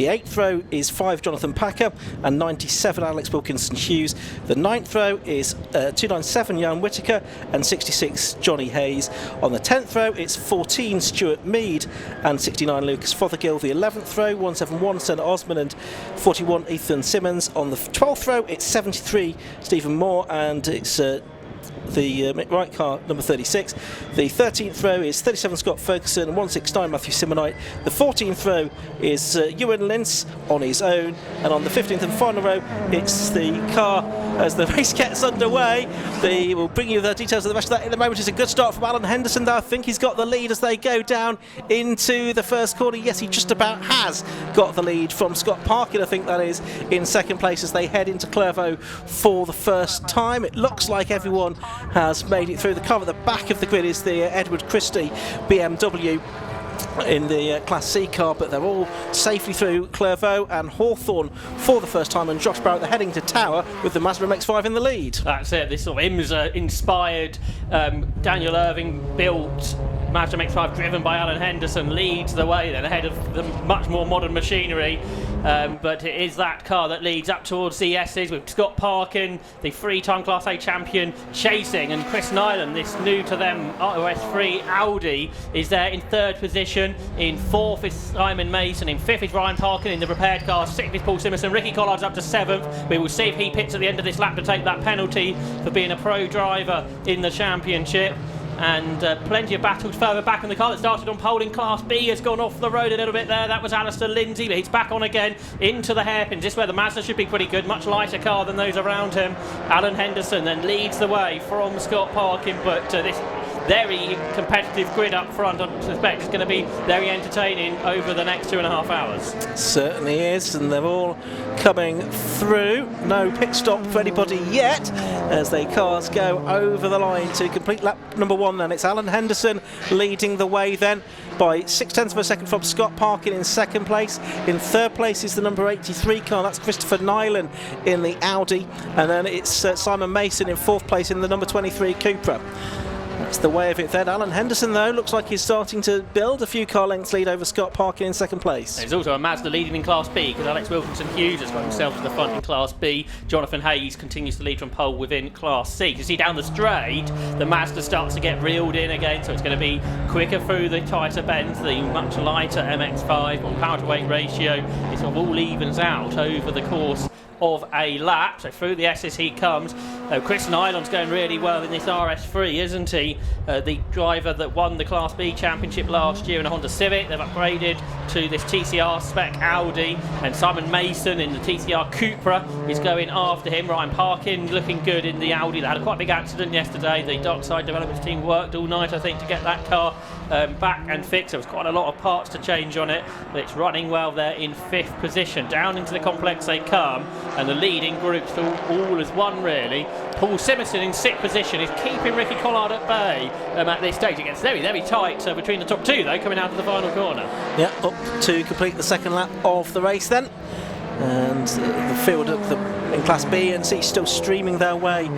The 8th row is 5 Jonathan Packer and 97 Alex Wilkinson Hughes. The 9th row is 297 Jan Whittaker and 66 Johnny Hayes. On the 10th row it's 14 Stuart Mead and 69 Lucas Fothergill. The 11th row 171 Senna Osman and 41 Ethan Simmons. On the 12th row it's 73 Stephen Moore and it's the Mick Wright car, number 36. The 13th row is 37 Scott Ferguson and 169 Matthew Simonite. The 14th row is Ewan Lintz on his own, and on the 15th and final row it's the car as the race gets underway. We'll bring you the details of the rest of that in a moment. It's a good start from Alan Henderson though. I think he's got the lead as they go down into the first corner. Yes, he just about has got the lead from Scott Parkin, I think that is, in second place as they head into Clairvaux for the first time. It looks like everyone has made it through. The car at the back of the grid is the Edward Christie BMW in the Class C car, but they're all safely through Clairvaux and Hawthorne for the first time, and Josh Barrett they're heading to Tower with the Mazda MX-5 in the lead. That's it, this sort of IMSA-inspired, Daniel Irving built Mazda MX-5 driven by Alan Henderson leads the way then ahead of the much more modern machinery, but it is that car that leads up towards the S's with Scott Parkin, the 3-time Class A champion, chasing, and Chris Nyland, this new to them RS3 Audi, is there in 3rd position. In 4th is Simon Mason, in 5th is Ryan Parkin in the prepared car, 6th is Paul Simerson. Ricky Collard's up to 7th. We will see if he pits at the end of this lap to take that penalty for being a pro driver in the championship. And plenty of battles further back in the car that started on pole in Class B has gone off the road a little bit there. That was Alistair Lindsay, but he's back on again into the hairpins. This is where the Mazda should be pretty good, much lighter car than those around him. Alan Henderson then leads the way from Scott Parkin, but this very competitive grid up front I suspect is going to be very entertaining over the next 2.5 hours. Certainly is, and they're all coming through. No pit stop for anybody yet as the cars go over the line to complete lap number 1. Then it's Alan Henderson leading the way then by 0.6 of a second from Scott Parkin in 2nd place. In 3rd place is the number 83 car, that's Christopher Nyland in the Audi, and then it's Simon Mason in 4th place in the number 23 Cupra. That's the way of it then. Alan Henderson though looks like he's starting to build a few car lengths lead over Scott Parkin in 2nd place. There's also a Mazda leading in Class B because Alex Wilkinson Hughes has got himself to the front in Class B. Jonathan Hayes continues to lead from pole within Class C. You see down the straight the Mazda starts to get reeled in again, so it's going to be quicker through the tighter bends. The much lighter MX-5 on power to weight ratio, it sort of all evens out over the course of a lap. So through the S's he comes. Chris Nyland's going really well in this RS3, isn't he? The driver that won the Class B championship last year in a Honda Civic. They've upgraded to this TCR spec Audi, and Simon Mason in the TCR Cupra is going after him. Ryan Parkin looking good in the Audi. They had a quite big accident yesterday. The Darkside Developments team worked all night, I think, to get that car back and fixed. There was quite a lot of parts to change on it, but it's running well there in 5th position. Down into the complex they come, and the leading groups all as one really. Paul Simerson in 6th position is keeping Ricky Collard at bay at this stage. It gets very, very tight between the top 2 though, coming out of the final corner. Yeah, up to complete the 2nd lap of the race then. And the field in Class B and C still streaming their way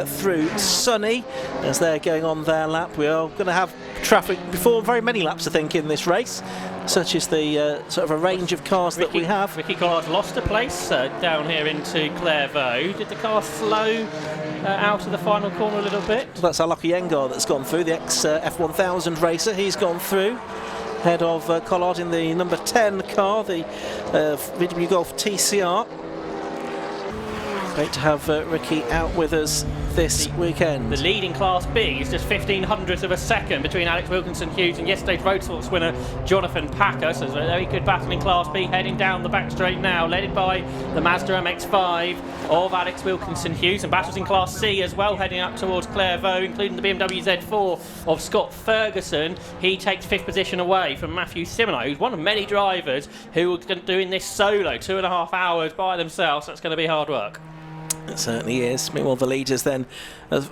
through sunny as they're going on their lap. We are going to have traffic before very many laps I think in this race, such as the sort of a range of cars that we have. Ricky Collard lost a place down here into Clairvaux. Did the car slow out of the final corner a little bit? Well, that's Alaki Yengar that's gone through, the ex-F1000 racer. He's gone through ahead of Collard in the number 10 car, the VW Golf TCR. Great to have Ricky out with us this weekend. The leading Class B is just 0.15 of a second between Alex Wilkinson Hughes and yesterday's Roadsports winner Jonathan Packer. So it's a very good battle in Class B, heading down the back straight now, led by the Mazda MX-5 of Alex Wilkinson Hughes, and battles in Class C as well, heading up towards Clairvaux, including the BMW Z4 of Scott Ferguson. He takes 5th position away from Matthew Simonite, who's one of many drivers who are doing this solo, 2.5 hours by themselves. That's going to be hard work. It certainly is. Meanwhile, the leaders then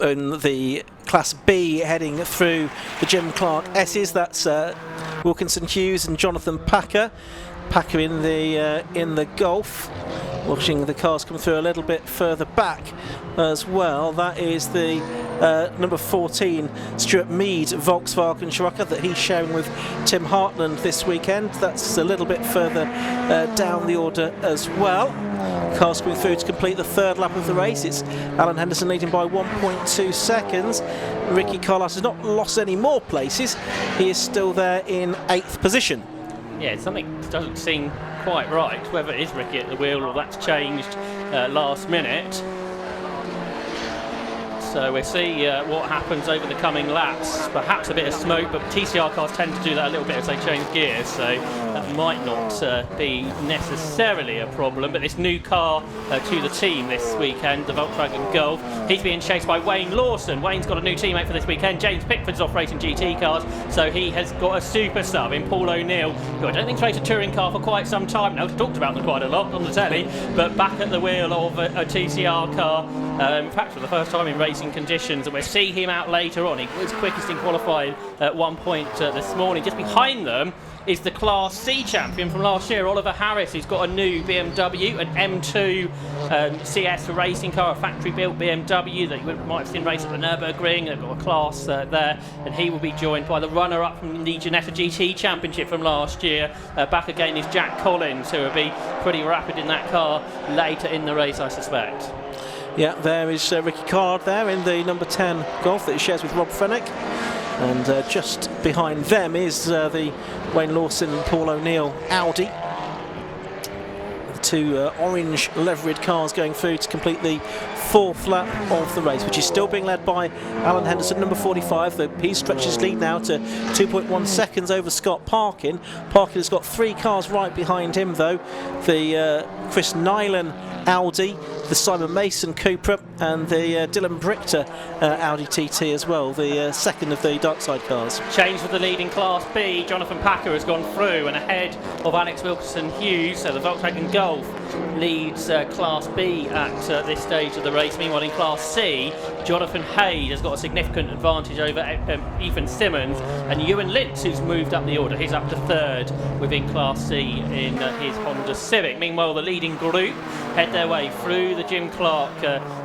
in the Class B heading through the Jim Clark S's. That's Wilkinson Hughes and Jonathan Packer. Packer in the Golf. Watching the cars come through a little bit further back as well. That is the number 14, Stuart Mead, Volkswagen Scirocco, that he's sharing with Tim Hartland this weekend. That's a little bit further down the order as well. Cars coming through to complete the third lap of the race. It's Alan Henderson leading by 1.2 seconds. Ricky Carlos has not lost any more places. He is still there in 8th position. Yeah, something doesn't seem quite right, whether it is Ricky at the wheel or that's changed last minute. So we'll see what happens over the coming laps. Perhaps a bit of smoke, but TCR cars tend to do that a little bit as they change gears, so that might not be necessarily a problem. But this new car to the team this weekend, the Volkswagen Golf, he's being chased by Wayne Lawson. Wayne's got a new teammate for this weekend. James Pickford's off racing GT cars, so he has got a super sub in Paul O'Neill, who I don't think's raced a touring car for quite some time now. We've talked about them quite a lot on the telly, but back at the wheel of a TCR car, in fact for the first time in racing conditions, and we'll see him out later on. He was quickest in qualifying at one point this morning. Just behind them is the Class C champion from last year, Oliver Harris, who's got a new BMW, an M2 CS racing car, a factory-built BMW that you might have seen race at the Nürburgring. They've got a class there, and he will be joined by the runner-up from the Ginetta GT Championship from last year. Back again is Jack Collins, who will be pretty rapid in that car later in the race, I suspect. Yeah, there is Ricky Card there in the number 10 Golf that he shares with Rob Fenwick. And just behind them is the Wayne Lawson and Paul O'Neill Audi. The two orange liveried cars going through to complete the fourth lap of the race, which is still being led by Alan Henderson, number 45. He stretches his lead now to 2.1 seconds over Scott Parkin. Parkin has got 3 cars right behind him, though. The Chris Nyland Audi, the Simon Mason Cupra, and the Dylan Brichter Audi TT as well, the second of the Darkside cars. Change for the lead in Class B. Jonathan Packer has gone through and ahead of Alex Wilkinson Hughes. So the Volkswagen Golf leads Class B at this stage of the race. Meanwhile, in Class C, Jonathan Hayes has got a significant advantage over Ethan Simmons, and Ewan Lintz, who's moved up the order, he's up to third within Class C in his Honda Civic. Meanwhile, the leading group head their way through the Jim Clark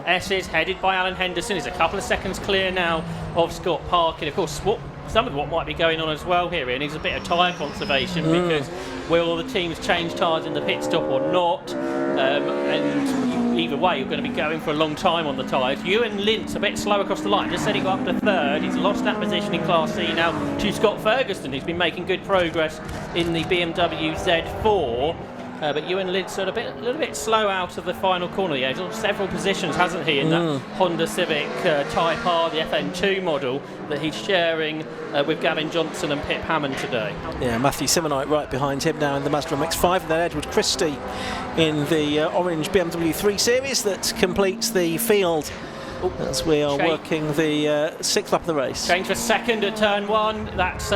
S's, headed by Alan Henderson. He's a couple of seconds clear now of Scott Parkin. Of course, some of what might be going on as well here, Ian, is a bit of tyre conservation, because will the teams change tyres in the pit stop or not? And either way, you're going to be going for a long time on the tyres. Ewan Lintz a bit slow across the line, just said he got up to third. He's lost that position in Class C now to Scott Ferguson, who's been making good progress in the BMW Z4. But Ewan Lintz a little bit slow out of the final corner. Yeah, he's on several positions, hasn't he, in that Honda Civic Type R, the FN2 model that he's sharing with Gavin Johnson and Pip Hammond today. Yeah, Matthew Simonite right behind him now in the Mazda MX-5, and then Edward Christie in the orange BMW 3 Series that completes the field as we are working the 6th lap of the race. Change for second at turn 1. That's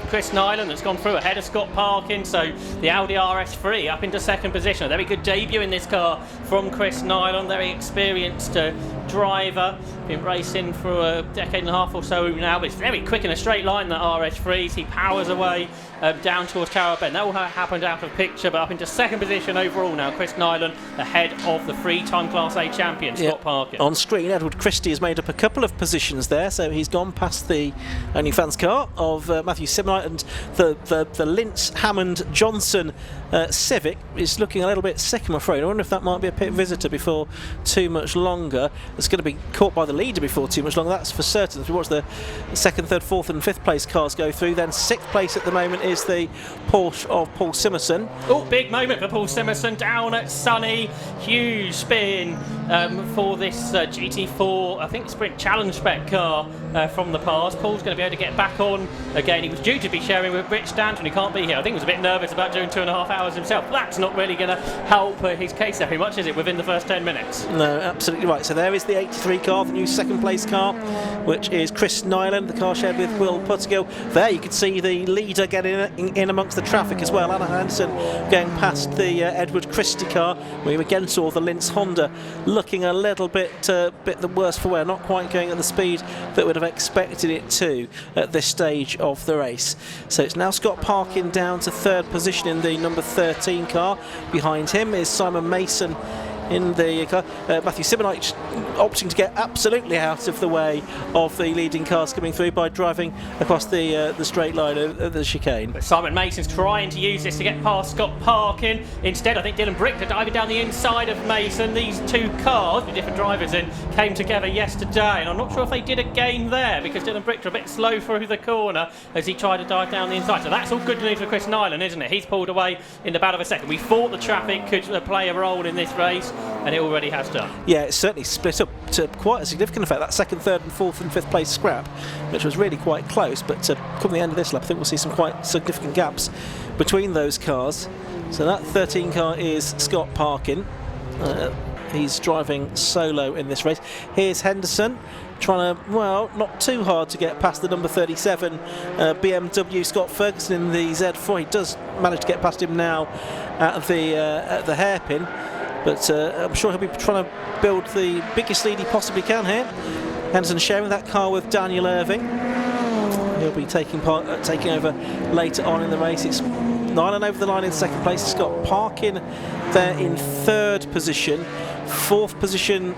Chris Nyland that's gone through ahead of Scott Parkin, so the Audi RS3 up into second position. A very good debut in this car from Chris Nyland, very experienced driver, been racing for a decade and a half or so now, but it's very quick in a straight line, that RS3. He powers away down towards Tower Bend. That all happened out of picture, but up into second position overall now, Chris Nyland ahead of the 3-time Class A champion, Scott Parkin. On screen, Edward Christie has made up a couple of positions there, so he's gone past the OnlyFans car of Matthew Simonite, and the Lintz Hammond Johnson Civic is looking a little bit sick, I'm afraid. I wonder if that might be a pit visitor before too much longer. It's going to be caught by the leader before too much longer, that's for certain. If we watch the 2nd, 3rd, 4th and 5th place cars go through, then 6th place at the moment is the Porsche of Paul Simerson. Oh, big moment for Paul Simerson down at Sunny. Huge spin for this GT4, I think Sprint Challenge spec car from the past. Paul's going to be able to get back on again. He was due to be sharing with Rich Stanton, who can't be here. I think he was a bit nervous about doing 2.5 hours himself. That's not really going to help his case very much, is it, within the first 10 minutes? No, absolutely right. So there is the 83 car, the new 2nd place car, which is Chris Nyland, the car shared with Will Puttergill. There you can see the leader getting in amongst the traffic as well. Alan Hansen going past the Edward Christie car. We again saw the Lintz Honda looking a little bit the worse for wear, not quite going at the speed that would have expected it to at this stage of the race. So it's now Scott Parkin down to 3rd position in the number 13 car. Behind him is Simon Mason in the car. Matthew Simonite opting to get absolutely out of the way of the leading cars coming through by driving across the straight line of the chicane. But Simon Mason's trying to use this to get past Scott Parkin. Instead, I think Dylan Brichter diving down the inside of Mason. These two cars with different drivers in came together yesterday, and I'm not sure if they did again there because Dylan Brichter a bit slow through the corner as he tried to dive down the inside. So that's all good news for Chris Nyland, isn't it? He's pulled away in about of a second. We thought the traffic could play a role in this race, and it already has done. Yeah, it's certainly split up to quite a significant effect. That second, third and fourth and fifth place scrap, which was really quite close, but come the end of this lap I think we'll see some quite significant gaps between those cars. So that 13 car is Scott Parkin. He's driving solo in this race. Here's Henderson trying to, well, not too hard to get past the number 37 BMW Scott Ferguson in the Z4. He does manage to get past him now at the hairpin, but I'm sure he'll be trying to build the biggest lead he possibly can here. Henderson sharing that car with Daniel Irving. He'll be taking over later on in the race. It's Nyland over the line in second place. Scott Parkin there in third position. Fourth position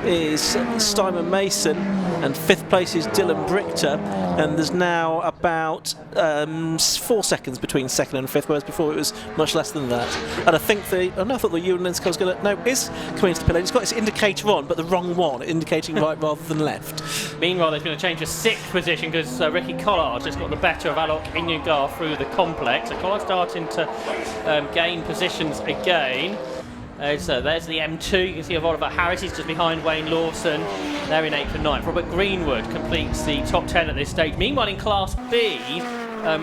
is Simon Mason, and fifth place is Dylan Brichter, and there's now about 4 seconds between second and fifth, whereas before it was much less than that. And I think I thought the Ewan Lens car was going to, no, is coming into the pit lane. It's got its indicator on, but the wrong one, indicating right rather than left. Meanwhile, there's going to change to sixth position because Ricky Collard just got the better of Alok Inyugar through the complex. So Collard starting to gain positions again. So there's the M2. You can see Oliver Harris is just behind Wayne Lawson. They're in 8th and 9th. Robert Greenwood completes the top 10 at this stage. Meanwhile, in Class B,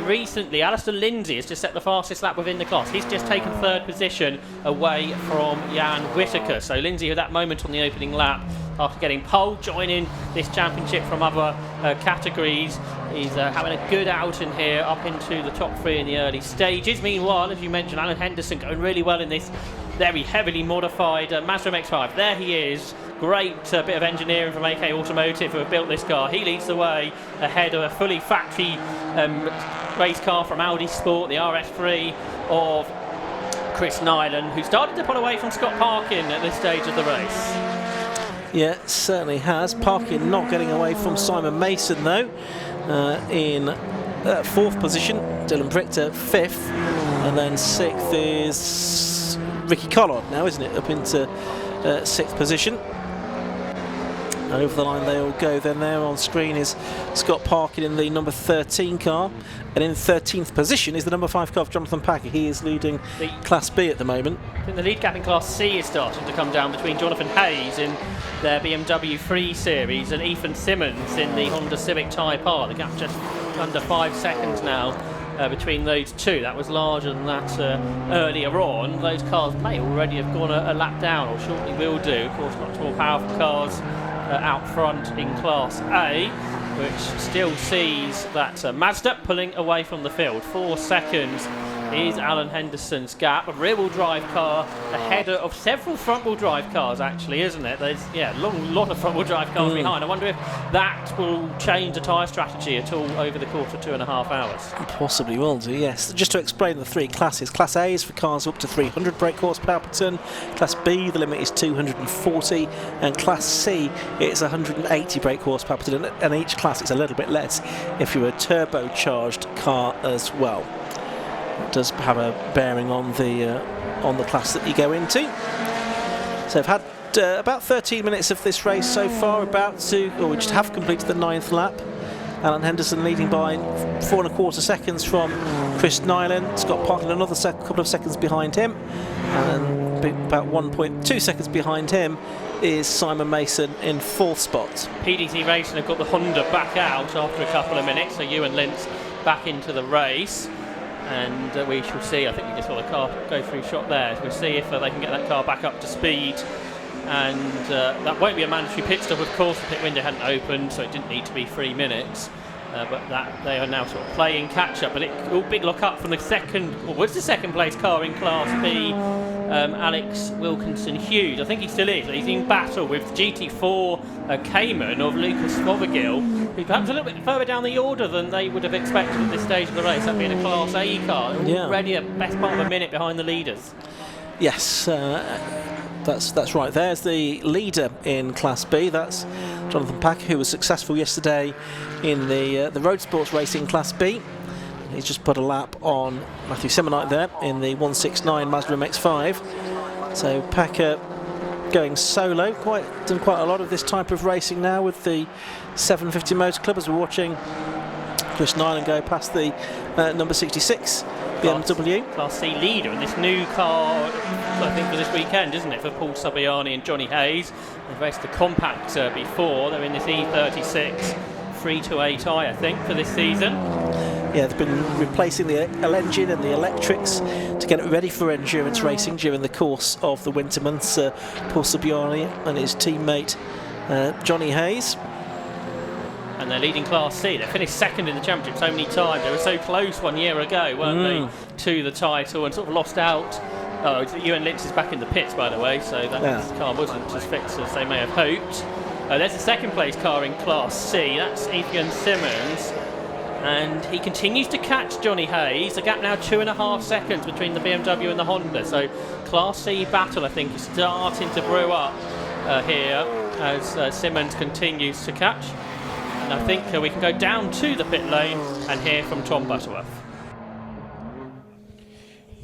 recently Alistair Lindsay has just set the fastest lap within the class. He's just taken third position away from Jan Whittaker. So Lindsay had that moment on the opening lap after getting pole, joining this championship from other categories. He's having a good outing here up into the top 3 in the early stages. Meanwhile, as you mentioned, Alan Henderson going really well in this very heavily modified Mazda MX-5. There he is. Great bit of engineering from AK Automotive who have built this car. He leads the way ahead of a fully factory race car from Audi Sport, the RS3 of Chris Nyland, who started to pull away from Scott Parkin at this stage of the race. Yeah, certainly has. Parkin not getting away from Simon Mason though, in fourth position. Dylan Brichter fifth, and then sixth is Ricky Collard now, isn't it? Up into sixth position. Over the line they all go. Then there on screen is Scott Parkin in the number 13 car, and in 13th position is the number 5 car of Jonathan Packer. He is leading Class B at the moment. I think the lead gap in Class C is starting to come down between Jonathan Hayes in their BMW 3 Series and Ethan Simmons in the Honda Civic Type R. The gap just under 5 seconds now between those two. That was larger than that earlier on. Those cars may already have gone a lap down, or shortly will do. Of course, much more powerful cars out front in Class A, which still sees that Mazda pulling away from the field. 4 seconds is Alan Henderson's gap. A rear-wheel drive car ahead of several front-wheel drive cars, actually, isn't it? There's a lot of front-wheel drive cars behind. I wonder if that will change the tyre strategy at all over the course of 2.5 hours. Possibly will do, yes. Just to explain the three classes. Class A is for cars up to 300 brake horsepower per tonne. Class B, the limit is 240, and Class C, it's 180 brake horsepower per tonne. And each class is a little bit less if you're a turbocharged car as well. It does have a bearing on the class that you go into. So I've had about 13 minutes of this race so far, we just have completed the 9th lap. Alan Henderson leading by 4.25 seconds from Chris Nyland. Scott Parkin another couple of seconds behind him, and about 1.2 seconds behind him is Simon Mason in 4th spot. PDC Racing have got the Honda back out after a couple of minutes, so Ewan Lentz back into the race. And we shall see. I think we just saw the car go through shot there. We'll see if they can get that car back up to speed. And that won't be a mandatory pit stop, of course. The pit window hadn't opened, so it didn't need to be 3 minutes. But that they are now sort of playing catch up. But big lock up from the second place car in Class B, Alex Wilkinson Hughes. I think he still is. He's in battle with GT4 Cayman of Lucas Fothergill, who's perhaps a little bit further down the order than they would have expected at this stage of the race. That being a Class A car, already a best part of a minute behind the leaders. Yes, that's right. There's the leader in Class B. That's Jonathan Packer, who was successful yesterday in the road sports racing Class B. He's just put a lap on Matthew Simonite there in the 169 Mazda MX-5. So Packer going solo, done quite a lot of this type of racing now with the 750 Motor Club, as we're watching Chris Nyland go past the number 66 BMW. Class C leader in this new car, I think, for this weekend, isn't it, for Paul Sabiani and Johnny Hayes. They've raced the compact before. They're in this E36 328i, I think, for this season. Yeah, they've been replacing the engine and the electrics to get it ready for endurance racing during the course of the winter months. Paul Sabiani and his teammate Johnny Hayes. And they're leading Class C. They finished second in the championship so many times. They were so close 1 year ago, weren't they, to the title, and sort of lost out. Oh, Ewan Lynch is back in the pits, by the way, so that car wasn't as fixed as they may have hoped. There's a second place car in Class C. That's Ethan Simmons. And he continues to catch Johnny Hayes. The gap now 2.5 seconds between the BMW and the Honda. So Class C battle, I think, is starting to brew up here as Simmons continues to catch. And I think we can go down to the pit lane and hear from Tom Butterworth.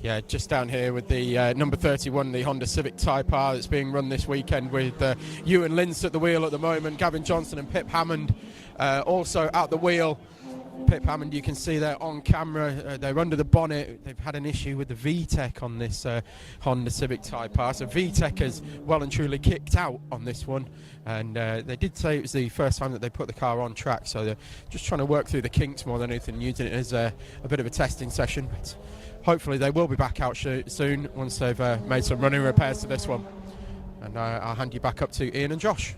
Yeah, just down here with the number 31, the Honda Civic Type R that's being run this weekend with Ewan Lynch at the wheel at the moment, Gavin Johnson and Pip Hammond also at the wheel. Pip Hammond, you can see there on camera, they're under the bonnet. They've had an issue with the VTEC on this Honda Civic Type R. So VTEC has well and truly kicked out on this one. And they did say it was the first time that they put the car on track. So they're just trying to work through the kinks more than anything, using it as a bit of a testing session. But hopefully they will be back out soon once they've made some running repairs to this one. And I'll hand you back up to Ian and Josh.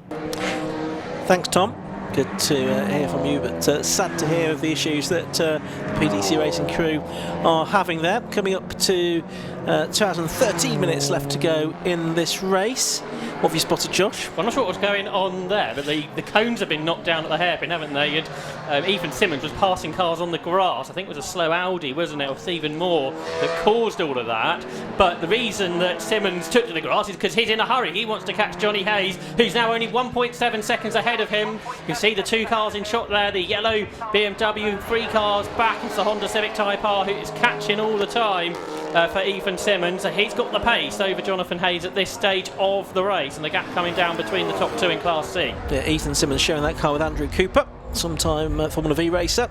Thanks, Tom. Good to hear from you, but sad to hear of the issues that the PDC Racing crew are having there. Coming up to 2013 minutes left to go in this race. What have you spotted, Josh? Well, I'm not sure what was going on there, but the cones have been knocked down at the hairpin, haven't they? Ethan Simmons was passing cars on the grass. I think it was a slow Audi, wasn't it, or Stephen Moore, that caused all of that. But the reason that Simmons took to the grass is because he's in a hurry. He wants to catch Johnny Hayes, who's now only 1.7 seconds ahead of him. You can see the two cars in shot there, the yellow BMW, 3 cars back. It's the Honda Civic Type R, who is catching all the time for Ethan Simmons. He's got the pace over Jonathan Hayes at this stage of the race, and the gap coming down between the top two in Class C. Yeah, Ethan Simmons sharing that car with Andrew Cooper, sometime Formula V racer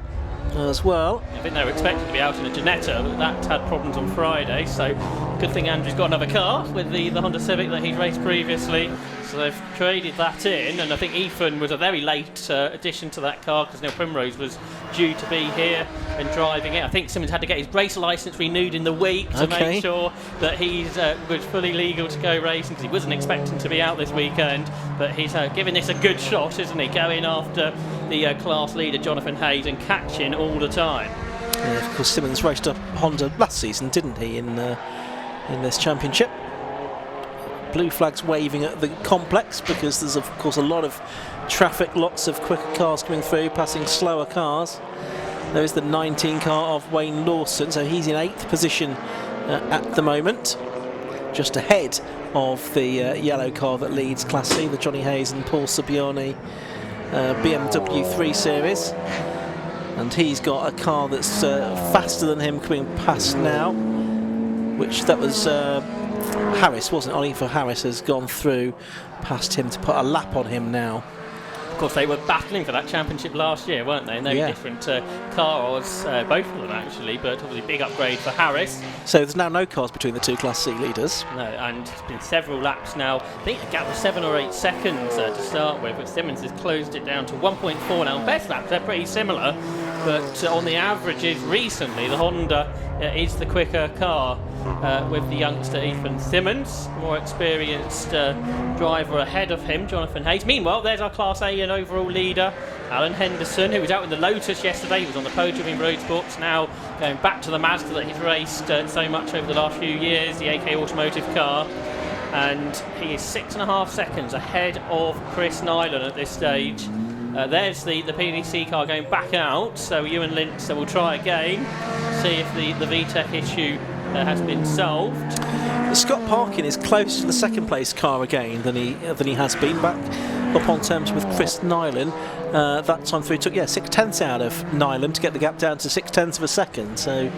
as well. I think they were expected to be out in a Ginetta, but that had problems on Friday, so good thing Andrew's got another car with the Honda Civic that he'd raced previously. So they've traded that in, and I think Ethan was a very late addition to that car because Neil Primrose was due to be here and driving it. I think Simmons had to get his race licence renewed in the week to make sure that he's was fully legal to go racing, because he wasn't expecting to be out this weekend. But he's giving this a good shot, isn't he? Going after the class leader Jonathan Hayes and catching all the time. Yeah, of course, Simmons raced a Honda last season, didn't he, in this championship? Blue flags waving at the complex because there's of course a lot of traffic, lots of quicker cars coming through, passing slower cars. There is the 19 car of Wayne Lawson, so he's in 8th position at the moment, just ahead of the yellow car that leads Class C, the Johnny Hayes and Paul Sabiani BMW 3 Series. And he's got a car that's faster than him coming past now, which that was Harris, wasn't it? Oliver Harris has gone through past him to put a lap on him now. Of course, they were battling for that championship last year, weren't they? And they were different cars, both of them actually, but obviously big upgrade for Harris. So there's now no cars between the two Class C leaders. No, and it's been several laps now. I think a gap of 7 or 8 seconds to start with, but Simmons has closed it down to 1.4 now. Best laps, they're pretty similar, but on the averages recently, the Honda is the quicker car with the youngster Ethan Simmons, more experienced driver ahead of him, Jonathan Hayes. Meanwhile, there's our Class A and overall leader, Alan Henderson, who was out in the Lotus yesterday. He was on the podium in road sports, now going back to the Mazda that he's raced so much over the last few years, the AK Automotive car. And he is 6.5 seconds ahead of Chris Nyland at this stage. There's the PDC car going back out, so Ewan Lynch will try again, see if the VTEC issue has been solved. Scott Parkin is closer to the second place car again than he has been, back up on terms with Chris Nyland. That time through took 6/10 out of Nyland to get the gap down to 6/10 of a second. So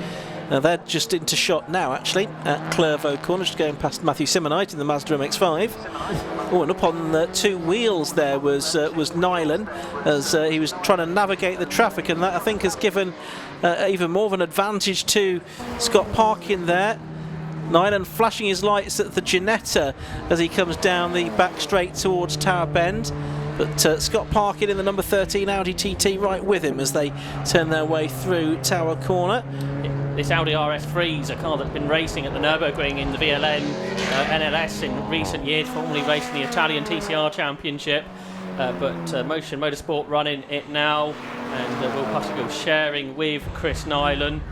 they're just into shot now actually at Clervaux Corner, just going past Matthew Simonite in the Mazda MX-5. Oh, and up on the two wheels there was Nyland as he was trying to navigate the traffic, and that I think has given even more of an advantage to Scott Parkin there. Nyland flashing his lights at the Ginetta as he comes down the back straight towards Tower Bend. But Scott Parkin in the number 13 Audi TT right with him as they turn their way through Tower Corner. This Audi RS3 is a car that's been racing at the Nürburgring in the VLN NLS in recent years, formerly racing the Italian TCR Championship. But Motion Motorsport running it now, and Will Pustergill sharing with Chris Nyland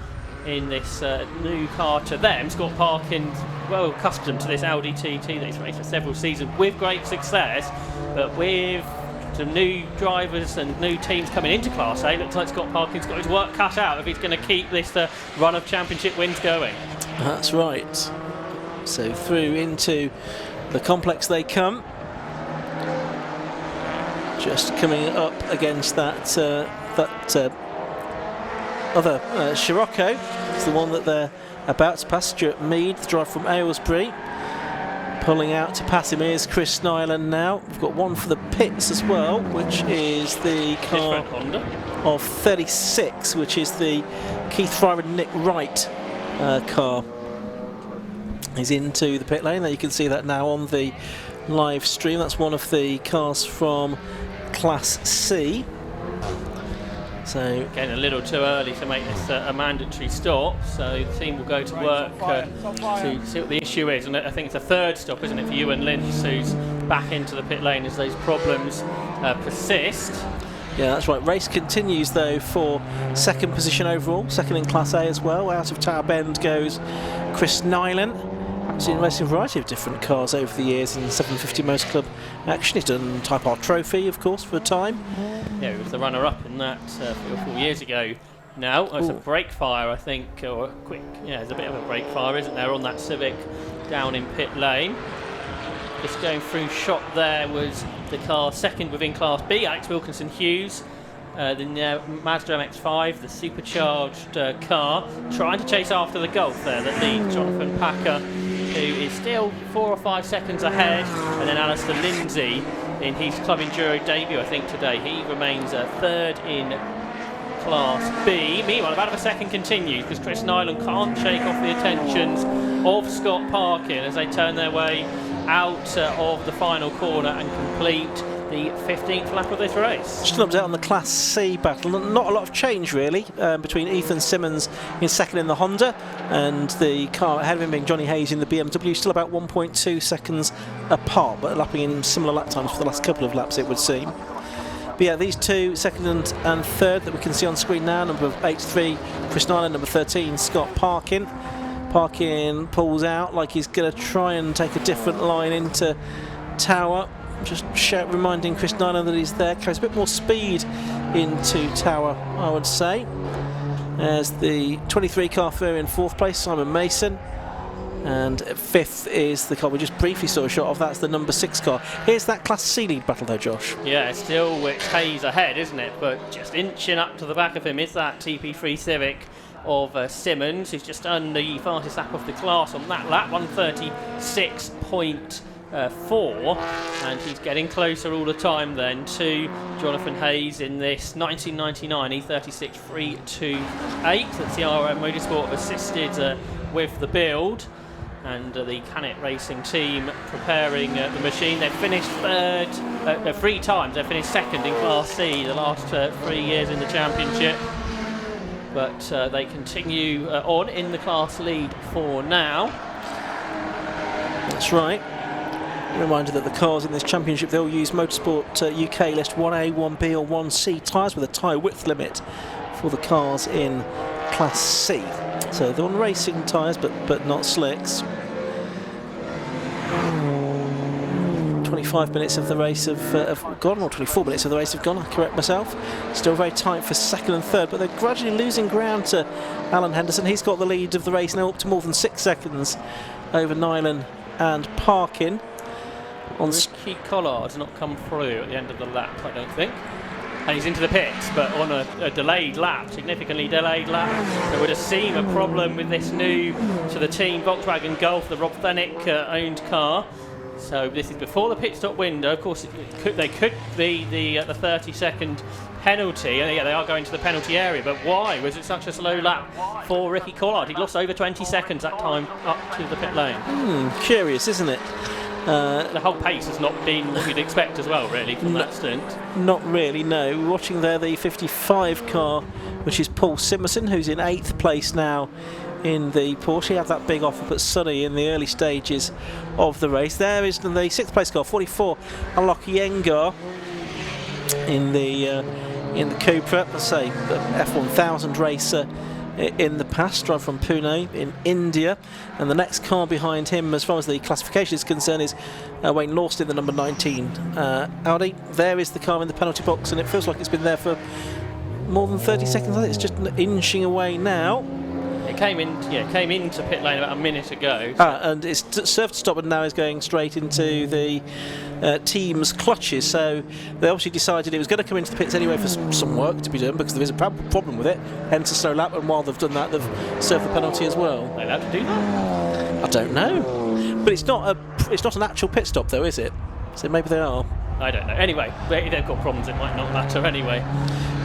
in this new car to them. Scott Parkin's well accustomed to this Audi TT that he's raced for several seasons with great success, but with some new drivers and new teams coming into Class A, looks like Scott Parkin's got his work cut out if he's going to keep this run of championship wins going. That's right. So through into the complex they come. Just coming up against that other Scirocco. It's the one that they're about to pass. Stuart Mead, the driver from Aylesbury. Pulling out to pass him is Chris Nyland now. We've got one for the pits as well, which is the car of 36, which is the Keith Fryer and Nick Wright car. He's into the pit lane. There you can see that now on the live stream. That's one of the cars from Class C. So getting a little too early to make this a mandatory stop, so the team will go to work to see what the issue is, and I think it's a third stop, isn't it, for Ewan Lynch, who's back into the pit lane as those problems persist. Yeah, that's right. Race continues though for second position overall, second in Class A as well. Out of Tower Bend goes Chris Nyland. He's been racing a variety of different cars over the years in 750 Motor Club action. He's done Type R Trophy, of course, for a time. Yeah, he was the runner-up in that 3 or 4 years ago now. It's a brake fire, I think, or a quick... Yeah, there's a bit of a brake fire, isn't there, on that Civic down in pit lane. Just going through shot there was the car second within Class B, Alex Wilkinson Hughes. The Mazda MX-5, the supercharged car, trying to chase after the Golf there that leads Jonathan Packer, who is still 4 or 5 seconds ahead, and then Alistair Lindsay in his Club Enduro debut, I think, today. He remains third in Class B. Meanwhile, about a second continues because Chris Nyland can't shake off the attentions of Scott Parkin as they turn their way out of the final corner and complete the 15th lap of this race. Just an update on the Class C battle. Not a lot of change really between Ethan Simmons in second in the Honda and the car ahead of him being Johnny Hayes in the BMW. Still about 1.2 seconds apart, but lapping in similar lap times for the last couple of laps, it would seem. But yeah, these two, second and third, that we can see on screen now. Number 83, Chris Nyland. Number 13, Scott Parkin. Parkin pulls out like he's going to try and take a different line into Tower. Just reminding Chris Nyland that he's there. Carries a bit more speed into Tower, I would say. As the 23 car through in fourth place, Simon Mason. And fifth is the car we just briefly saw a shot of. That's the number 6 car. Here's that Class C lead battle though, Josh. Yeah, still it's Hayes ahead, isn't it? But just inching up to the back of him is that TP3 Civic of Simmons, who's just done the fastest lap of the class on that lap, 136.4, and he's getting closer all the time then to Jonathan Hayes in this 1999 E36 328. That's the RM Motorsport have assisted with the build, and the Canet Racing team preparing the machine. They've finished third 3 times. They've finished second in Class C the last 3 years in the championship. But they continue on in the class lead for now. That's right. Reminder that the cars in this championship, they'll use Motorsport UK List 1A, 1B or 1C tyres with a tyre width limit for the cars in Class C. So they're on racing tyres but not slicks. 25 minutes of the race have gone, or 24 minutes of the race have gone, I correct myself. Still very tight for second and third, but they're gradually losing ground to Alan Henderson. He's got the lead of the race now up to more than 6 seconds over Nyland and Parkin. Ricky Collard's not come through at the end of the lap, I don't think. And he's into the pits, but on a delayed lap, significantly delayed lap. There would seem a problem with this new to the team Volkswagen Golf, the Rob Fennick owned car. So this is before the pit stop window. Of course, they could be the 30-second penalty, and yeah, they are going to the penalty area. But why was it such a slow lap for Ricky Collard? He lost over 20 seconds that time up to the pit lane. Curious, isn't it? The whole pace has not been what you'd expect as well, really, from that stint. Not really, no. We're watching there the 55 car, which is Paul Simerson, who's in 8th place now in the Porsche. He had that big off up at Sunny in the early stages of the race. There is the 6th place car, 44, Alok Yengar in the Cupra. Let's say the F1000 racer in the past, drive from Pune in India, and the next car behind him, as far as the classification is concerned, is Wayne Lawston, the number 19 Audi. There is the car in the penalty box, and it feels like it's been there for more than 30 seconds. I think it's just inching away now. It came into pit lane about a minute ago. And it's served to stop, and now is going straight into the team's clutches. So they obviously decided it was going to come into the pits anyway for some work to be done, because there is a problem with it, hence a slow lap, and while they've done that, they've served the penalty as well. Are they allowed to do that? I don't know, but it's not an actual pit stop though, is it? So maybe they are. I don't know. Anyway, if they've got problems, it might not matter anyway.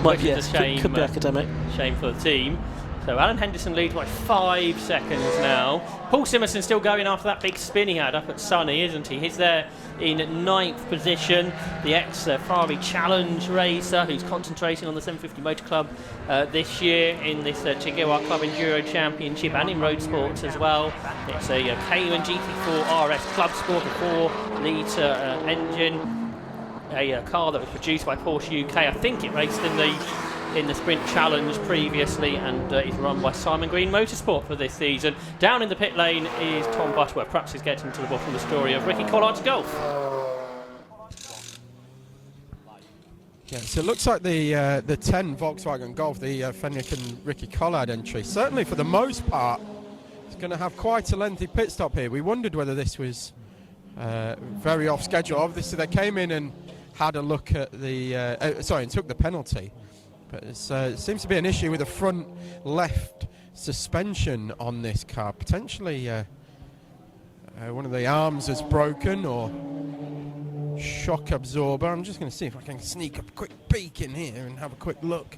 Might, which is a shame. Could be academic. Shame for the team. So Alan Henderson leads by 5 seconds now. Paul Simerson still going after that big spin he had up at Sunny, isn't he? He's there in 9th position. The ex-Ferrari Challenge racer who's concentrating on the 750 Motor Club this year in this Tegiwa Club Enduro Championship and in road sports as well. It's a Cayman GT4 RS Club Sport, a 4-litre engine. A car that was produced by Porsche UK. I think it raced in the Sprint Challenge previously, and is run by Simon Green Motorsport for this season. Down in the pit lane is Tom Butterworth. Perhaps he's getting to the bottom of the story of Ricky Collard's Golf. Yeah, so it looks like the 10 Volkswagen Golf, the Fenwick and Ricky Collard entry, certainly for the most part, is going to have quite a lengthy pit stop here. We wondered whether this was very off schedule. Obviously, they came in and had a look at and took the penalty. But it seems to be an issue with the front left suspension on this car. Potentially one of the arms is broken, or shock absorber. I'm just going to see if I can sneak a quick peek in here and have a quick look.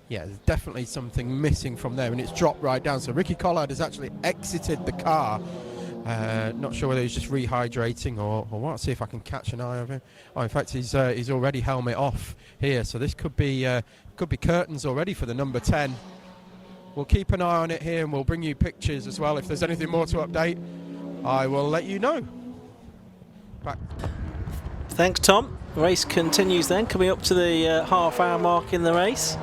Yeah, there's definitely something missing from there, and it's dropped right down. So Ricky Collard has actually exited the car. Not sure whether he's just rehydrating or what. See if I can catch an eye of him. Oh, in fact, he's already helmet off here, so this could be curtains already for the number 10. We'll keep an eye on it here, and we'll bring you pictures as well. If there's anything more to update, I will let you know. Back. Thanks, Tom. The race continues then, coming up to the half-hour mark in the race.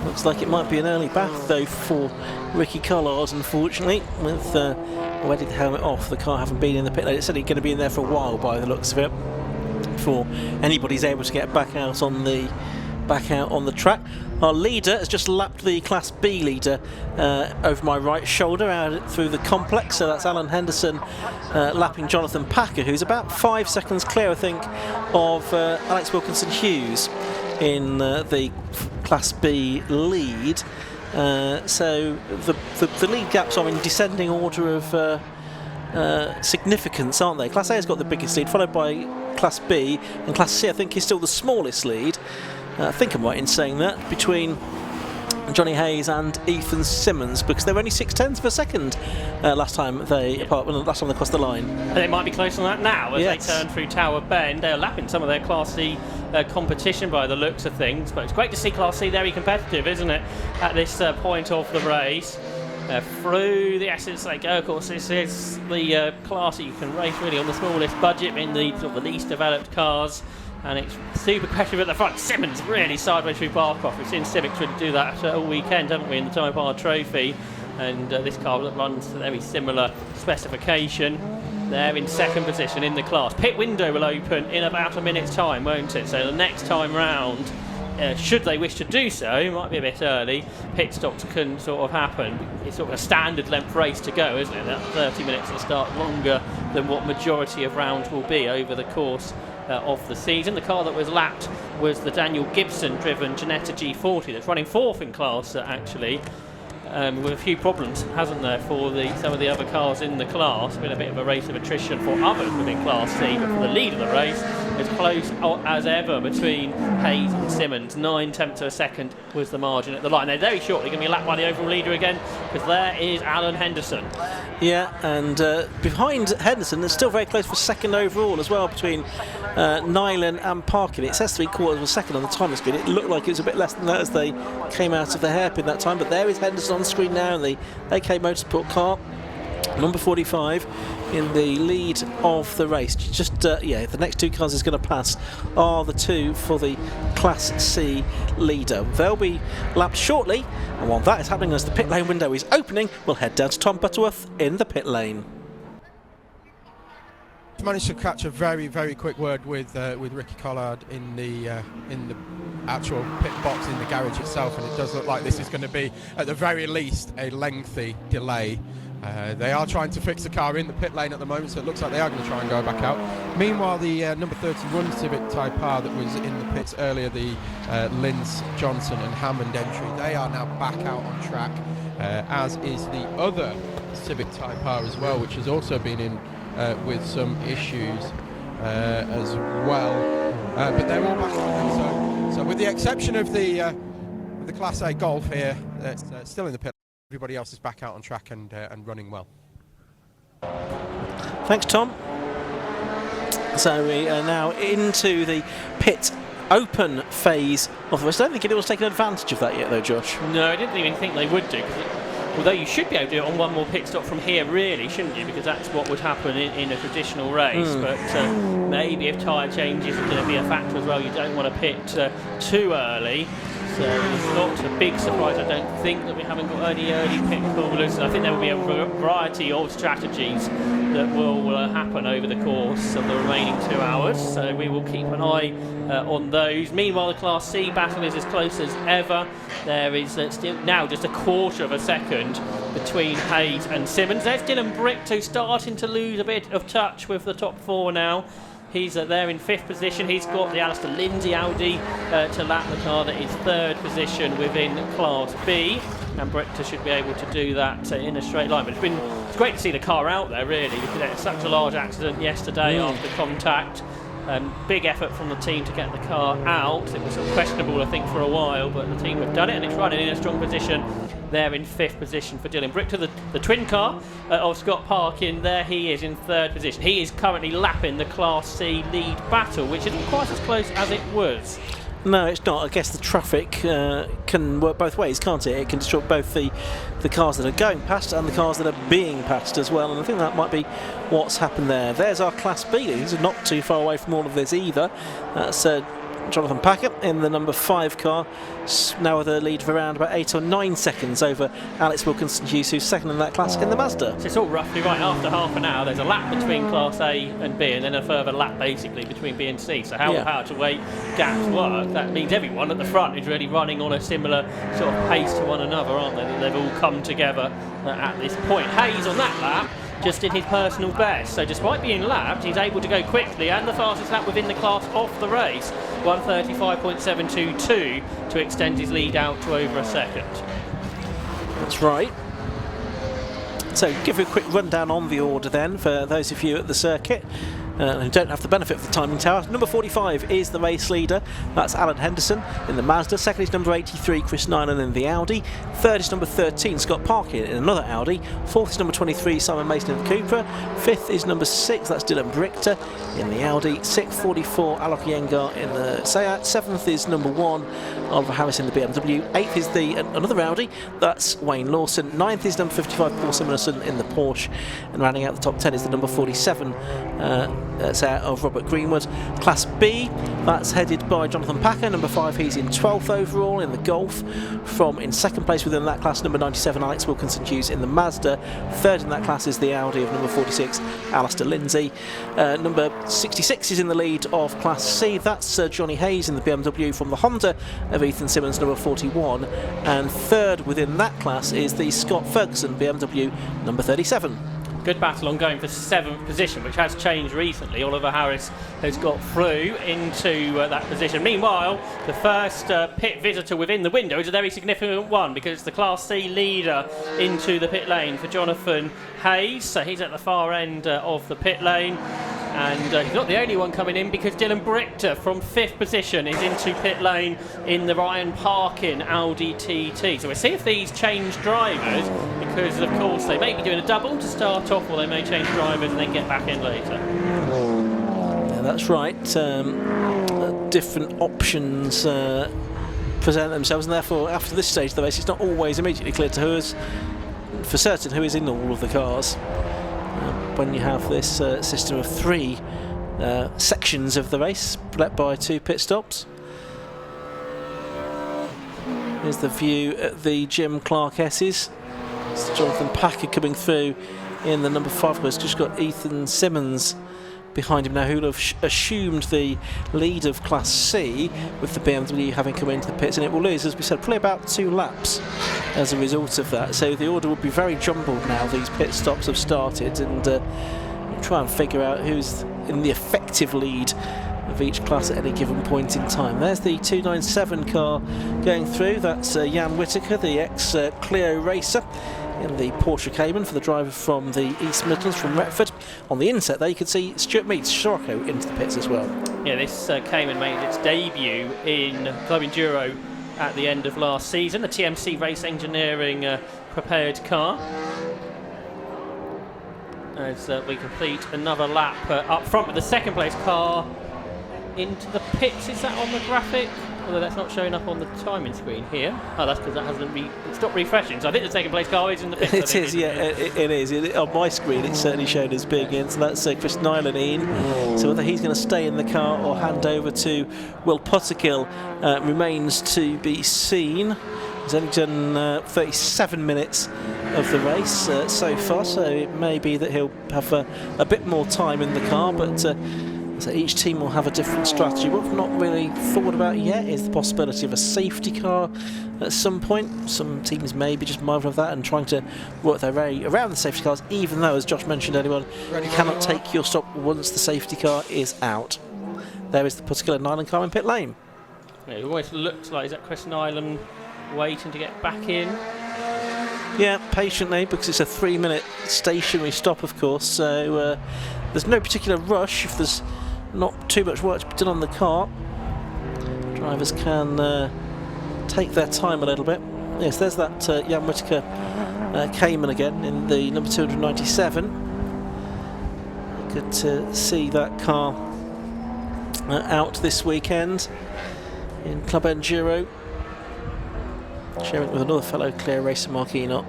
Looks like it might be an early bath though for Ricky Collard, unfortunately, with already the helmet off. The car having been in the pit lane. It's certainly going to be in there for a while by the looks of it, before anybody's able to get back out on the track. Our leader has just lapped the Class B leader over my right shoulder out through the complex, so that's Alan Henderson lapping Jonathan Packer, who's about 5 seconds clear, I think, of Alex Wilkinson Hughes in the Class B lead. So the lead gaps are in descending order of significance, aren't they? Class A has got the biggest lead, followed by Class B, and Class C I think is still the smallest lead. I think I'm right in saying that, between Johnny Hayes and Ethan Simmons, because they were only 0.6 of a second last time they crossed the line. And they might be close on that now as Yes. they turn through Tower Bend. They're lapping some of their Class C competition by the looks of things, but it's great to see Class C very competitive, isn't it, at this point of the race. Through the Essence they go. Of course, this is the class that you can race really on the smallest budget in the sort of the least developed cars. And it's super competitive at the front. Simmons really sideways through Barcroft. We've seen Civics really do that all weekend, haven't we, in the Time Bar Trophy? And this car runs a very similar specification. They're in second position in the class. Pit window will open in about a minute's time, won't it? So the next time round, should they wish to do so, it might be a bit early, pit stops can sort of happen. It's sort of a standard length race to go, isn't it? That 30 minutes at the start, longer than what majority of rounds will be over the course of the season. The car that was lapped was the Daniel Gibson driven Ginetta G40 that's running 4th in class actually. With a few problems, hasn't there, for some of the other cars in the class. Been a bit of a race of attrition for others within Class C, but for the lead of the race, as close as ever between Hayes and Simmons. 9/10 of a second was the margin at the line. They're very shortly going to be lapped by the overall leader again, because there is Alan Henderson. Yeah, and behind Henderson, it's still very close for second overall as well between Nyland and Parkin. It says 3/4 of a second on the timer screen. It looked like it was a bit less than that as they came out of the hairpin that time, but there is Henderson on the screen now in the AK Motorsport car, number 45 in the lead of the race. Just yeah, the next two cars is going to pass are the two for the Class C leader. They'll be lapped shortly, and while that is happening, as the pit lane window is opening, we'll head down to Tom Butterworth in the pit lane. Managed to catch a very quick word with Ricky Collard in the actual pit box in the garage itself, and it does look like this is going to be at the very least a lengthy delay. They are trying to fix the car in the pit lane at the moment, so it looks like they are going to try and go back out. Meanwhile, the number 31 Civic Type R that was in the pits earlier, the Linz, Johnson and Hammond entry, they are now back out on track, as is the other Civic Type R as well, which has also been in with some issues as well, but they're all back on. So with the exception of the Class A Golf here, that's still in the pit. Everybody else is back out on track and running well. Thanks, Tom. So we are now into the pit open phase of the race. I don't think anyone's taken advantage of that yet, though, Josh. No, I didn't even think they would do. Although you should be able to do it on one more pit stop from here, really, shouldn't you? Because that's what would happen in a traditional race. But maybe if tyre changes are going to be a factor as well, you don't want to pit too early. So it's not a big surprise, I don't think, that we haven't got any early pit callers. I think there will be a variety of strategies that will happen over the course of the remaining 2 hours. So we will keep an eye on those. Meanwhile, the Class C battle is as close as ever. There is still now just a 1/4 of a second between Hayes and Simmons. There's Dylan Brickto starting to lose a bit of touch with the top 4 now. He's there in 5th position. He's got the Alistair Lindsay Audi to lap the car that is 3rd position within Class B, and Brickto should be able to do that in a straight line. But it's great to see the car out there, really, because it was such a large accident yesterday after contact. Big effort from the team to get the car out. It was sort of questionable, I think, for a while, but the team have done it, and it's running in a strong position there in 5th position for Dylan Brickto. The twin car of Scott Parkin, there he is in 3rd position. He is currently lapping the Class C lead battle, which isn't quite as close as it was. No, it's not. I guess the traffic can work both ways, can't it? It can disrupt both the cars that are going past and the cars that are being passed as well, and I think that might be what's happened there. There's our Class B. These are not too far away from all of this either. That's Jonathan Packer in the number 5 car, now with a lead of around about 8 or 9 seconds over Alex Wilkinson-Hughes, who's second in that class in the Mazda. So it's all roughly right after half an hour. There's a lap between Class A and B, and then a further lap basically between B and C. So how power to weight gaps work, that means everyone at the front is really running on a similar sort of pace to one another, aren't they? They've all come together at this point. Hayes on that lap just in his personal best, so despite being lapped, he's able to go quickly, and the fastest lap within the class of the race, 1:35.722, to extend his lead out to over a second. That's right. So give you a quick rundown on the order then for those of you at the circuit who don't have the benefit of the timing tower. Number 45 is the race leader. That's Alan Henderson in the Mazda. Second is number 83, Chris Nyland in the Audi. Third is number 13, Scott Parkin in another Audi. Fourth is number 23, Simon Mason in the Cupra. Fifth is number 6, that's Dylan Brickto in the Audi. Sixth, 44, Alok Iyengar in the Seat. Seventh is number 1, Oliver Harris in the BMW. Eighth is another Audi, that's Wayne Lawson. Ninth is number 55, Paul Simonson in the Porsche. And rounding out the top 10 is the number 47, That's out of Robert Greenwood. Class B, that's headed by Jonathan Packer, number 5. He's in 12th overall in the Golf. From in second place within that class, number 97, Alex Wilkinson Hughes in the Mazda. Third in that class is the Audi of number 46, Alistair Lindsay. Number 66 is in the lead of Class C. That's Johnny Hayes in the BMW from the Honda of Ethan Simmons, number 41. And third within that class is the Scott Ferguson BMW, number 37. Good battle on going for 7th position, which has changed recently. Oliver Harris has got through into that position. Meanwhile, the first pit visitor within the window is a very significant one, because it's the Class C leader into the pit lane for Jonathan Hayes. So he's at the far end of the pit lane. And he's not the only one coming in, because Dylan Brichter from 5th position is into pit lane in the Ryan Parkin Audi TT. So we'll see if these change drivers, because of course they may be doing a double to start off, or they may change drivers and then get back in later. Yeah, that's right. Different options present themselves, and therefore after this stage of the race it's not always immediately clear to who is, for certain, who is in all of the cars. When you have this system of 3 sections of the race split by 2 pit stops. Here's the view at the Jim Clark S's. It's Jonathan Packer coming through in the number 5 car. It's just got Ethan Simmons behind him now, who'll have assumed the lead of Class C, with the BMW having come into the pits, and it will lose, as we said, probably about 2 laps as a result of that. So the order will be very jumbled now. These pit stops have started, and try and figure out who's in the effective lead of each class at any given point in time. There's the 297 car going through. That's Jan Whittaker, the ex-Clio racer, in the Porsche Cayman for the driver from the East Midlands, from Retford. On the inset there you can see Stuart Mead's Scirocco into the pits as well. Yeah, this Cayman made its debut in Club Enduro at the end of last season, the TMC Race Engineering prepared car. As we complete another lap up front with the second place car into the pits. Is that on the graphic? Although that's not showing up on the timing screen here. Oh, that's because that hasn't stopped refreshing. So I think the second place car is in the pits. It is, yeah, it is. On my screen it's certainly shown as being in. So that's Chris Nyland in. So whether he's going to stay in the car or hand over to Will Potterkill remains to be seen. He's only done 37 minutes of the race so far, so it may be that he'll have a bit more time in the car, but so each team will have a different strategy. What we've not really thought about yet is the possibility of a safety car at some point. Some teams may be just mindful of that and trying to work their way around the safety cars, even though, as Josh mentioned earlier on, you cannot take your stop once the safety car is out. There is the particular Nyland car in pit lane. Yeah, it always looks like, is that Chris Nyland waiting to get back in? Yeah, patiently, because it's a 3-minute stationary stop, of course, so there's no particular rush if there's not too much work to be done on the car. Drivers can take their time a little bit. Yes, there's that Jan Whittaker Cayman again in the number 297. Good to see that car out this weekend in Club Enduro, sharing it with another fellow Clio racer, Mark Enoch.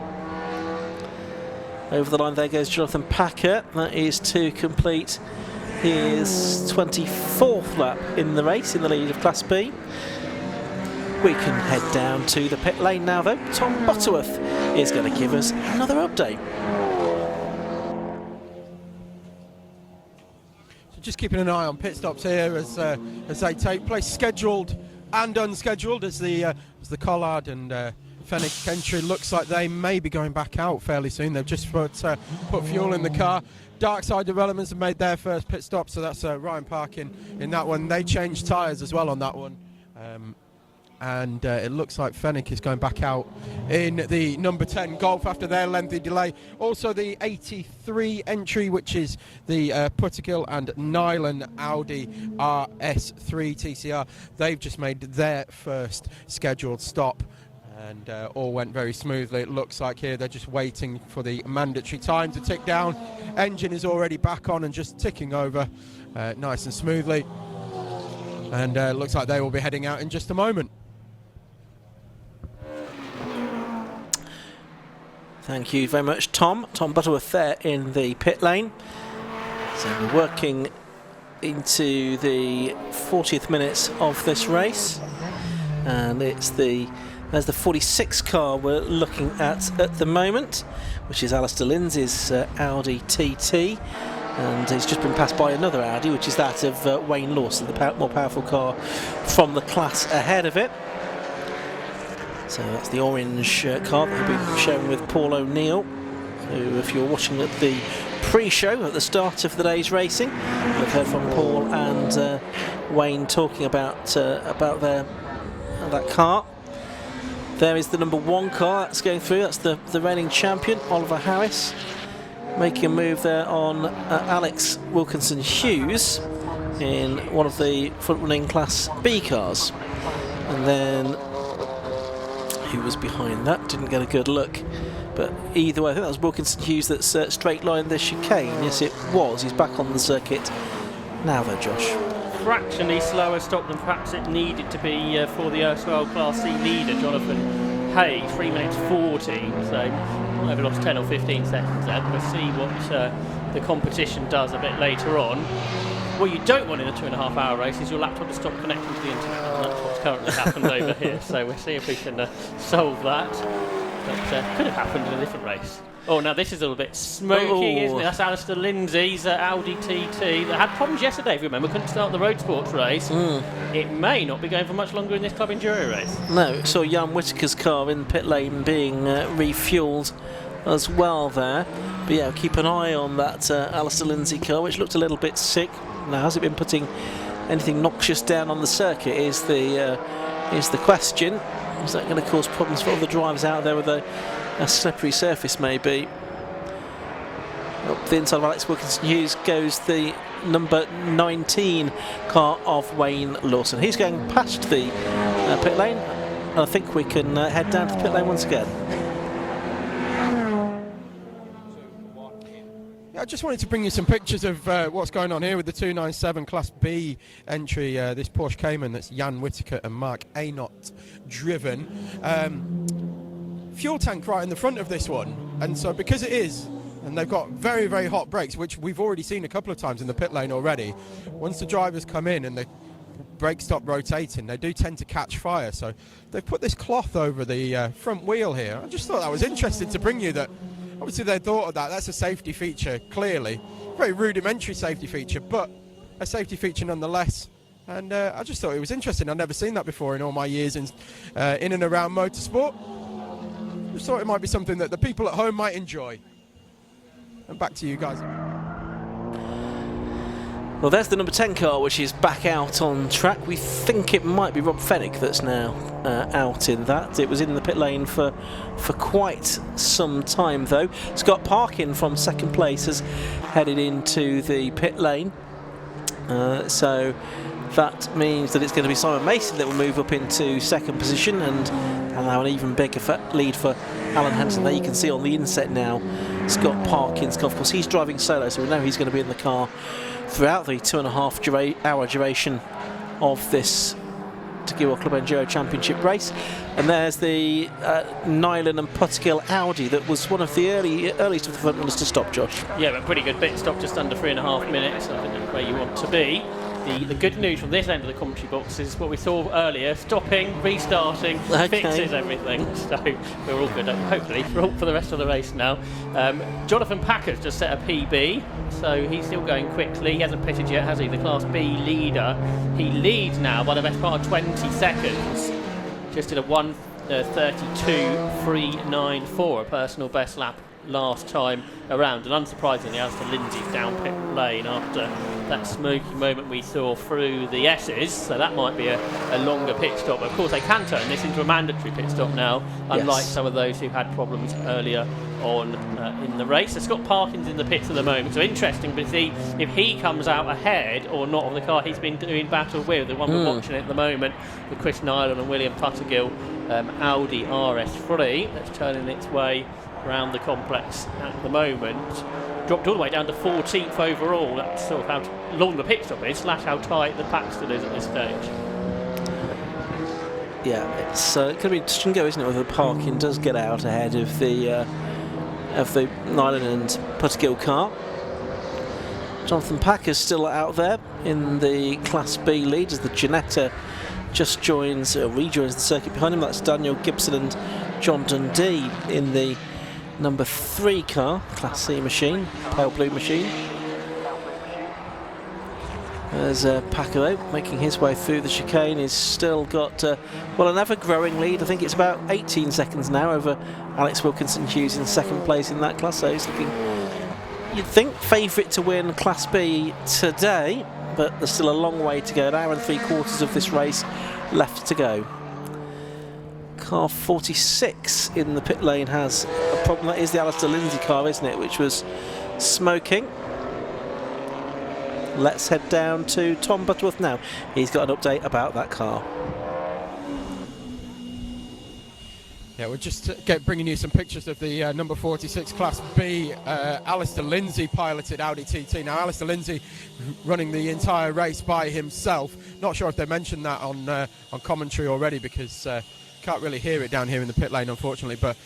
Over the line there goes Jonathan Packer. That is to complete his 24th lap in the race, in the lead of Class B. We can head down to the pit lane now though. Tom Butterworth is going to give us another update. So just keeping an eye on pit stops here as they take place, scheduled and unscheduled, as the Collard and Fenwick entry looks like they may be going back out fairly soon. They've just put fuel in the car. Darkside Developments have made their first pit stop, so that's Ryan Parkin in that one. They changed tyres as well on that one. And it looks like Fenwick is going back out in the number 10 Golf after their lengthy delay. Also the 83 entry, which is the Potterkill and Nyland Audi RS3 TCR. They've just made their first scheduled stop, and all went very smoothly. It looks like here they're just waiting for the mandatory time to tick down. Engine is already back on and just ticking over nice and smoothly. And looks like they will be heading out in just a moment. Thank you very much, Tom. Tom Butterworth there in the pit lane. So we're working into the 40th minutes of this race, and there's the 46 car we're looking at the moment, which is Alistair Lindsay's Audi TT, and he's just been passed by another Audi, which is that of Wayne Lawson, the more powerful car from the class ahead of it. So that's the orange car that we'll be sharing with Paul O'Neill, who, if you're watching at the pre-show at the start of the day's racing, we've heard from Paul and Wayne talking about that car. There is the number 1 car that's going through. That's the reigning champion, Oliver Harris, making a move there on Alex Wilkinson Hughes in one of the front-running Class B cars. And then who was behind that? Didn't get a good look. But either way, I think that was Wilkinson Hughes that's straight-lined the chicane. Yes, it was. He's back on the circuit now, though, Josh. Fractionally slower stop than perhaps it needed to be for the erstwhile Class C leader, Jonathan Hayes, 3 minutes 40. So maybe lost 10 or 15 seconds there. We'll see what the competition does a bit later on. What you don't want in a 2.5-hour race is your laptop to stop connecting to the internet. And that's what's currently happened over here. So we'll see if we can solve that. But could have happened in a different race. Oh, now this is a little bit smoky, isn't it? That's Alistair Lindsay's Audi TT that had problems yesterday, if you remember, couldn't start the road sports race. It may not be going for much longer in this club enduro race. No, saw Jan Whittaker's car in pit lane being refuelled as well there. But yeah, keep an eye on that Alistair Lindsay car, which looked a little bit sick. Now, has it been putting anything noxious down on the circuit is the question. Is that going to cause problems for other drivers out there with a slippery surface, maybe? Up the inside of Alex Wilkinson Hughes goes the number 19 car of Wayne Lawson. He's going past the pit lane, and I think we can head down to the pit lane once again. I just wanted to bring you some pictures of what's going on here with the 297 Class B entry, this Porsche Cayman that's Jan Whittaker and Mark Aynot driven. Fuel tank right in the front of this one, and so because it is, and they've got very, very hot brakes, which we've already seen a couple of times in the pit lane already, once the drivers come in and the brakes stop rotating, they do tend to catch fire. So they've put this cloth over the front wheel here. I just thought that was interesting to bring you that. Obviously they thought of that, that's a safety feature, clearly. Very rudimentary safety feature, but a safety feature nonetheless. And I just thought it was interesting. I've never seen that before in all my years in and around motorsport. Just thought it might be something that the people at home might enjoy. And back to you guys. Well, there's the number 10 car, which is back out on track. We think it might be Rob Fennick that's now out in that. It was in the pit lane for quite some time, though. Scott Parkin from second place has headed into the pit lane. So that means that it's going to be Simon Mason that will move up into second position and allow an even bigger lead for Alan Hansen. There you can see on the inset now Scott Parkin's car. Of course, he's driving solo, so we know he's going to be in the car throughout the 2.5-hour duration of this Tegiwa Club Enduro Championship race. And there's the Nyland and Puttergill Audi that was one of the earliest of the front runners to stop, Josh. Yeah, but pretty good bit stop, just under 3.5 minutes. I think that's where you want to be. The good news from this end of the commentary box is what we saw earlier: stopping, restarting, fixes everything. So we're all good, hopefully, for the rest of the race now. Jonathan Packer's just set a PB, so he's still going quickly. He hasn't pitted yet, has he? The Class B leader. He leads now by the best part of 20 seconds. Just did a 1:32.394, a personal best lap last time around, and unsurprisingly Alistair Lindsay's down pit lane after that smoky moment we saw through the S's, so that might be a longer pit stop. Of course they can turn this into a mandatory pit stop now, unlike some of those who had problems earlier on in the race. So Scott Parkin's in the pits at the moment, so interesting to see if he comes out ahead or not of the car he's been doing battle with, the one we're watching at the moment with Chris Nyland and William Puttergill, Audi RS3 that's turning its way around the complex at the moment. Dropped all the way down to 14th overall. That's sort of how long the pit stop is, / how tight the pack still is at this stage. Yeah, it's going to be touch and go, isn't it, whether Parkin does get out ahead of the Nyland and Puttergill car. Jonathan Packer's still out there in the Class B lead as the Ginetta just rejoins the circuit behind him. That's Daniel Gibson and John Dundee in the number 3 car, Class C machine, pale blue machine. There's Packer out, making his way through the chicane. He's still got, an ever-growing lead. I think it's about 18 seconds now over Alex Wilkinson Hughes in second place in that class. So he's looking, you'd think, favourite to win Class B today, but there's still a long way to go. An hour and 3/4 of this race left to go. Car 46 in the pit lane has a problem. That is the Alistair Lindsay car, isn't it, which was smoking. Let's head down to Tom Butterworth now. He's got an update about that car. Yeah, we're just bringing you some pictures of the number 46 Class B Alistair Lindsay piloted Audi TT. Now, Alistair Lindsay running the entire race by himself. Not sure if they mentioned that on commentary already, because can't really hear it down here in the pit lane, unfortunately. But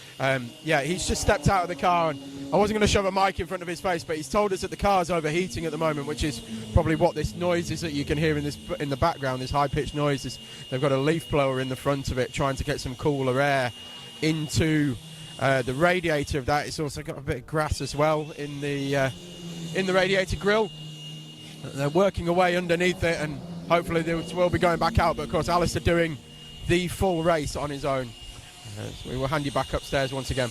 yeah, he's just stepped out of the car, and I wasn't going to shove a mic in front of his face, but he's told us that the car's overheating at the moment, which is probably what this noise is that you can hear in the background. This high-pitched noise is they've got a leaf blower in the front of it, trying to get some cooler air into the radiator of that. It's also got a bit of grass as well in the radiator grill. They're working away underneath it, and hopefully they will be going back out. But of course, Alistair doing the full race on his own. So we will hand you back upstairs once again.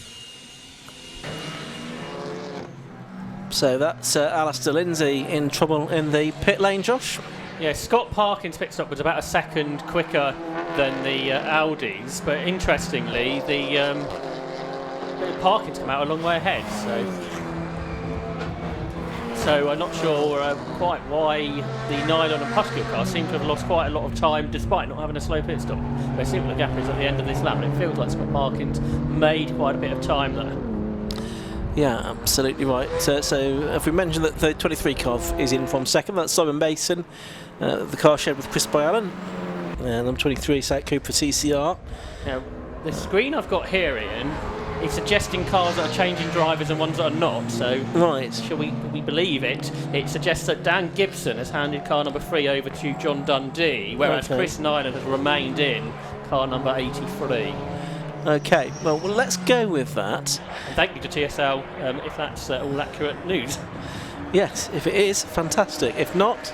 So that's Alistair Lindsay in trouble in the pit lane, Josh. Yeah, Scott Parkin's pit stop was about a second quicker than the Audis, but interestingly, the Parkin's come out a long way ahead. So I'm not sure quite why the Nylon and Pushkill car seem to have lost quite a lot of time despite not having a slow pit stop. But see what the gap is at the end of this lap, and it feels like Scott Parkin's made quite a bit of time there. Yeah, absolutely right. So if we mentioned that the 23 car is in from second, that's Simon Mason, the car shared with Chris Byallen, number 23 South Cooper TCR. Now, the screen I've got here, Ian, is suggesting cars that are changing drivers and ones that are not. So, right, shall we believe it? It suggests that Dan Gibson has handed car number 3 over to John Dundee, whereas Chris Nyland has remained in car number 83. Okay, well, let's go with that. And thank you to TSL if that's all accurate news. Yes, if it is, fantastic. If not,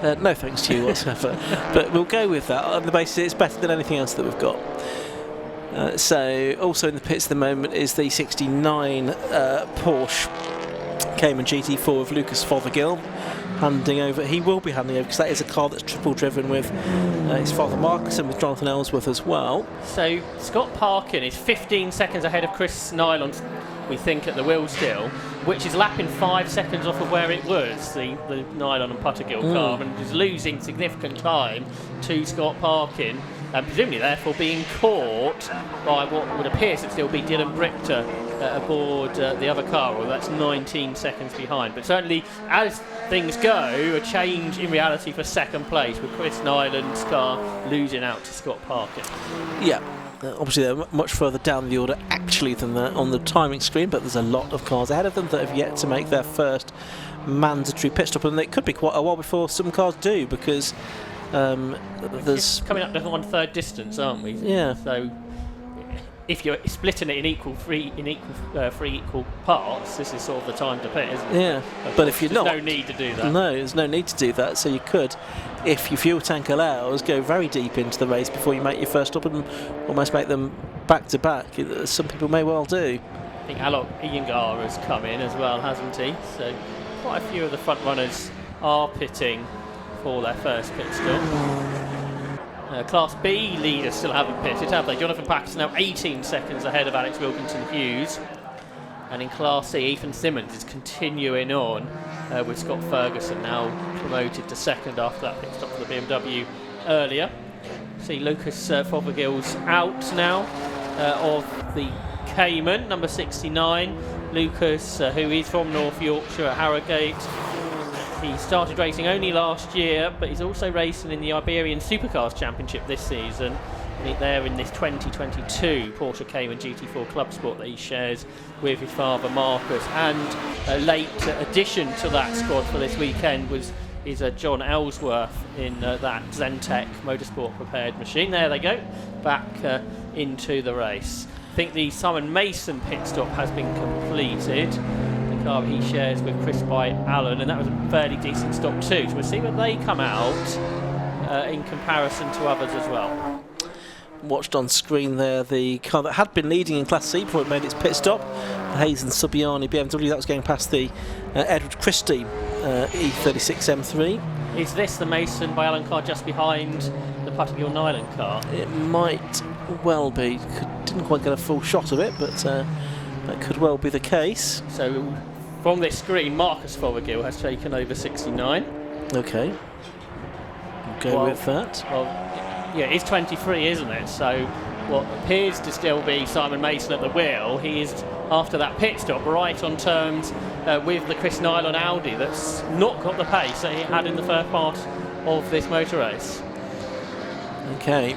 no thanks to you whatsoever. But we'll go with that on the basis it's better than anything else that we've got. So also in the pits at the moment is the 69 Porsche Cayman GT4 of Lucas Fothergill handing over. He will be handing over because that is a car that's triple driven with his father Marcus and with Jonathan Ellsworth as well. So Scott Parkin is 15 seconds ahead of Chris Nylon, we think, at the wheel still, which is lapping 5 seconds off of where it was, the Nylon and Puttergill car, and is losing significant time to Scott Parkin, and presumably therefore being caught by what would appear to still be Dylan Brichter aboard the other car, or that's 19 seconds behind. But certainly, as things go, a change in reality for second place, with Chris Nyland's car losing out to Scott Parkin. Yeah. Obviously they're much further down the order actually than on the timing screen, but there's a lot of cars ahead of them that have yet to make their first mandatory pit stop, and it could be quite a while before some cars do, because there's coming up to 1/3 distance, aren't we? Yeah. So if you're splitting it in three equal parts, this is sort of the time to pit, isn't it? Yeah. But if you're not, no need to do that. No, there's no need to do that. So you could, if your fuel tank allows, go very deep into the race before you make your first stop and almost make them back to back. Some people may well do. I think Alok Iyengar has come in as well, hasn't he? So quite a few of the front runners are pitting for their first pit stop. Class B leaders still haven't pitted, have they? Jonathan Pax is now 18 seconds ahead of Alex Wilkinson Hughes. And in Class C, Ethan Simmons is continuing on with Scott Ferguson now promoted to second after that pit stop for the BMW earlier. See Lucas Fothergill's out now of the Cayman, number 69. Lucas, who is from North Yorkshire at Harrogate. He started racing only last year, but he's also racing in the Iberian Supercars Championship this season. there in this 2022 Porsche Cayman GT4 Club Sport that he shares with his father Marcus. And a late addition to that squad for this weekend is John Ellsworth in that Zentech Motorsport prepared machine. There they go, back into the race. I think the Simon Mason pit stop has been completed. The car he shares with Chris by Allen, and that was a fairly decent stop too. So we'll see where they come out in comparison to others as well. Watched on screen there the car that had been leading in Class C before it made its pit stop, the Hayes and Subiani BMW. That was going past the Edward Christie E36 M3. Is this the Mason by Allen car just behind the Patagon Island car? It might well be. Didn't quite get a full shot of it, but that could well be the case. So from this screen, Marcus Fothergill has taken over 69. Okay. Go with that. Well, yeah, it's 23, isn't it? So what appears to still be Simon Mason at the wheel, he is, after that pit stop, right on terms with the Chris Nylon Audi that's not got the pace that he had in the first part of this motor race. Okay.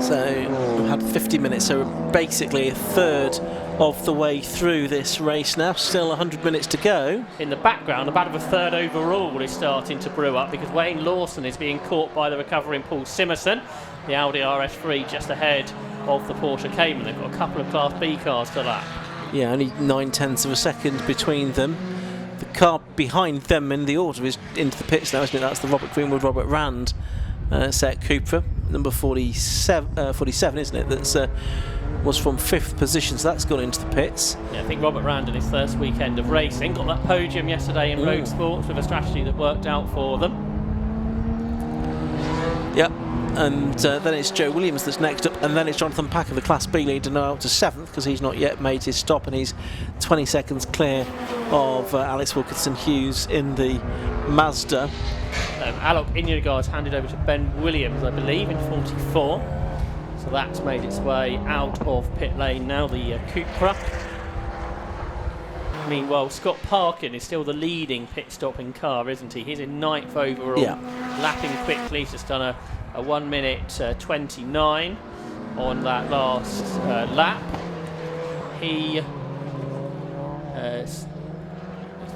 So we've had 50 minutes, so we're basically a third of the way through this race now. Still 100 minutes to go. In the background, about a third overall is starting to brew up because Wayne Lawson is being caught by the recovering Paul Simerson. The Audi RS3 just ahead of the Porsche Cayman. They've got a couple of Class B cars to lap. Yeah, only 9/10 of a second between them. The car behind them in the order is into the pits now, isn't it? That's the Robert Greenwood, Robert Rand Seat Cupra, number 47, isn't it? That's was from 5th position, so that's gone into the pits. Yeah, I think Robert Rand in his first weekend of racing got that podium yesterday in Road Sports with a strategy that worked out for them. Yep. And then it's Joe Williams that's next up, and then it's Jonathan Packer, the Class B leader, now up to 7th because he's not yet made his stop, and he's 20 seconds clear of Alex Wilkinson Hughes in the Mazda. Alok Inyagard's handed over to Ben Williams, I believe, in 44. So that's made its way out of pit lane now, the Cupra. Meanwhile, Scott Parkin is still the leading pit stopping car, isn't he? He's in 9th overall, lapping quickly. He's just done a 1 minute 29 on that last lap. He is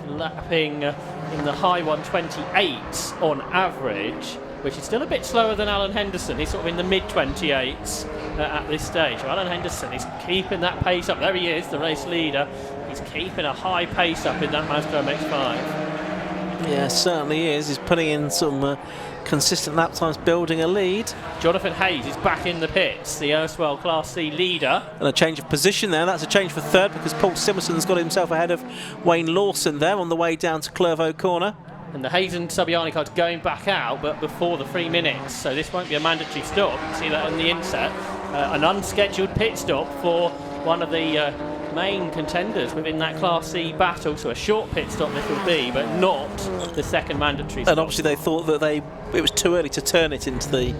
lapping in the high 128s on average, which is still a bit slower than Alan Henderson. He's sort of in the mid 28s at this stage. So Alan Henderson is keeping that pace up. There he is, the race leader. He's keeping a high pace up in that Mazda MX-5. Yeah, certainly is. He's putting in some consistent lap times, building a lead. Jonathan Hayes is back in the pits, the erstwhile Class C leader. And a change of position there. That's a change for third because Paul Simerson's got himself ahead of Wayne Lawson there on the way down to Clervaux Corner. And the Hayes and Subiani car's going back out, but before the 3 minutes, so this won't be a mandatory stop. You can see that in the inset. An unscheduled pit stop for one of the main contenders within that Class C battle, so a short pit stop this will be, but not the second mandatory stop. And obviously they thought that it was too early to turn it into the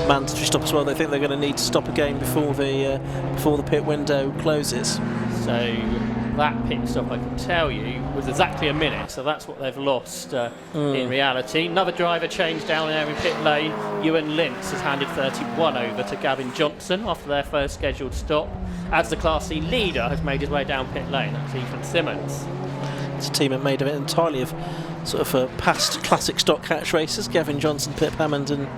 mandatory stop as well. They think they're going to need to stop again before the pit window closes. So that pit stop, I can tell you, was exactly a minute, so that's what they've lost in reality. Another driver change down there in pit lane. Ewan Lintz has handed 31 over to Gavin Johnson after their first scheduled stop, as the Class C leader has made his way down pit lane. That's Ethan Simmons. It's a team that made of it entirely of sort of past classic stock catch racers, Gavin Johnson, Pip Hammond and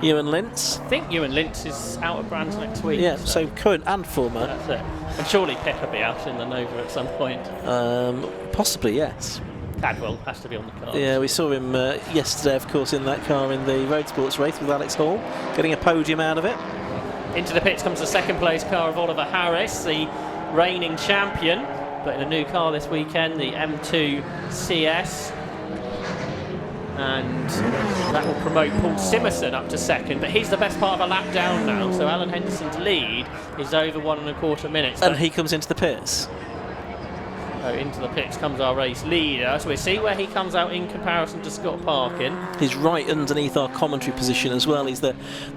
Ewan Lintz. I think Ewan Lintz is out of brands next week. Yeah, so current and former. That's it. And surely Pip will be out in the Nova at some point. Possibly, yes. Cadwell has to be on the car. Yeah, we saw him yesterday, of course, in that car in the Road Sports race with Alex Hall, getting a podium out of it. Into the pits comes the second place car of Oliver Harris, the reigning champion, but in a new car this weekend, the M2 CS. And that will promote Paul Simerson up to second, but he's the best part of a lap down now, so Alan Henderson's lead is over 1.25 minutes. And he comes into the pits. So into the pits comes our race leader, so we'll see where he comes out in comparison to Scott Parkin. He's right underneath our commentary position as well. He's the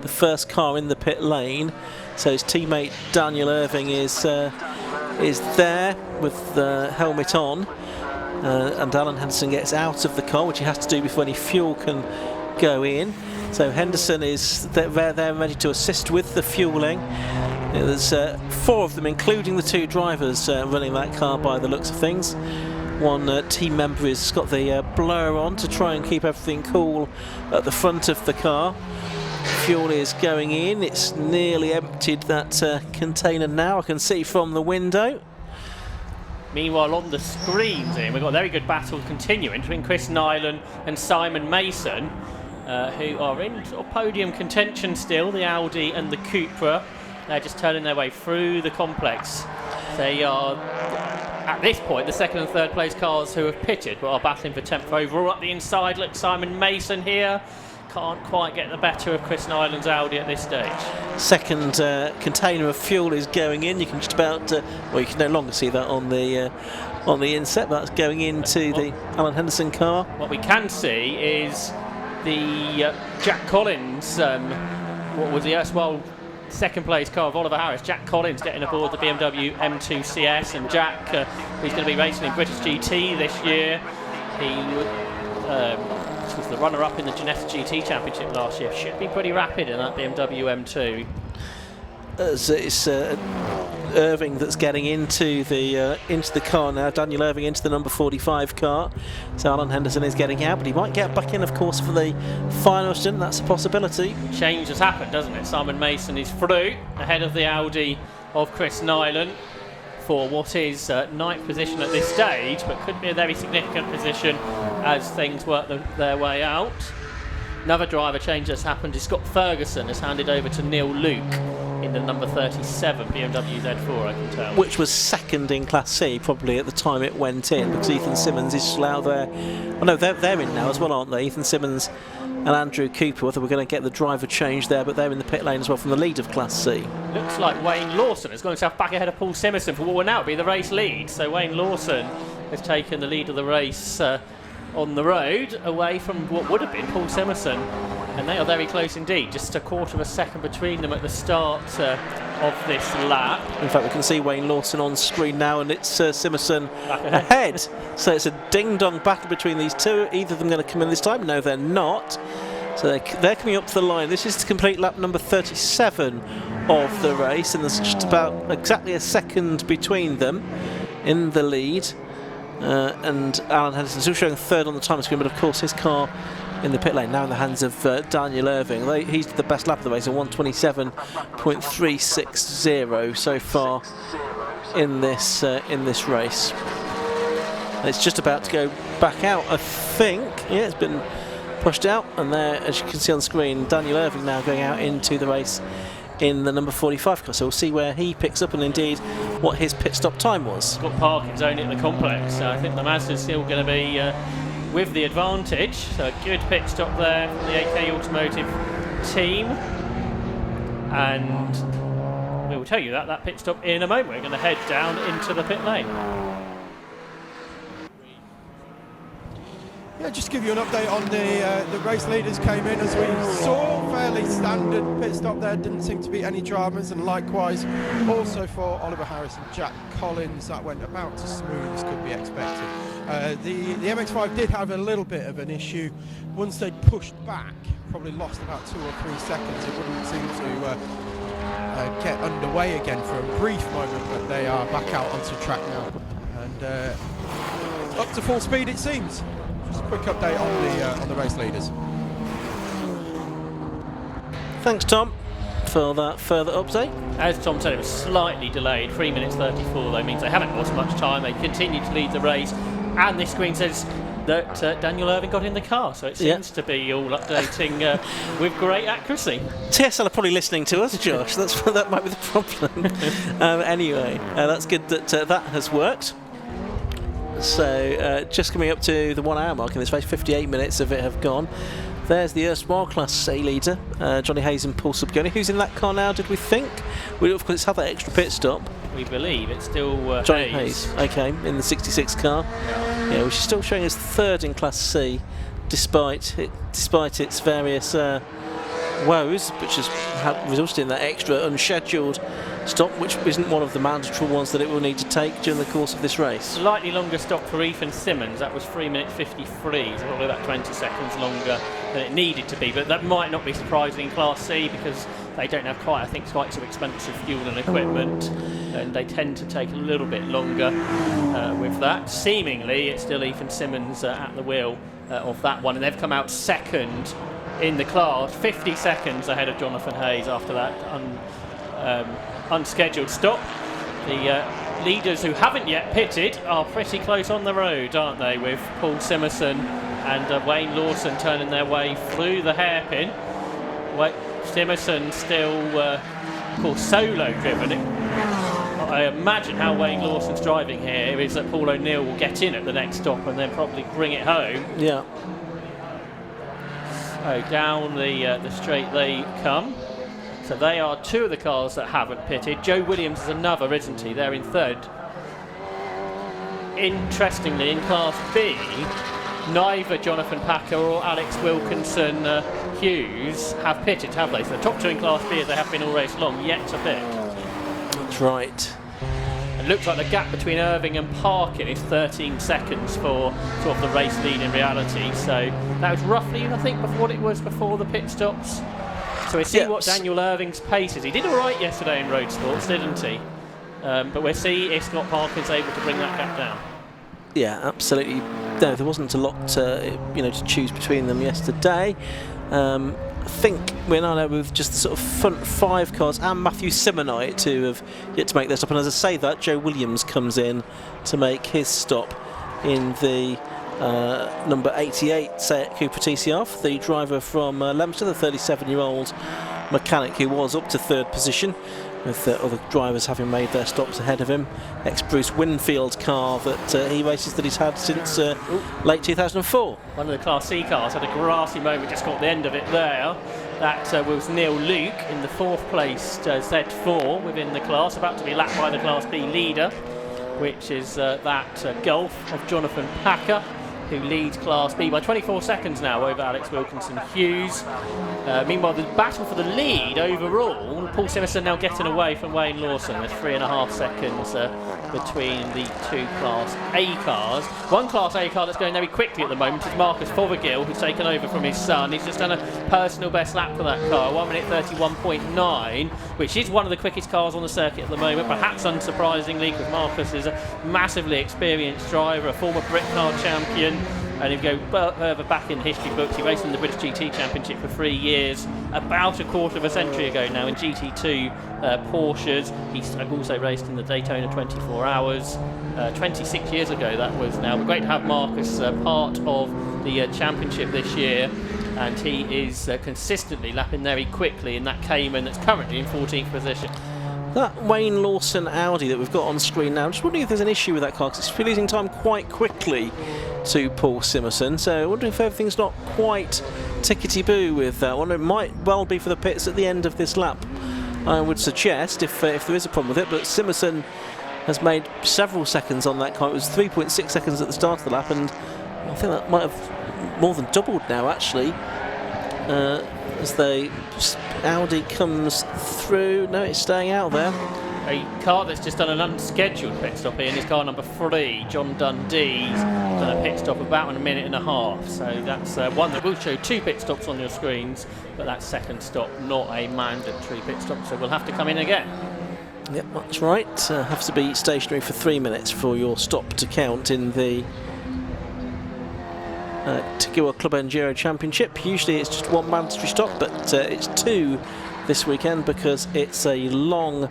first car in the pit lane, so his teammate Daniel Irving is there with the helmet on. And Alan Henderson gets out of the car, which he has to do before any fuel can go in. So Henderson is there ready to assist with the fuelling. There's 4 of them, including the 2 drivers, running that car by the looks of things. One team member has got the blower on to try and keep everything cool at the front of the car. Fuel is going in. It's nearly emptied that container now. I can see from the window. Meanwhile, on the screens here, we've got a very good battle continuing between Chris Nyland and Simon Mason, who are in sort of podium contention still, the Audi and the Cupra. They're just turning their way through the complex. They are, at this point, the 2nd and 3rd place cars who have pitted, but are battling for 10th overall. Up the inside, look, Simon Mason here. Can't quite get the better of Chris Nyland's Audi at this stage. Second container of fuel is going in. You can just about, well, you can no longer see that on the inset. That's going into the Alan Henderson car. What we can see is the Jack Collins, what was the erstwhile 2nd place car of Oliver Harris. Jack Collins getting aboard the BMW M2 CS, and Jack, who's going to be racing in British GT this year. He was the runner-up in the Ginetta GT Championship last year. Should be pretty rapid in that BMW M2. It's Irving that's getting into the car now. Daniel Irving into the number 45 car. So Alan Henderson is getting out, but he might get back in, of course, for the final stint. That's a possibility. Change has happened, doesn't it? Simon Mason is through ahead of the Audi of Chris Nyland for what is 9th position at this stage, but could be a very significant position as things work their way out. Another driver change that's happened is Scott Ferguson has handed over to Neil Luke in the number 37 BMW Z4, I can tell. Which was 2nd in Class C, probably at the time it went in, because Ethan Simmons is still out there. Oh no, they're in now as well, aren't they? Ethan Simmons and Andrew Cooper. Whether we're going to get the driver change there, but they're in the pit lane as well from the lead of Class C. Looks like Wayne Lawson has got himself back ahead of Paul Simerson for what will now be the race lead. So Wayne Lawson has taken the lead of the race on the road, away from what would have been Paul Simerson, and they are very close indeed, just a 1/4 of a second between them at the start of this lap. In fact, we can see Wayne Lawson on screen now, and it's Simerson ahead. So it's a ding-dong battle between these two. Either of them going to come in this time? No, they're not. So they're coming up to the line. This is to complete lap number 37 of the race, and there's just about exactly a second between them in the lead. And Alan Henderson still showing 3rd on the time screen, but of course his car in the pit lane now in the hands of Daniel Irving. He's the best lap of the race, a 1:27.360 so far in this race. And it's just about to go back out, I think. Yeah, it's been pushed out, and there, as you can see on the screen, Daniel Irving now going out into the race in the number 45 car, so we'll see where he picks up and indeed what his pit stop time was. Got parking's only at the complex, so I think the Mazda's still going to be with the advantage. So a good pit stop there from the AK Automotive team, and we will tell you that pit stop in a moment. We're going to head down into the pit lane. Yeah, just to give you an update on the race leaders came in as we saw. Fairly standard pit stop there, didn't seem to be any dramas, and likewise also for Oliver Harris and Jack Collins, that went about as smooth as could be expected. The MX-5 did have a little bit of an issue. Once they pushed back, probably lost about 2 or 3 seconds. It wouldn't seem to get underway again for a brief moment, but they are back out onto track now and up to full speed it seems. Just a quick update on the race leaders. Thanks, Tom, for that further update. As Tom said, it was slightly delayed. 3 minutes 34 though means they haven't lost much time. They continue to lead the race, and this screen says that Daniel Irving got in the car, so it seems to be all updating with great accuracy. TSL are probably listening to us, Josh. That might be the problem. Anyway, that's good that that has worked. So just coming up to the 1 hour mark in this race, 58 minutes of it have gone. There's the erstwhile Class C leader, Johnny Hayes and Paul Subgoni. Who's in that car now, did we think? Of course, it's had that extra pit stop. We believe it's still Johnny Hayes. Okay, in the 66 car. Yeah, which is still showing as 3rd in Class C, despite its various woes, which has resulted in that extra unscheduled stop, which isn't one of the mandatory ones that it will need to take during the course of this race. Slightly longer stop for Ethan Simmons. That was 3 minutes 53, so probably about 20 seconds longer than it needed to be. But that might not be surprising in Class C because they don't have quite so expensive fuel and equipment, and they tend to take a little bit longer with that. Seemingly, it's still Ethan Simmons at the wheel of that one, and they've come out second in the class, 50 seconds ahead of Jonathan Hayes after that unscheduled stop. The leaders who haven't yet pitted are pretty close on the road, aren't they, with Paul Simerson and Wayne Lawson turning their way through the hairpin. Simerson still, of course, solo driven. I imagine how Wayne Lawson's driving here is that Paul O'Neill will get in at the next stop and then probably bring it home. Yeah. So down the straight they come. So they are two of the cars that haven't pitted. Joe Williams is another, isn't he? They're in third. Interestingly, in Class B, neither Jonathan Packer or Alex Wilkinson Hughes have pitted, have they? So the top two in Class B, as they have been all race long, yet to pit. That's right. It looks like the gap between Irving and Parkin is 13 seconds for sort of the race lead in reality. So that was roughly, I think, what it was before the pit stops. So we see what Daniel Irving's pace is. He did all right yesterday in road sports, didn't he? But we'll see if Scott Parkin's able to bring that gap down. Yeah, absolutely. No, there wasn't a lot to choose between them yesterday. I think we're now there with just the sort of front five cars and Matthew Simonite who have yet to make their stop. And as I say that, Joe Williams comes in to make his stop in the number 88 Seat Cooper TCR, the driver from Leominster, the 37-year-old mechanic who was up to third position, with other drivers having made their stops ahead of him. Ex-Bruce Winfield car that he races that he's had since late 2004. One of the Class C cars had a grassy moment, just got the end of it there. That was Neil Luke in the fourth place Z4 within the class, about to be lapped by the Class B leader, which is that Gulf of Jonathan Packer, who leads Class B by 24 seconds now over Alex Wilkinson Hughes. Meanwhile, the battle for the lead overall, Paul Simerson now getting away from Wayne Lawson. There's 3.5 seconds between the two Class A cars. One Class A car that's going very quickly at the moment is Marcus Fothergill, who's taken over from his son. He's just done a personal best lap for that car, 1 minute 31.9, which is one of the quickest cars on the circuit at the moment, perhaps unsurprisingly, because Marcus is a massively experienced driver, a former Brit car champion. And if you go further back in history books, he raced in the British GT Championship for 3 years, about a quarter of a century ago now, in GT2 Porsches. He's also raced in the Daytona 24 Hours, 26 years ago that was now. But great to have Marcus part of the championship this year, and he is consistently lapping very quickly in that Cayman that's currently in 14th position. That Wayne Lawson Audi that we've got on screen now, I'm just wondering if there's an issue with that car, because it's losing time quite quickly to Paul Simerson, so I wonder if everything's not quite tickety-boo with that one. It might well be for the pits at the end of this lap, I would suggest, if there is a problem with it, but Simerson has made several seconds on that car. It was 3.6 seconds at the start of the lap, and I think that might have more than doubled now, actually, as the Audi comes through. No, it's staying out there. A car that's just done an unscheduled pit stop here, and his car number 3, John Dundee's done a pit stop about 1.5 minutes. So that's one that will show 2 pit stops on your screens, but that second stop not a mandatory pit stop, so we'll have to come in again. Yep, that's right. Have to be stationary for 3 minutes for your stop to count in the Tegiwa Club Enduro Championship. Usually it's just 1 mandatory stop, but it's 2 this weekend because it's a long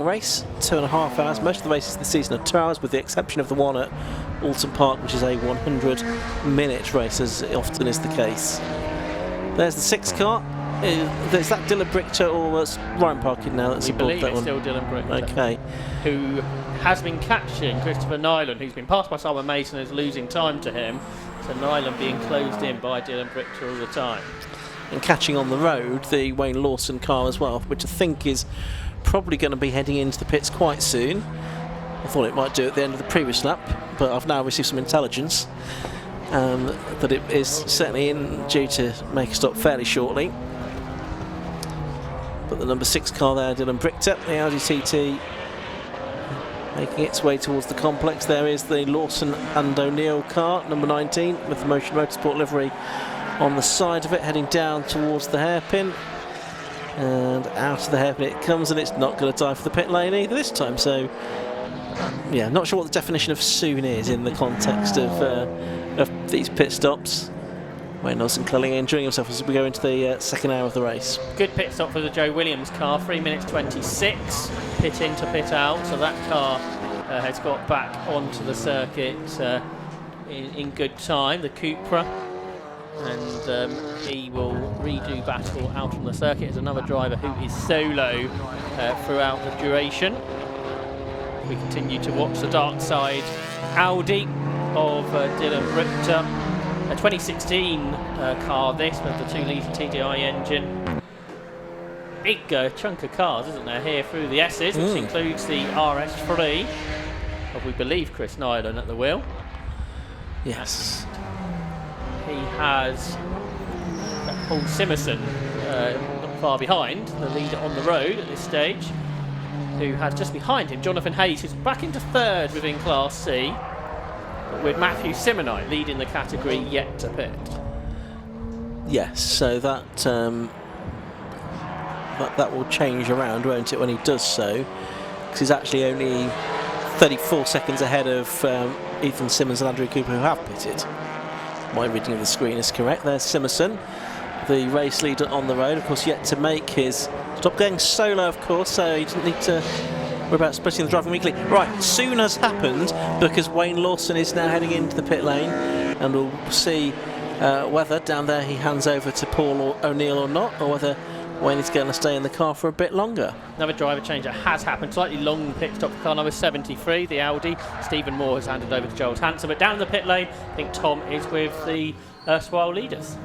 race, 2.5 hours. Most of the races this season are 2 hours, with the exception of the one at Alton Park, which is a 100-minute race, as often is the case. There's the 6 car. Is that Dylan Brichter or Ryan Parkin now that's aboard that one? We believe it's still Dylan Brichter. Okay. Who has been catching Christopher Nyland, who's been passed by Simon Mason, is losing time to him. So Nyland being closed in by Dylan Brichter all the time. And catching on the road the Wayne Lawson car as well, which I think is probably going to be heading into the pits quite soon. I thought it might do at the end of the previous lap, but I've now received some intelligence. that it is certainly due to make a stop fairly shortly. 1 But the number 6 car there, Dylan Brichter, the Audi TT, making its way towards the complex. There is the Lawson and O'Neill car, number 19, with the Motion Motorsport livery on the side of it, heading down towards the hairpin. And out of the hairpin it comes, and it's not going to die for the pit lane either this time. So, yeah, not sure what the definition of soon is in the context of these pit stops. Wayne Lawson clearly enjoying himself as we go into the second hour of the race. Good pit stop for the Joe Williams car, 3 minutes 26, pit in to pit out, so that car has got back onto the circuit in good time, the Cupra, and he will redo battle out on the circuit. There's another driver who is solo throughout the duration. We continue to watch the dark side Audi of Dylan Brichter. A 2016 car this, with the 2-litre TDI engine. Big chunk of cars, isn't there, here through the S's, which includes the RS3 of, we believe, Chris Nyland at the wheel. Yes. He has Paul Simerson not far behind, the leader on the road at this stage, who has just behind him Jonathan Hayes, who's back into third within Class C, but with Matthew Simonite leading the category yet to pit. Yes, so that will change around, won't it, when he does so? Because he's actually only 34 seconds ahead of Ethan Simmons and Andrew Cooper, who have pitted. My reading of the screen is correct. There's Simerson, the race leader on the road, of course, yet to make his stop, going solo, of course, so he didn't need to worry about splitting the Driving Weekly. Right, soon has happened, because Wayne Lawson is now heading into the pit lane, and we'll see whether down there he hands over to Paul O'Neill or not, or whether Wayne is going to stay in the car for a bit longer. Another driver change that has happened. Slightly long pit stop for car number 73, the Audi. Stephen Moore has handed over to Giles Hanson. But down the pit lane, I think Tom is with the erstwhile leaders.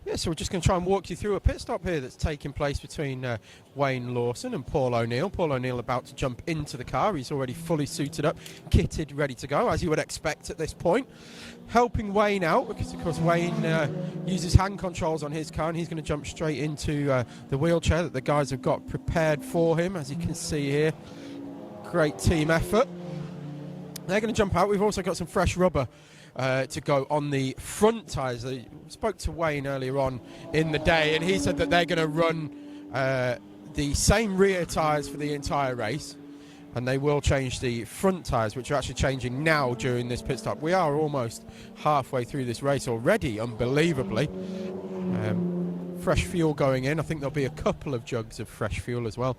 Yeah, so we're just going to try and walk you through a pit stop here that's taking place between Wayne Lawson and Paul O'Neill. Paul O'Neill about to jump into the car. He's already fully suited up, kitted, ready to go, as you would expect at this point. Helping Wayne out, because of course Wayne uses hand controls on his car, and he's going to jump straight into the wheelchair that the guys have got prepared for him, as you can see here. Great team effort. They're going to jump out. We've also got some fresh rubber to go on the front tyres. I spoke to Wayne earlier on in the day, and he said that they're going to run the same rear tyres for the entire race, and they will change the front tyres, which are actually changing now during this pit stop. We are almost halfway through this race already, unbelievably. Fresh fuel going in. I think there'll be a couple of jugs of fresh fuel as well.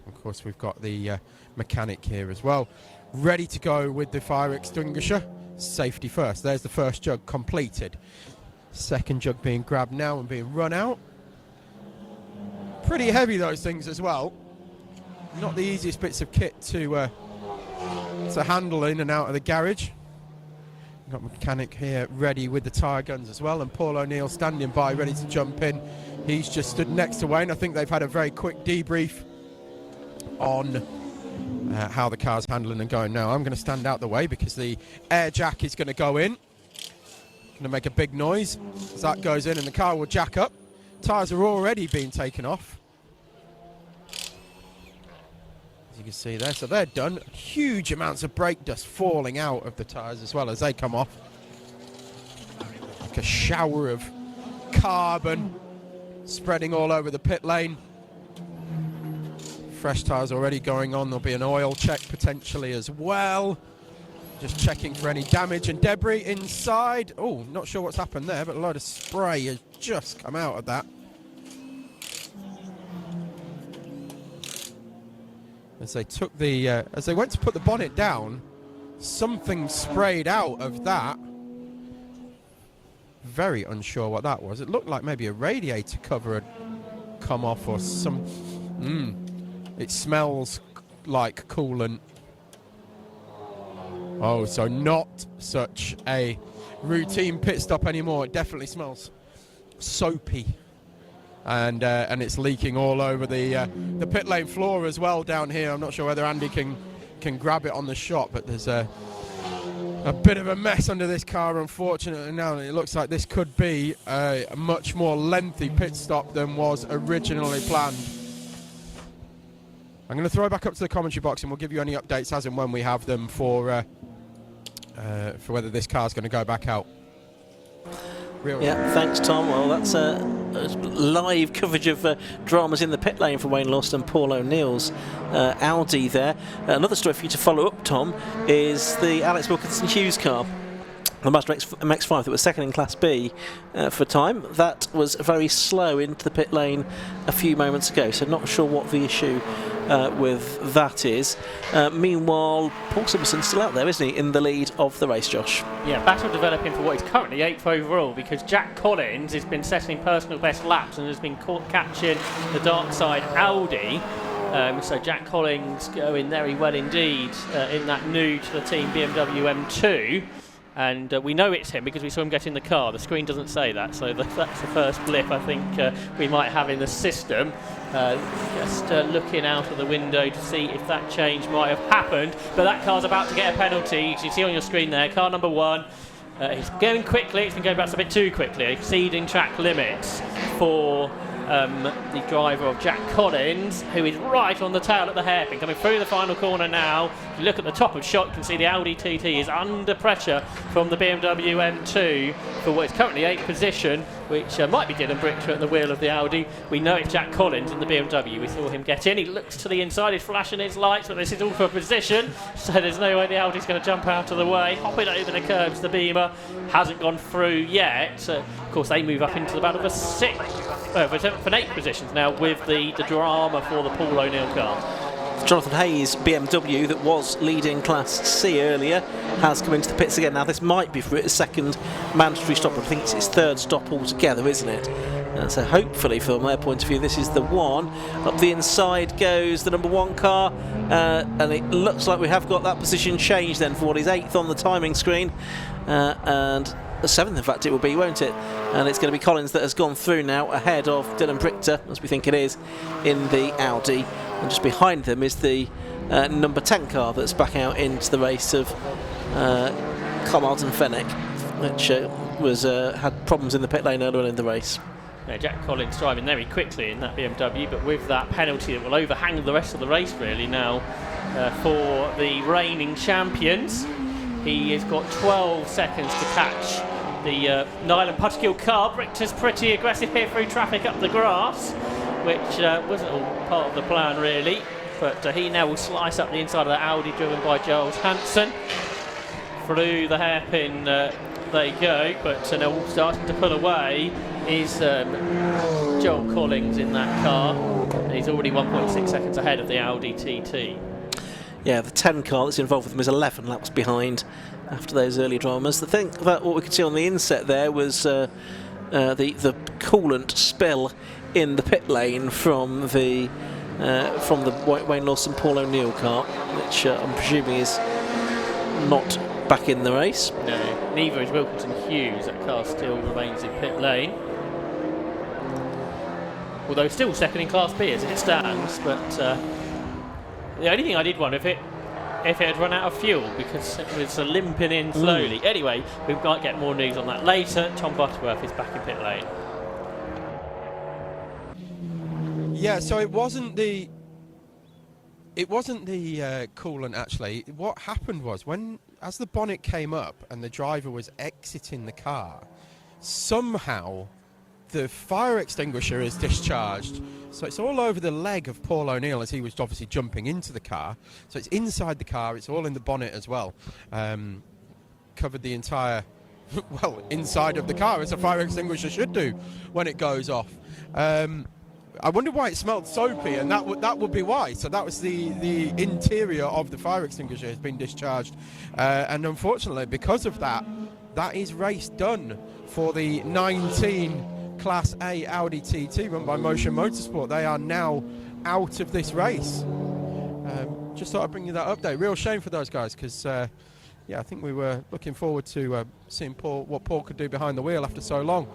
Of course, we've got the mechanic here as well, ready to go with the fire extinguisher. Safety first. There's the first jug completed. Second jug being grabbed now and being run out. Pretty heavy, those things as well. Not the easiest bits of kit to handle in and out of the garage. Got mechanic here ready with the tyre guns as well, and Paul O'Neill standing by ready to jump in. He's just stood next to Wayne. I think they've had a very quick debrief on how the car's handling and going now. I'm going to stand out the way because the air jack is going to go in. Going to make a big noise as that goes in, and the car will jack up. Tyres are already being taken off, as you can see there. So they're done. Huge amounts of brake dust falling out of the tyres as well as they come off. Like a shower of carbon spreading all over the pit lane. Fresh tyres already going on. There'll be an oil check potentially as well. Just checking for any damage and debris inside. Oh, not sure what's happened there, but a load of spray has just come out of that. As they took the, as they went to put the bonnet down, something sprayed out of that. Very unsure what that was. It looked like maybe a radiator cover had come off or some. It smells like coolant. Oh, so not such a routine pit stop anymore. It definitely smells soapy, and it's leaking all over the pit lane floor as well down here. I'm not sure whether Andy can grab it on the shot, but there's A bit of a mess under this car, unfortunately. Now it looks like this could be a much more lengthy pit stop than was originally planned. I'm going to throw it back up to the commentary box, and we'll give you any updates as and when we have them for whether this car's going to go back out. Yeah, thanks, Tom. Well, that's live coverage of dramas in the pit lane for Wayne Lawson and Paul O'Neill's Audi there. Another story for you to follow up, Tom, is the Alex Wilkinson Hughes car. The Mazda MX-5 that was second in Class B for time. That was very slow into the pit lane a few moments ago, so not sure what the issue with that is. Meanwhile, Paul Simpson's still out there, isn't he, in the lead of the race, Josh? Yeah, battle developing for what is currently 8th overall, because Jack Collins has been setting personal best laps and has been caught catching the dark side Audi. So Jack Collins going very well indeed in that new to the team BMW M2. And we know it's him because we saw him get in the car. The screen doesn't say that, so that's the first blip I think we might have in the system. Just looking out of the window to see if that change might have happened. But that car's about to get a penalty. As you see on your screen there, car number 1. He's going quickly. It's been going perhaps a bit too quickly, exceeding track limits for the driver of Jack Collins, who is right on the tail at the hairpin, coming through the final corner now. If you look at the top of shot, you can see the Audi TT is under pressure from the BMW M2 for what is currently 8th position, which might be Dylan Brichter at the wheel of the Audi. We know it's Jack Collins in the BMW. We saw him get in. He looks to the inside, he's flashing his lights, but this is all for position, so there's no way the Audi's going to jump out of the way. Hopping over the curbs, the Beamer hasn't gone through yet. Of course, they move up into the battle for 7th and 8th positions now with the drama for the Paul O'Neill car. Jonathan Hayes' BMW that was leading Class C earlier has come into the pits again. Now this might be for its second mandatory stop, but I think it's its third stop altogether, isn't it? So hopefully from their point of view this is the one. Up the inside goes the number 1 car, and it looks like we have got that position changed then for what is 8th on the timing screen, and the 7th in fact it will be, won't it? And it's going to be Collins that has gone through now ahead of Dylan Brichter, as we think it is, in the Audi. And just behind them is the number 10 car that's back out into the race of Carmarthen Fenwick, which had problems in the pit lane earlier in the race. Yeah, Jack Collins driving very quickly in that BMW, but with that penalty that will overhang the rest of the race really now for the reigning champions. He has got 12 seconds to catch the Nyland Puttergill car. Brichter's pretty aggressive here through traffic up the grass, which wasn't all part of the plan really, but he now will slice up the inside of the Audi driven by Giles Hansen. Through the hairpin they go, but now starting to pull away is Joel Collins in that car. And he's already 1.6 seconds ahead of the Audi TT. Yeah, the 10 car that's involved with them is 11 laps behind after those early dramas. The thing about what we could see on the inset there was the coolant spill in the pit lane from the Wayne Lawson Paul O'Neill car, which I'm presuming is not back in the race. No, neither is Wilkinson Hughes. That car still remains in pit lane, although still second in Class B as it stands. But the only thing I did wonder if it had run out of fuel, because it was limping in slowly. Anyway, we might get more news on that later. Tom Butterworth is back in pit lane. Yeah, so it wasn't the coolant actually. What happened was, as the bonnet came up and the driver was exiting the car, somehow the fire extinguisher is discharged. So it's all over the leg of Paul O'Neill as he was obviously jumping into the car. So it's inside the car, it's all in the bonnet as well. Covered the entire, well, inside of the car, as a fire extinguisher should do when it goes off. I wonder why it smelled soapy, and that would be why. So that was the interior of the fire extinguisher has been discharged. And unfortunately, because of that, that is race done for the 19 Class A Audi TT run by Motion Motorsport. They are now out of this race. Just thought I'd bring you that update. Real shame for those guys, because yeah, I think we were looking forward to seeing what Paul could do behind the wheel after so long.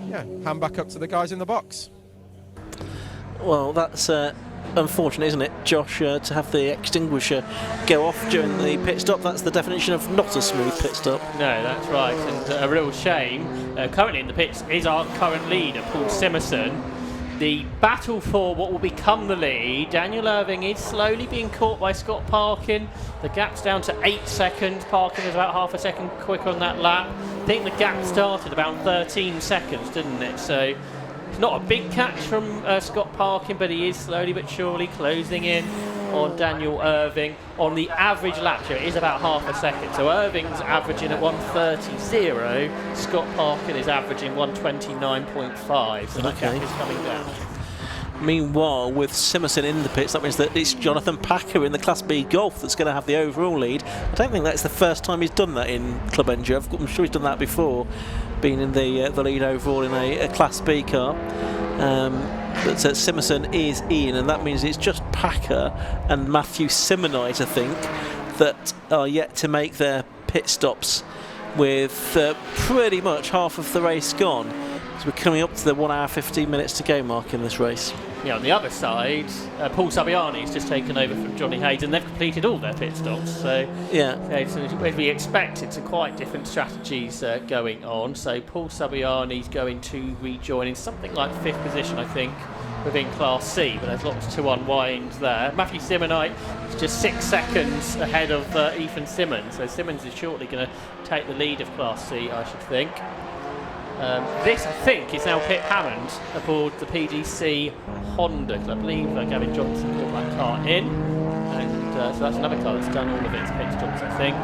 Yeah, hand back up to the guys in the box. Well, that's unfortunate, isn't it, Josh, to have the extinguisher go off during the pit stop. That's the definition of not a smooth pit stop. No, that's right, and a real shame. Currently in the pits is our current leader, Paul Simerson. The battle for what will become the lead. Daniel Irving is slowly being caught by Scott Parkin. The gap's down to 8 seconds. Parkin was about half a second quicker on that lap. I think the gap started about 13 seconds, didn't it? So it's not a big catch from Scott Parkin, but he is slowly but surely closing in on Daniel Irving. On the average lap here, it is about half a second. So Irving's averaging at 1:30.0. Scott Parkin is averaging 1:29.5. So that gap is coming down. Meanwhile, with Simerson in the pits, that means that it's Jonathan Packer in the Class B Golf that's going to have the overall lead. I don't think that's the first time he's done that in Club Enduro. I'm sure he's done that before, being in the lead overall in a Class B car. But Simerson is in, and that means it's just Packer and Matthew Simonite, I think, that are yet to make their pit stops, with pretty much half of the race gone. So we're coming up to the 1 hour 15 minutes to go mark in this race. Yeah, on the other side, Paul Saviani's just taken over from Johnny Hayes, and they've completed all their pit stops. So yeah, so as we expected, some quite different strategies going on. So Paul Saviani's going to rejoin in something like 5th position, I think, within Class C, but there's lots to unwind there. Matthew Simonite is just 6 seconds ahead of Ethan Simmons, so Simmons is shortly going to take the lead of Class C, I should think. This, I think, is now Pip Hammond aboard the PDC Honda, because I believe Gavin Johnson brought that car in, and so that's another car that's done all of its pit stops, I think.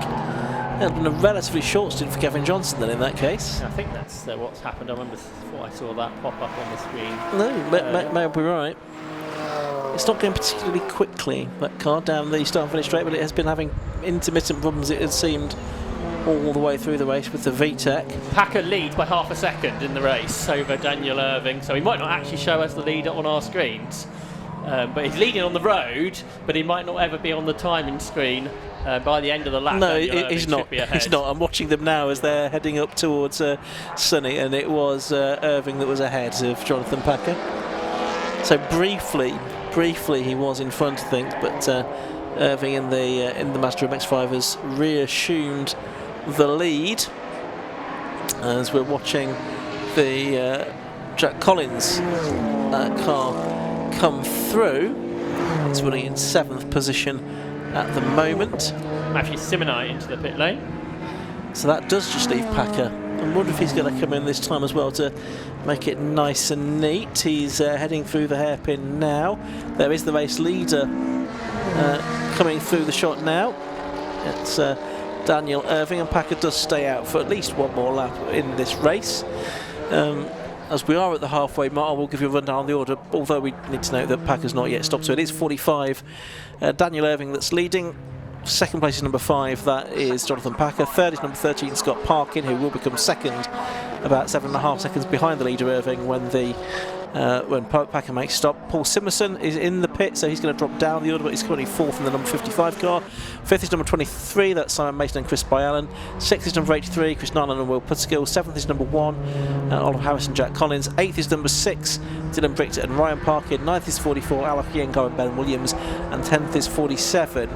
It's been a relatively short stint for Gavin Johnson then in that case. I think that's what's happened. I remember before I saw that pop up on the screen. No, may be right. It's not going particularly quickly, that car, down the start and finish straight, but it has been having intermittent problems, it has seemed, all the way through the race with the VTEC. Packer leads by half a second in the race over Daniel Irving, so he might not actually show us the leader on our screens. But he's leading on the road, but he might not ever be on the timing screen by the end of the lap. No, he's not. He's not. I'm watching them now as they're heading up towards Sunny, and it was Irving that was ahead of Jonathan Packer. So briefly he was in front, I think, but Irving in the Master MX-5 has reassumed the lead as we're watching the Jack Collins car come through. It's running in 7th position at the moment. Matthew Simonite into the pit lane. So that does just leave Packer. I wonder if he's going to come in this time as well to make it nice and neat. He's heading through the hairpin now. There is the race leader coming through the shot now. It's Daniel Irving, and Packer does stay out for at least one more lap in this race. As we are at the halfway mark, I will give you a rundown on the order, although we need to note that Packer's not yet stopped, so it is 45. Daniel Irving that's leading. Second place is number 5, that is Jonathan Packer. Third is number 13, Scott Parkin, who will become second, about 7.5 seconds behind the leader Irving when Packer makes stop. Paul Simerson is in the pit, so he's going to drop down the order, but he's currently 4th in the number 55 car. 5th is number 23, that's Simon Mason and Chris Byallen. 6th is number 83, Chris Nyland and Will Putskill. 7th is number 1, Oliver Harris and Jack Collins. 8th is number 6, Dylan Brichter and Ryan Parkin. 9th is 44, Alec Yengar and Ben Williams. And 10th is 47,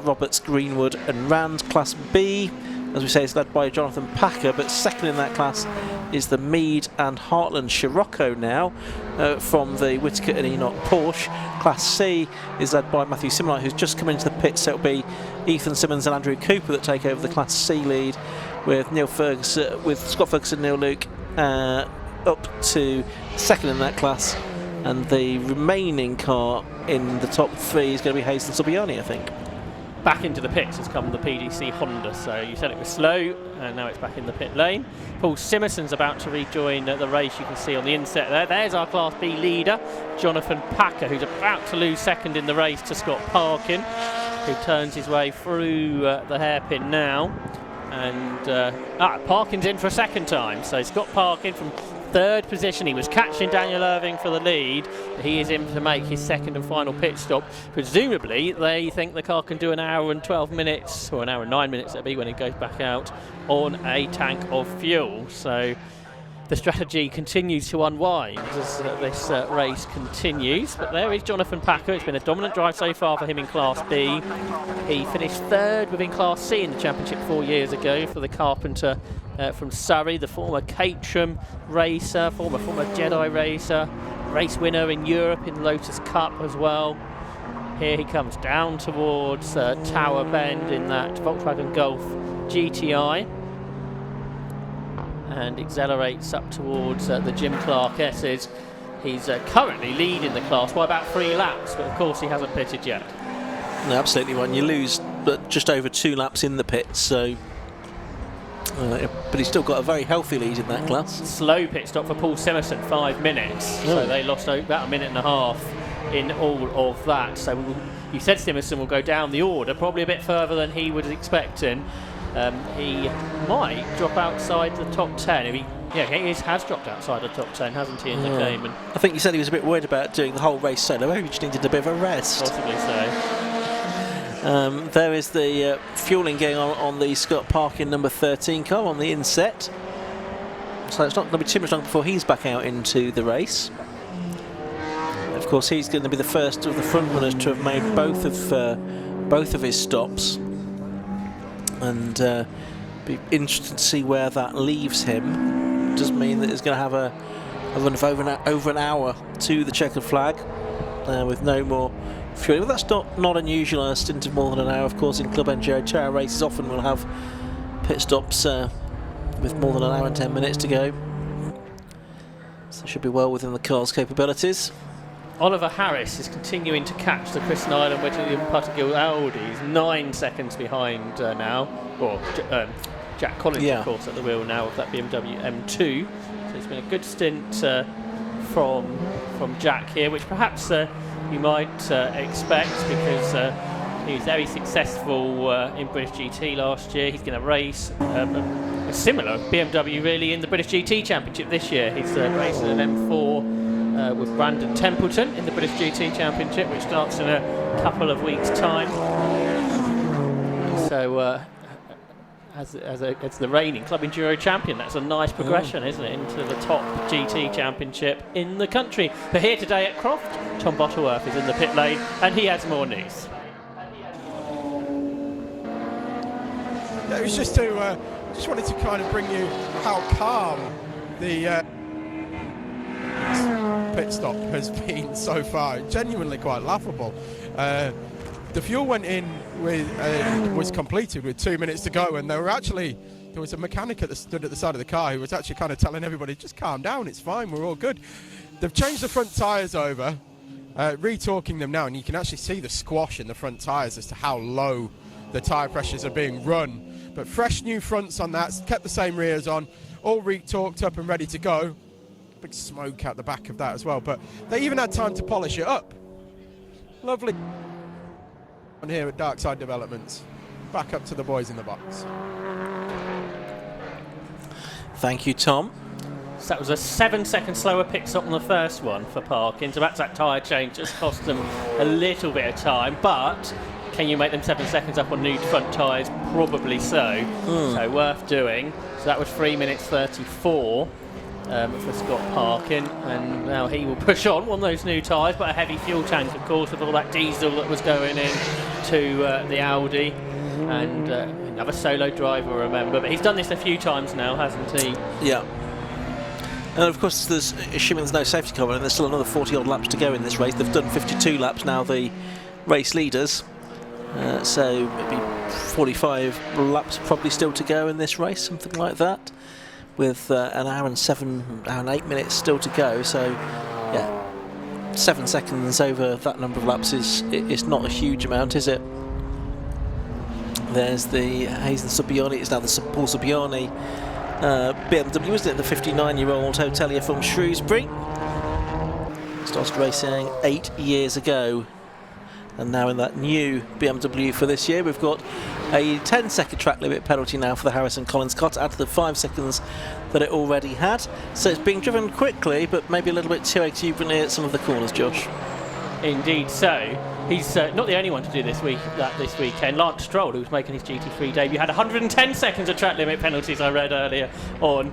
Roberts, Greenwood and Rand. Class B, as we say, is led by Jonathan Packer, but second in that class is the Mead and Heartland Scirocco now from the Whittaker and Enoch Porsche. Class C is led by Matthew Simonite, who's just come into the pit, so it'll be Ethan Simmons and Andrew Cooper that take over the Class C lead, with Scott Ferguson, Neil Luke up to second in that class, and the remaining car in the top 3 is going to be Hayes and Subiani, I think. Back into the pits has come the PDC Honda, so you said it was slow, and now it's back in the pit lane. Paul Simerson's about to rejoin the race, you can see on the inset there. There's our Class B leader, Jonathan Packer, who's about to lose second in the race to Scott Parkin, who turns his way through the hairpin now. And Parkin's in for a second time, so Scott Parkin from 3rd position. He was catching Daniel Irving for the lead. He is in to make his second and final pit stop. Presumably they think the car can do an hour and 12 minutes, or an hour and 9 minutes it'll be when it goes back out, on a tank of fuel. So the strategy continues to unwind as this race continues. But there is Jonathan Packer. It's been a dominant drive so far for him in Class B. He finished third within Class C in the championship 4 years ago for the Carpenter from Surrey, the former Caterham racer, former Jedi racer, race winner in Europe in Lotus Cup as well. Here he comes down towards Tower Bend in that Volkswagen Golf GTI and accelerates up towards the Jim Clark S's. He's currently leading the class by about 3 laps, but of course he hasn't pitted yet. No, absolutely right. You lose just over 2 laps in the pits, so but he's still got a very healthy lead in that class. Slow pit stop for Paul Simerson, 5 minutes. So they lost about a minute and a half in all of that. So you said Simerson will go down the order, probably a bit further than he was expecting. He might drop outside the top 10. He has dropped outside the top 10, hasn't he, in the game? And I think you said he was a bit worried about doing the whole race solo. Maybe he just needed a bit of a rest. Possibly so. There is the fuelling going on the Scott Parkin number 13 car on the inset. So it's not going to be too much longer before he's back out into the race. Of course, he's going to be the first of the front runners to have made both of his stops, and be interesting to see where that leaves him. It does mean that he's going to have a run of over an hour to the checkered flag with no more fueling. Well, that's not unusual on a stint of more than an hour. Of course, in Club Enduro Tower races often will have pit stops with more than an hour and 10 minutes to go. So it should be well within the car's capabilities. Oliver Harris is continuing to catch the Chris Nyland Wedgwood Puttergill Audi. He's 9 seconds behind now. Or Jack Collins, of course, at the wheel now of that BMW M2. So it's been a good stint from Jack here, which perhaps you might expect, because he was very successful in British GT last year. He's going to race a similar BMW really in the British GT Championship this year. He's racing an M4 with Brandon Templeton in the British GT Championship, which starts in a couple of weeks' time. So as the reigning Club Enduro champion, that's a nice progression, isn't it, into the top GT Championship in the country. But here today at Croft, Tom Bottleworth is in the pit lane, and he has more news. Yeah, it was just wanted to kind of bring you how calm the pit stop has been so far. Genuinely quite laughable. The fuel went in was completed with 2 minutes to go, and there was a mechanic that stood at the side of the car who was actually kind of telling everybody, just calm down, it's fine, we're all good. They've changed the front tyres over, retorquing them now, and you can actually see the squash in the front tyres as to how low the tyre pressures are being run. But fresh new fronts on that, kept the same rears on, all retorqued up and ready to go. Big smoke out the back of that as well, but they even had time to polish it up. Lovely on here at Darkside Developments. Back up to the boys in the box. Thank you, Tom. So that was a 7-second slower pit stop on the first one for Parkin. So that's that tyre change just cost them a little bit of time, but can you make them 7 seconds up on new front tyres? Probably so. So worth doing. So that was 3 minutes 34 for Scott Parkin, and now he will push on those new tyres, but a heavy fuel tank, of course, with all that diesel that was going in to the Audi, and another solo driver, remember, but he's done this a few times now, hasn't he? Yeah. And of course, assuming there's no safety car, and there's still another 40-odd laps to go in this race. They've done 52 laps now, the race leaders. So maybe 45 laps probably still to go in this race, something like that, with an hour and 8 minutes still to go. So yeah, 7 seconds over that number of laps is not a huge amount, is it? There's the Hazen Subiani. It's now the Paul Subiani BMW, isn't it? The 59-year-old hotelier from Shrewsbury. Started racing 8 years ago, and now in that new BMW for this year. We've got a 10-second track limit penalty now for the Harrison Collins car to add to the 5 seconds that it already had. So it's being driven quickly, but maybe a little bit too exuberantly at some of the corners, Josh. Indeed so. He's not the only one to do this weekend. Lance Stroll, who was making his GT3 debut, had 110 seconds of track limit penalties, I read earlier on.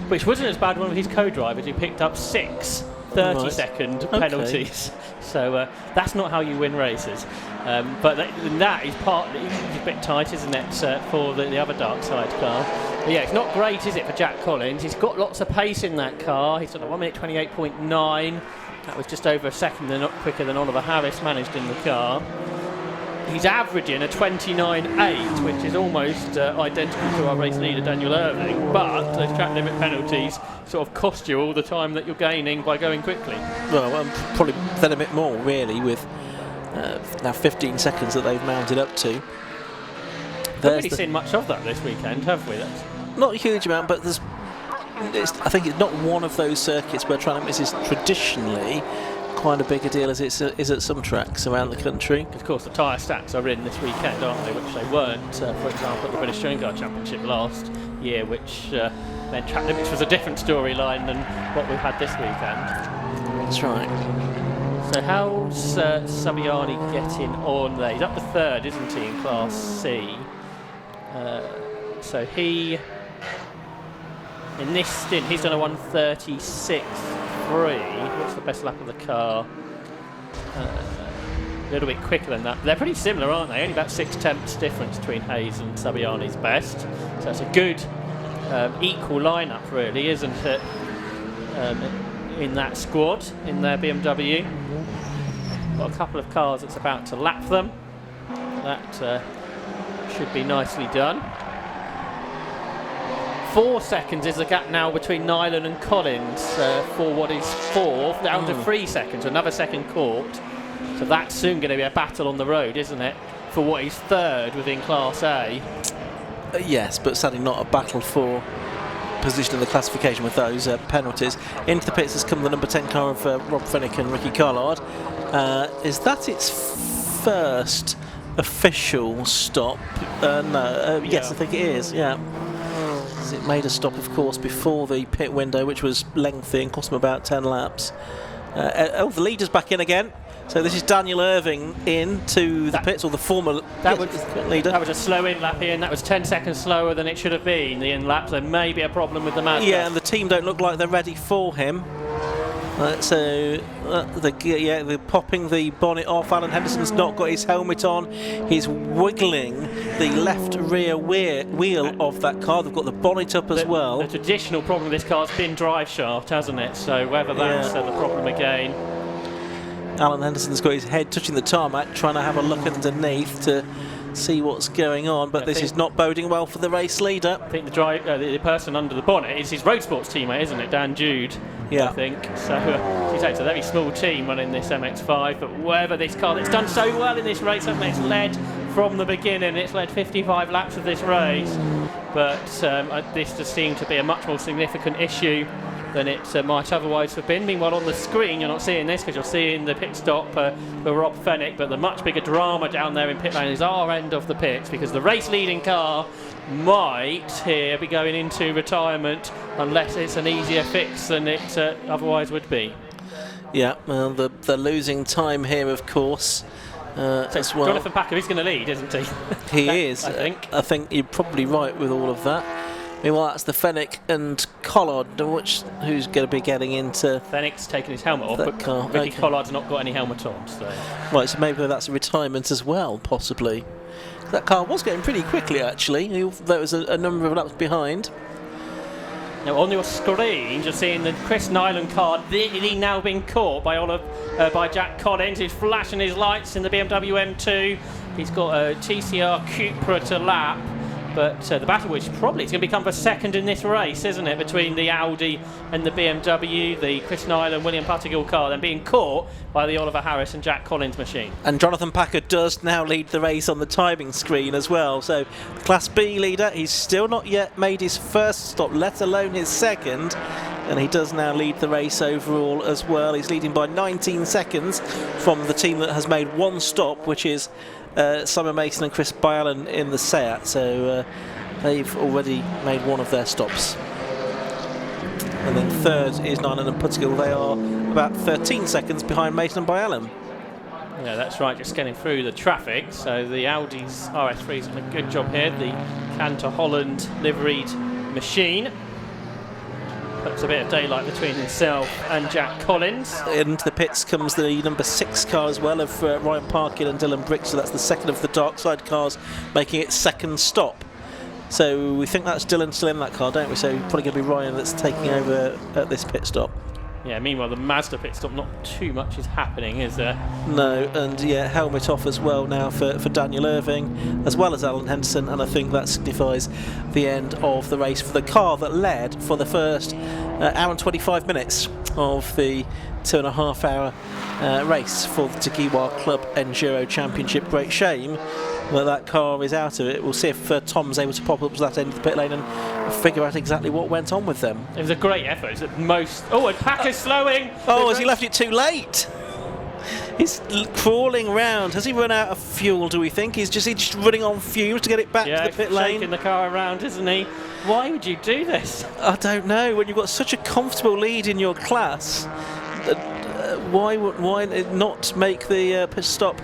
which wasn't as bad one with his co-drivers, who picked up 6 30-second penalties. So that's not how you win races. But that is partly it's a bit tight, isn't it, for the other dark side car. But yeah, it's not great, is it, for Jack Collins? He's got lots of pace in that car. He's on a 1 minute 28.9. That was just over a second quicker than Oliver Harris managed in the car. He's averaging a 29.8, which is almost identical to our race leader, Daniel Irving. But those track limit penalties sort of cost you all the time that you're gaining by going quickly. Well, probably then a bit more, really, with now 15 seconds that they've mounted up to. Haven't really seen much of that this weekend, have we? That's not a huge amount, but I think it's not one of those circuits where track limits is traditionally quite a bigger deal as it is at some tracks around the country. Of course, the tyre stacks are in this weekend, aren't they? Which they weren't, for example, at the British Touring Car Championship last year, which meant track limits was a different storyline than what we've had this weekend. That's right. So how's Saviani getting on there? He's up to 3rd, isn't he, in Class C? So he, in this stint, he's done a 1:36.3. What's the best lap of the car? A little bit quicker than that. They're pretty similar, aren't they? Only about 6/10 difference between Hayes and Saviani's best. So it's a good equal lineup, really, isn't it? In that squad, in their BMW. Got a couple of cars that's about to lap them. That should be nicely done. 4 seconds is the gap now between Nyland and Collins for what is 4th, down to 3 seconds, another second caught. So that's soon going to be a battle on the road, isn't it, for what is 3rd within Class A. Yes, but sadly not a battle for position in the classification with those penalties. Into the pits has come the number 10 car of Rob Fennick and Ricky Collard. Is that its first official stop? No, yes, I think it is, yeah. It made a stop, of course, before the pit window, which was lengthy and cost them about 10 laps. The leader's back in again. So this is Daniel Irving into the pits, or the former leader. That was a slow in-lap in. That was 10 seconds slower than it should have been, the in-lap. There may be a problem with the Mazda. Yeah, and the team don't look like they're ready for him. They're popping the bonnet off. Alan Henderson's not got his helmet on. He's wiggling the left rear wheel of that car. They've got the bonnet up as well. The traditional problem with this car has been drive shaft, hasn't it? So whether that's the problem again. Alan Henderson's got his head touching the tarmac, trying to have a look underneath to see what's going on, but this is not boding well for the race leader. I think the person under the bonnet is his road sports teammate, isn't it? Dan Jude, I think. So it's a very small team running this MX-5, but whatever this car that's done so well in this race, hasn't it? It's led from the beginning, it's led 55 laps of this race, but this does seem to be a much more significant issue than it might otherwise have been. Meanwhile, on the screen, you're not seeing this because you're seeing the pit stop for Rob Fennick, but the much bigger drama down there in pit lane is our end of the pits, because the race-leading car might here be going into retirement unless it's an easier fix than it otherwise would be. Yeah, well, they're losing time here, of course. As well. Jonathan Packer is going to lead, isn't he? He is. I think you're probably right with all of that. Meanwhile, that's the Fennick and Collard, who's going to be getting into... Fennick's taken his helmet off, but car. Ricky Collard's not got any helmet on. So. Right, so maybe that's a retirement as well, possibly. That car was getting pretty quickly, actually. There was a number of laps behind. Now, on your screen, you're seeing the Chris Nyland car nearly now being caught by Jack Collins. He's flashing his lights in the BMW M2. He's got a TCR Cupra to lap. But the battle, which probably is going to become for second in this race, isn't it, between the Audi and the BMW, the Chris Nyland, William Puttigill car, then being caught by the Oliver Harris and Jack Collins machine. And Jonathan Packer does now lead the race on the timing screen as well. So the Class B leader, he's still not yet made his first stop, let alone his second. And he does now lead the race overall as well. He's leading by 19 seconds from the team that has made one stop, which is Simon Mason and Chris Byallen in the Seat. So they've already made one of their stops. And then third is Nyland and Puttigill. They are about 13 seconds behind Mason and Byallen. Yeah, that's right, just getting through the traffic. So the Audi's RS3's done a good job here. The Cantor Holland liveried machine. puts a bit of daylight between himself and Jack Collins. Into the pits comes the number 6 car as well of Ryan Parkin and Dylan Brick, so that's the second of the dark side cars making its second stop. So we think that's Dylan still in that car, don't we? So probably going to be Ryan that's taking over at this pit stop. Yeah, meanwhile the Mazda pit stop, not too much is happening, is there? No, and yeah, helmet off as well now for Daniel Irving, as well as Alan Henderson, and I think that signifies the end of the race for the car that led for the first hour and 25 minutes of the 2.5 hour race for the Tegiwa Club Enduro Championship. Great shame that car is out of it. We'll see if Tom's able to pop up to that end of the pit lane and figure out exactly what went on with them. It was a great effort. It's at most. Oh, and Packer's slowing. Oh, has he left it too late? He's crawling round. Has he run out of fuel, do we think? He's just running on fumes to get it back to the pit lane? Shaking the car around, isn't he? Why would you do this? I don't know. When you've got such a comfortable lead in your class, why not make the pit stop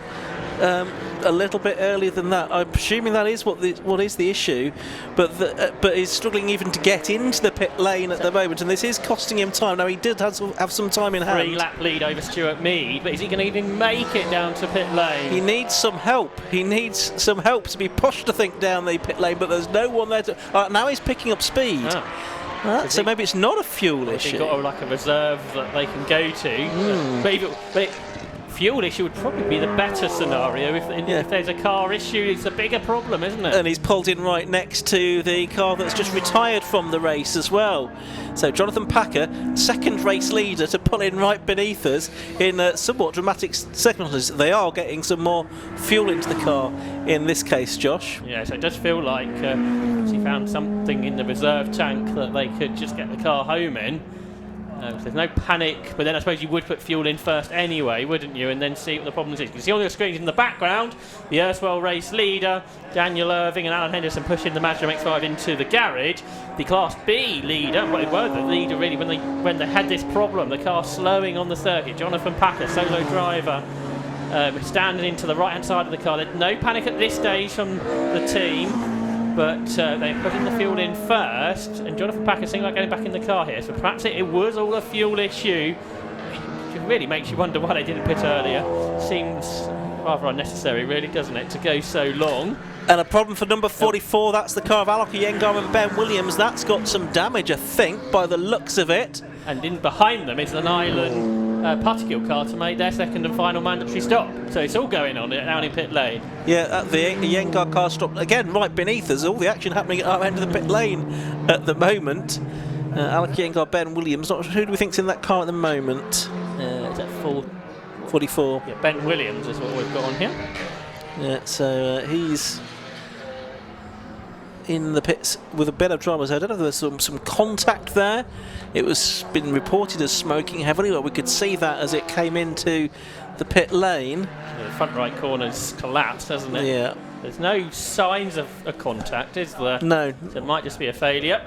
a little bit earlier than that? I'm presuming that is what is the issue, but he's struggling even to get into the pit lane at the moment, and this is costing him time. Now he did have some time in hand. 3-lap lead over Stuart Mead, but is he going to even make it down to pit lane? He needs some help. He needs some help to be pushed, I think, down the pit lane, but there's no one there to. Now he's picking up speed. So maybe it's not a fuel issue. They've got like a reserve that they can go to. But fuel issue would probably be the better scenario. If there's a car issue, it's a bigger problem, isn't it? And he's pulled in right next to the car that's just retired from the race as well. So Jonathan Packer, second race leader, to pull in right beneath us in somewhat dramatic circumstances. They are getting some more fuel into the car in this case, Josh. Yeah, so it does feel like she found something in the reserve tank that they could just get the car home in. There's no panic, but then I suppose you would put fuel in first anyway, wouldn't you, and then see what the problem is. You can see on your screens in the background the erstwhile race leader, Daniel Irving and Alan Henderson, pushing the Mazda MX-5 into the garage. The Class B leader, well, they were the leader really when they had this problem, the car slowing on the circuit. Jonathan Packer, solo driver, standing into the right-hand side of the car. There's no panic at this stage from the team. But they're putting the fuel in first, and Jonathan Packer seems like getting back in the car here. So perhaps it was all a fuel issue. It really makes you wonder why they didn't pit earlier. Seems rather unnecessary, really, doesn't it, to go so long. And a problem for number 44. That's the car of Alok Iyengar and Ben Williams. That's got some damage, I think, by the looks of it. And in behind them is an Island Particle car to make their second and final mandatory stop. So it's all going on down in pit lane. Yeah, the Iyengar car stopped again right beneath us. All the action happening at our end of the pit lane at the moment. Alok Iyengar, Ben Williams. Who do we think's in that car at the moment? Is that 44? Yeah, Ben Williams is what we've got on here. Yeah, so he's in the pits with a bit of drama. So I don't know if there's some contact there. It was been reported as smoking heavily, but we could see that as it came into the pit lane. Yeah, the front right corner's collapsed, hasn't it? Yeah. There's no signs of a contact, is there? No. So it might just be a failure.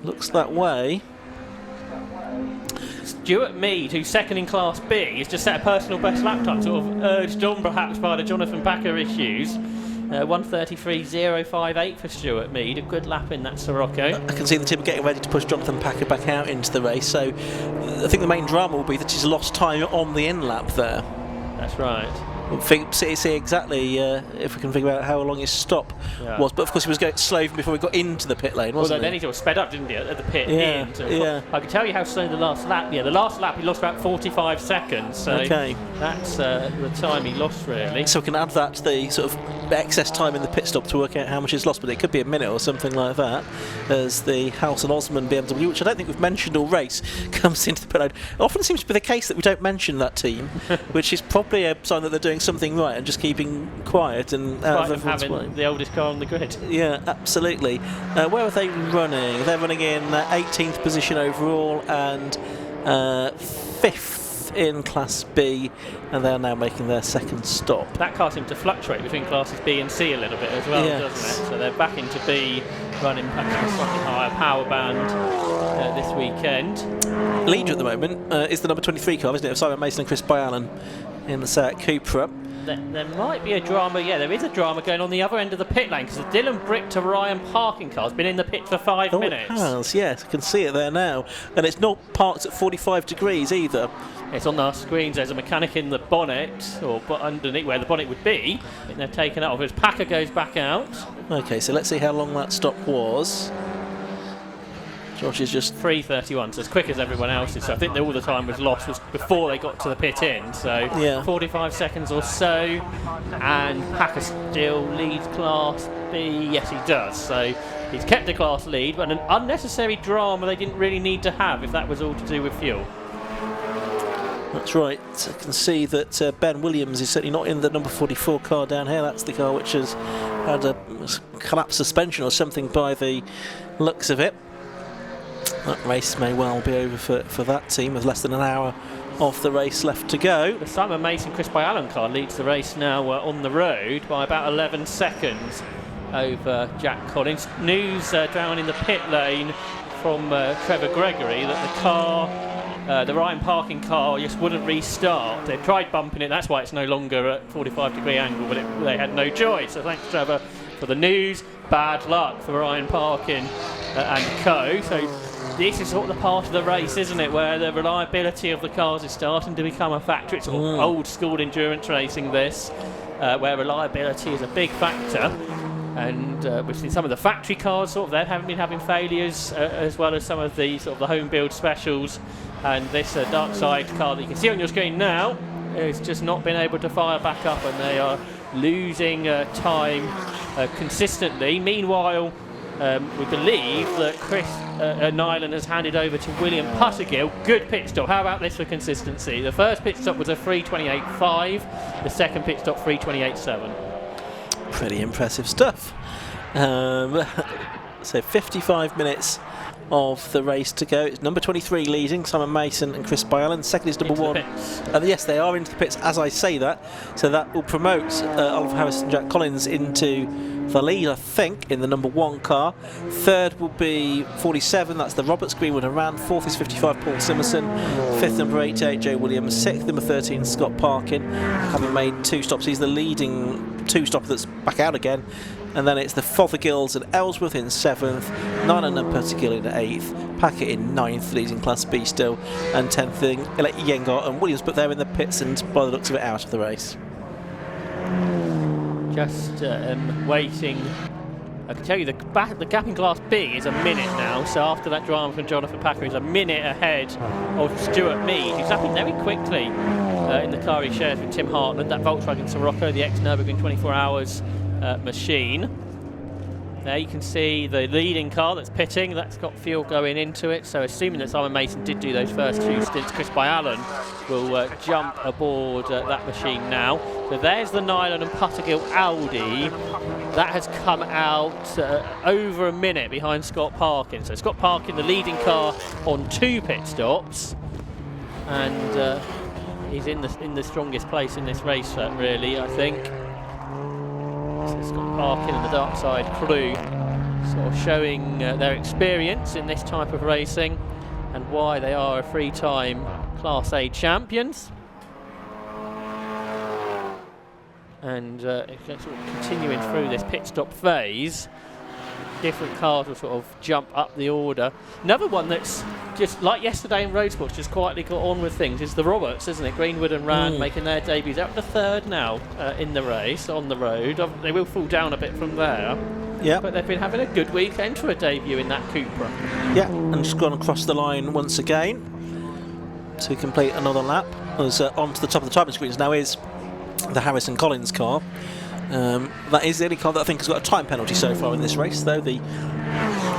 Looks that way. Stuart Mead, who's second in Class B, has just set a personal best lap time, sort of urged on perhaps by the Jonathan Packer issues. 1:33.058 for Stuart Mead, a good lap in that Sirocco. I can see the team getting ready to push Jonathan Packer back out into the race, so I think the main drama will be that he's lost time on the in lap there. That's right. We'll see exactly if we can figure out how long his stop was, but of course he was going slow even before we got into the pit lane, wasn't then he sort of sped up, didn't he, at the pit in? So I can tell you how slow the last lap. Yeah, the last lap he lost about 45 seconds. So that's the time he lost, really. So we can add that to the sort of excess time in the pit stop to work out how much he's lost, but it could be a minute or something like that, as the House and Osman BMW, which I don't think we've mentioned all race, comes into the pit lane. It often seems to be the case that we don't mention that team, which is probably a sign that they're doing something right and just keeping quiet and out of everyone's way. Having the oldest car on the grid. Yeah, absolutely. Where are they running? They're running in 18th position overall and 5th in Class B, and they're now making their second stop. That car seems to fluctuate between Classes B and C a little bit as well, doesn't it? So they're back into B, running perhaps a slightly higher power band this weekend. Leader at the moment is the number 23 car, isn't it, of Simon Mason and Chris Byalan in the Seat Cupra. There might be a drama, yeah, there is a drama going on the other end of the pit lane because the Dylan Brick to Ryan parking car has been in the pit for 5 minutes. It has, yes, I can see it there now. And it's not parked at 45 degrees either. It's on our screens, there's a mechanic in the bonnet, or underneath where the bonnet would be, and they've taken it off as Packer goes back out. Okay, so let's see how long that stop was. Josh is just 3:31, so as quick as everyone else's. So I think all the time was lost was before they got to the pit in. So yeah. 45 seconds or so, and Packer still leads Class B. Yes, he does. So he's kept the class lead, but an unnecessary drama they didn't really need to have if that was all to do with fuel. That's right. I can see that Ben Williams is certainly not in the number 44 car down here. That's the car which has had a collapsed suspension or something by the looks of it. That race may well be over for that team with less than an hour of the race left to go. The Simon Mason Chris Byallen car leads the race now on the road by about 11 seconds over Jack Collins. News down in the pit lane from Trevor Gregory that the car, the Ryan parking car, just wouldn't restart. They tried bumping it, that's why it's no longer at 45-degree angle, but they had no choice. So thanks, Trevor, for the news. Bad luck for Ryan Parkin and co. So this is sort of the part of the race, isn't it, where the reliability of the cars is starting to become a factor. It's old school endurance racing, this, where reliability is a big factor. And we've seen some of the factory cars sort of they haven't been having failures, as well as some of the sort of the home build specials. And this dark side car that you can see on your screen now has just not been able to fire back up, and they are losing time consistently. Meanwhile, we believe that Chris Nyland has handed over to William Puttergill. Good pit stop. How about this for consistency? The first pit stop was a 3:28.5. The second pit stop 3:28.7. Pretty impressive stuff. So 55 minutes of the race to go. It's number 23 leading, Simon Mason and Chris Byallen. Second is number 1. Yes, they are into the pits as I say that. So that will promote Oliver Harris and Jack Collins into the lead, I think, in the number 1 car. Third will be 47, that's the Roberts, Greenwood and Rand. Fourth is 55, Paul Simerson. Fifth, number 88, Joe Williams. Sixth, number 13, Scott Parkin, having made 2 stops. He's the leading 2-stopper that's back out again. And then it's the Fothergills and Ellsworth in 7th, Nyland and Puttergill in 8th, Packett in 9th, leading Class B still, and 10th Yengar and Williams, but they're in the pits and by the looks of it out of the race. Just waiting. I can tell you the gap in Class B is a minute now, so after that drama from Jonathan Packer, he's a minute ahead of Stuart Mead, who's up very quickly in the car he shares with Tim Hartland, that Volkswagen Sirocco, the ex-Nürburgring 24 Hours machine. There you can see the leading car that's pitting, that's got fuel going into it, so assuming that Simon Mason did do those first 2 stints, Chris Byallen will jump aboard that machine now. So there's the Nyland and Puttergill Audi. That has come out over a minute behind Scott Parkin. So Scott Parkin, the leading car on 2 pit stops, and he's in the strongest place in this race, really, I think. So Scott Parkin and the Dark Side crew sort of showing their experience in this type of racing and why they are a 3-time Class A champions. And sort of continuing through this pit stop phase, different cars will sort of jump up the order. Another one that's just like yesterday in road sports, just quietly got on with things, is the Roberts, isn't it? Greenwood and Rand making their debuts. Out the 3rd now in the race on the road. They will fall down a bit from there. Yeah, but they've been having a good weekend for a debut in that Cupra. Yeah, and just gone across the line once again to complete another lap. As onto the top of the timing screens now is the Harrison Collins car. That is the only car that I think has got a time penalty so far in this race, though. The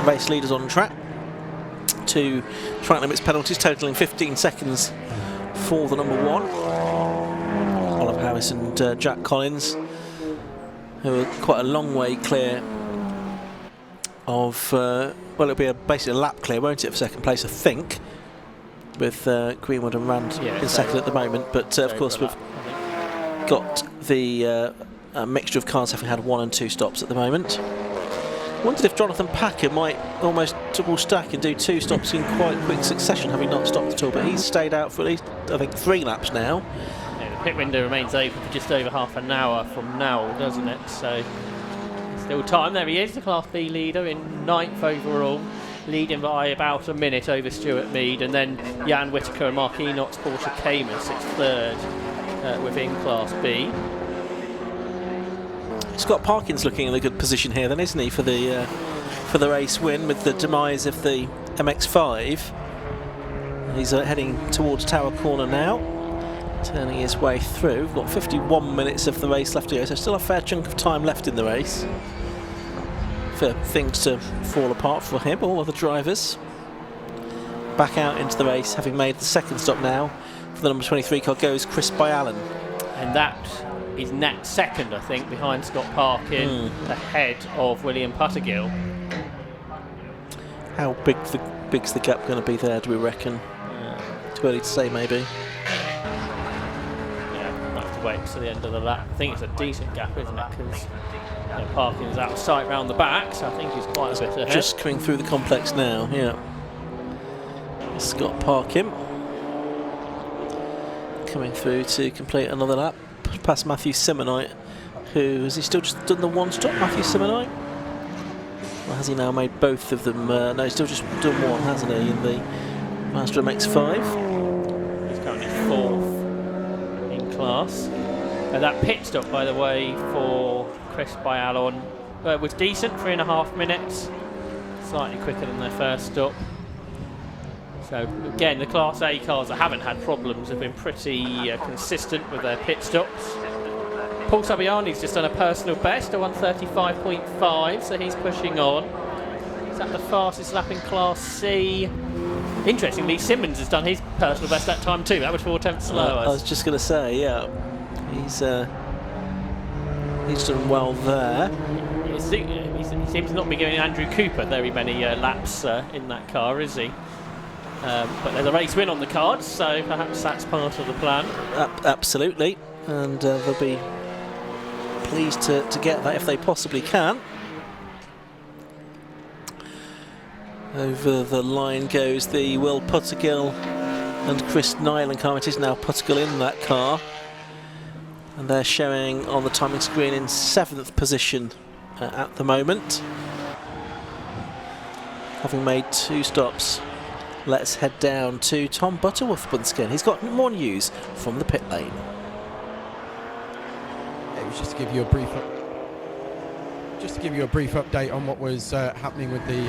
race leaders on track. 2 track limits penalties totaling 15 seconds for the number 1. Oliver Harris and Jack Collins, who are quite a long way clear of, well, it'll be basically a lap clear, won't it, for second place, I think, with Greenwood and Rand in second at the moment. But of course we've got the mixture of cars having had 1 and 2 stops at the moment. I wondered if Jonathan Packer might almost double stack and do 2 stops in quite quick succession, having not stopped at all, but he's stayed out for at least, I think, 3 laps now. Yeah, the pit window remains open for just over half an hour from now, doesn't it? So still time. There he is, the Class B leader in 9th overall, leading by about a minute over Stuart Mead, and then Jan Whittaker and Mark Enoch, Porter Kamen sits third within Class B. Scott Parkin's looking in a good position here, then, isn't he, for the race win with the demise of the MX-5. He's heading towards Tower Corner now, turning his way through. We've got 51 minutes of the race left to go, so still a fair chunk of time left in the race for things to fall apart for him or other drivers. Back out into the race, having made the second stop now. For the number 23 car goes Chris Byallen. And that is net second, I think, behind Scott Parkin, ahead of William Puttergill. How big's the gap going to be there, do we reckon? Too early to say, maybe. Yeah, we'll have to wait until the end of the lap. I think it's a decent gap, isn't it? Because Parkin's out of sight round the back, so I think he's quite a bit ahead. Just coming through the complex now, yeah. Scott Parkin coming through to complete another lap past Matthew Simonite, who has he still just done the one stop, Matthew Simonite? Or has he now made both of them? No, he's still just done one, hasn't he, in the Mazda MX-5? He's currently 4th in class. That pit stop, by the way, for Chris Byallen was decent, 3.5 minutes, slightly quicker than their first stop. So again, the Class A cars that haven't had problems have been pretty consistent with their pit stops. Paul Sabiani's just done a personal best, a 1:35.5, so he's pushing on. Is that the fastest lap in Class C? Interestingly, Simmons has done his personal best that time too. That was 4/10 slower. I was just going to say, yeah, he's done well there. He seems to not be giving Andrew Cooper very many laps in that car, is he? But there's a race win on the cards, so perhaps that's part of the plan. Absolutely, and they'll be pleased to get that if they possibly can. Over the line goes the Will Puttergill and Chris Nyland car. It is now Puttergill in that car, and they're showing on the timing screen in 7th position at the moment, having made 2 stops. Let's head down to Tom Butterworth once again. He's got more news from the pit lane. It was just to give you a brief update on what was happening with the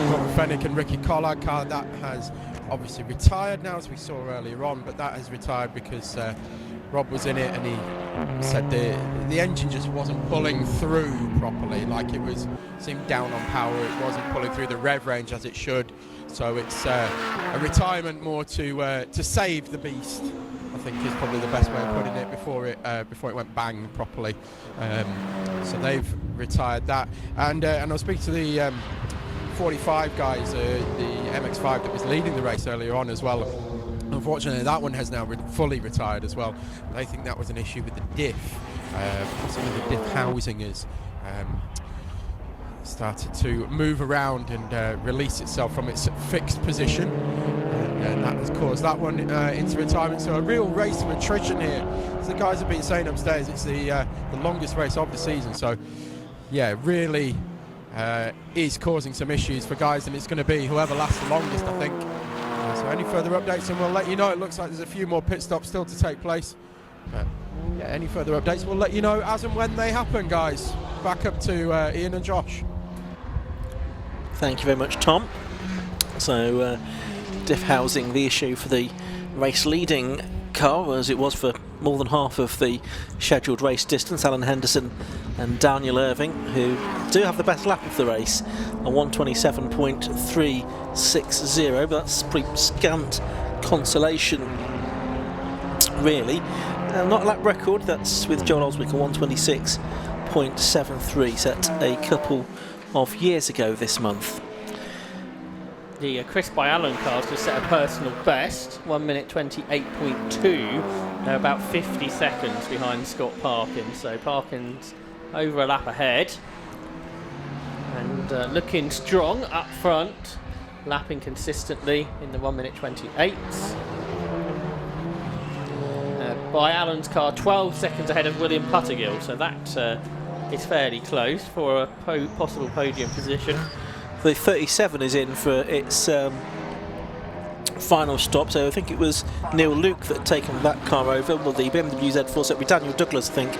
Robert Fennick and Ricky Collard car. That has obviously retired now, as we saw earlier on, but that has retired because Rob was in it and he said the engine just wasn't pulling through properly, like it seemed down on power. It wasn't pulling through the rev range as it should. So it's a retirement more to save the beast, I think, is probably the best way of putting it, before it went bang properly. So they've retired that, and I was speaking to the 45 guys, the MX-5 that was leading the race earlier on as well. Unfortunately, that one has now fully retired as well. They think that was an issue with the diff. Some of the diff housing has started to move around and release itself from its fixed position, and that has caused that one into retirement. So a real race of attrition here. As the guys have been saying upstairs, it's the longest race of the season. So yeah, really is causing some issues for guys, and it's going to be whoever lasts the longest, I think. So any further updates, and we'll let you know. It looks like there's a few more pit stops still to take place. But yeah, any further updates, we'll let you know as and when they happen, guys. Back up to Ian and Josh. Thank you very much, Tom. So diff housing, the issue for the race leading car, as it was for more than half of the scheduled race distance. Alan Henderson and Daniel Irving, who do have the best lap of the race, a 1:27.360, but that's pretty scant consolation, really. Not a lap record, that's with Joel Oswick, a 1:26.73, set a couple of years ago this month. The Chris Byallen cars just set a personal best, 1:28.2. They're about 50 seconds behind Scott Parkin, so Parkin's over a lap ahead. And looking strong up front, lapping consistently in the 1:28. by Alan's car, 12 seconds ahead of William Puttergill, so that is fairly close for a possible podium position. The 37 is in for its final stop, so I think it was Neil Luke that had taken that car over. Well, the BMW Z4, so it'll be Daniel Douglas, I think,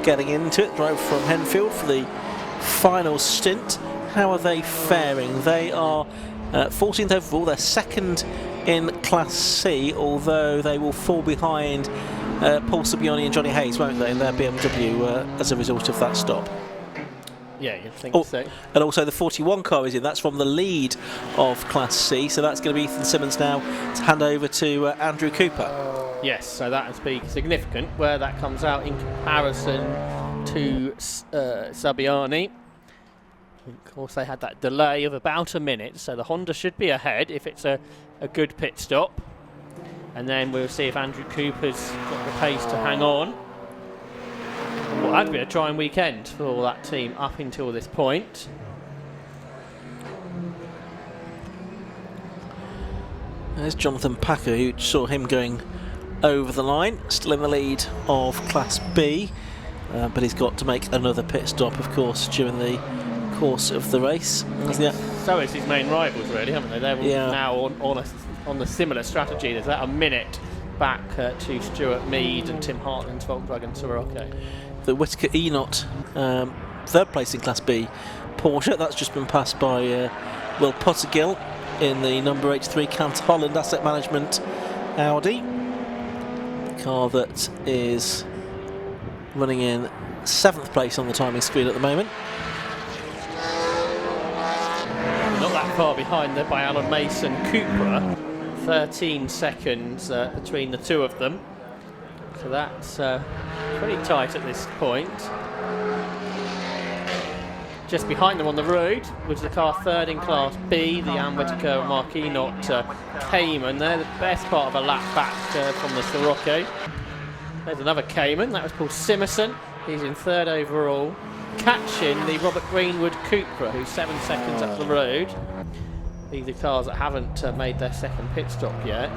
getting into it, driver from Henfield for the final stint. How are they faring? They are 14th overall, they're second in Class C, although they will fall behind Paul Sabiani and Johnny Hayes, won't they, in their BMW as a result of that stop. Yeah, you'd think so. And also the 41 car is in, that's from the lead of Class C, so that's going to be Ethan Simmons now to hand over to Andrew Cooper. Yes, so that would be significant where that comes out in comparison to Sabiani. Of course, they had that delay of about a minute, so the Honda should be ahead if it's a good pit stop. And then we'll see if Andrew Cooper's got the pace to hang on. Well, that'd be a trying weekend for that team up until this point. There's Jonathan Packer, who saw him going over the line, still in the lead of Class B, but he's got to make another pit stop, of course, during the course of the race. So is his main rivals, really, haven't they? They're now on a similar strategy. There's that a minute back to Stuart Mead and Tim Hartland's Volkswagen Scirocco. The Whittaker Enot, third place in Class B Porsche, that's just been passed by Will Pottergill in the number 83 Canter Holland Asset Management Audi. Car that is running in 7th place on the timing screen at the moment. Not that far behind there by Alan Mason Cooper, 13 seconds between the two of them. So that's pretty tight at this point. Just behind them on the road was the car third in Class B, the Anne Whittaker and Mark Enot Cayman. They're the best part of a lap back from the Scirocco. There's another Cayman, that was Paul Simerson. He's in third overall, catching the Robert Greenwood Cupra, who's 7 seconds up the road. These are cars that haven't made their second pit stop yet.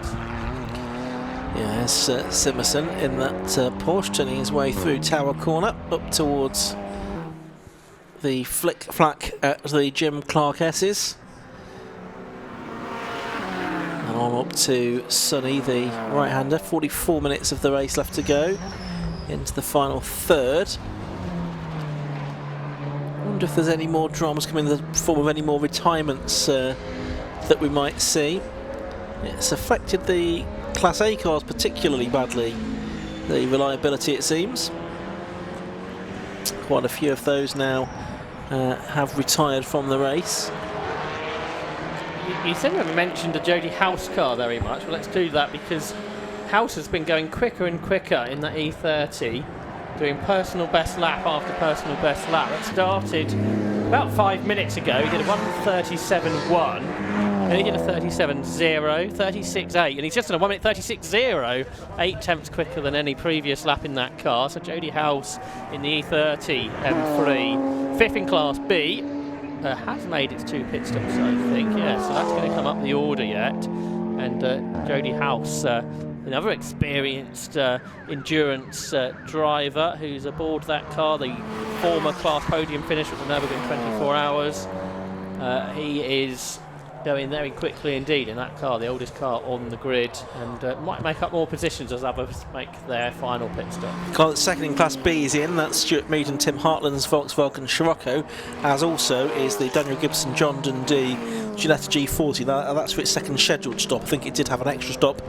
Yes, Simerson in that Porsche, turning his way through Tower Corner up towards the flick-flack at the Jim Clark S's. And on up to Sonny, the right-hander. 44 minutes of the race left to go into the final third. I wonder if there's any more dramas coming in the form of any more retirements that we might see. It's affected the Class A cars particularly badly, the reliability, it seems. Quite a few of those now have retired from the race. You said we haven't mentioned the Jody House car very much. Well, let's do that because House has been going quicker and quicker in that E30, doing personal best lap after personal best lap. It started about 5 minutes ago. He did a 1:37.1, then he did a 37.0, 36.8, and he's just on a 1 minute 36.0, 8 tenths quicker than any previous lap in that car. So Jody House in the E30 M3, fifth in Class B, has made its 2 pit stops, I think. Yeah, so that's going to come up the order yet. And Jody House, another experienced endurance driver who's aboard that car, the former class podium finisher at the Nürburgring 24 Hours. He is going very quickly indeed in that car, the oldest car on the grid, and might make up more positions as others make their final pit stop. Car that's second in Class B is in, that's Stuart Mead and Tim Hartland's Volkswagen Scirocco, as also is the Daniel Gibson John Dundee Ginetta G40. That's for its second scheduled stop. I think it did have an extra stop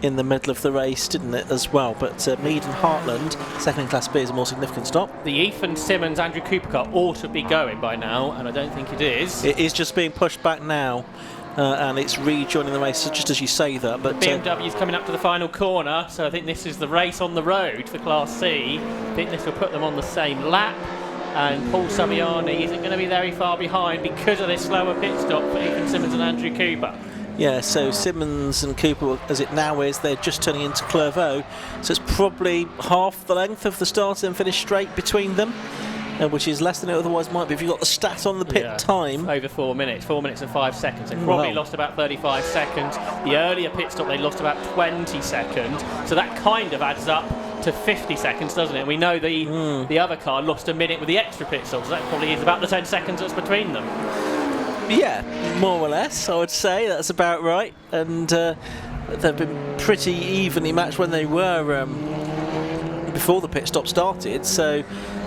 in the middle of the race, didn't it, as well? But Mead and Hartland, second in Class B, is a more significant stop. The Ethan Simmons Andrew Cooper car ought to be going by now, and I don't think it is. It is just being pushed back now, and it's rejoining the race just as you say that. But BMW's coming up to the final corner, so I think this is the race on the road for Class C. I think this will put them on the same lap, and Paul Saviani isn't going to be very far behind because of this slower pit stop for Ethan Simmons and Andrew Cooper. Yeah, so Simmons and Cooper, as it now is, they're just turning into Clervaux, so it's probably half the length of the start and finish straight between them. which is less than it otherwise might be if you've got the stat on the pit time. Over 4 minutes, 4 minutes and 5 seconds. They probably lost about 35 seconds. The earlier pit stop they lost about 20 seconds, so that kind of adds up to 50 seconds, doesn't it? We know the other car lost a minute with the extra pit stop, so that probably is about the 10 seconds that's between them. Yeah, more or less, I would say that's about right. And they've been pretty evenly matched when they were before the pit stop started, so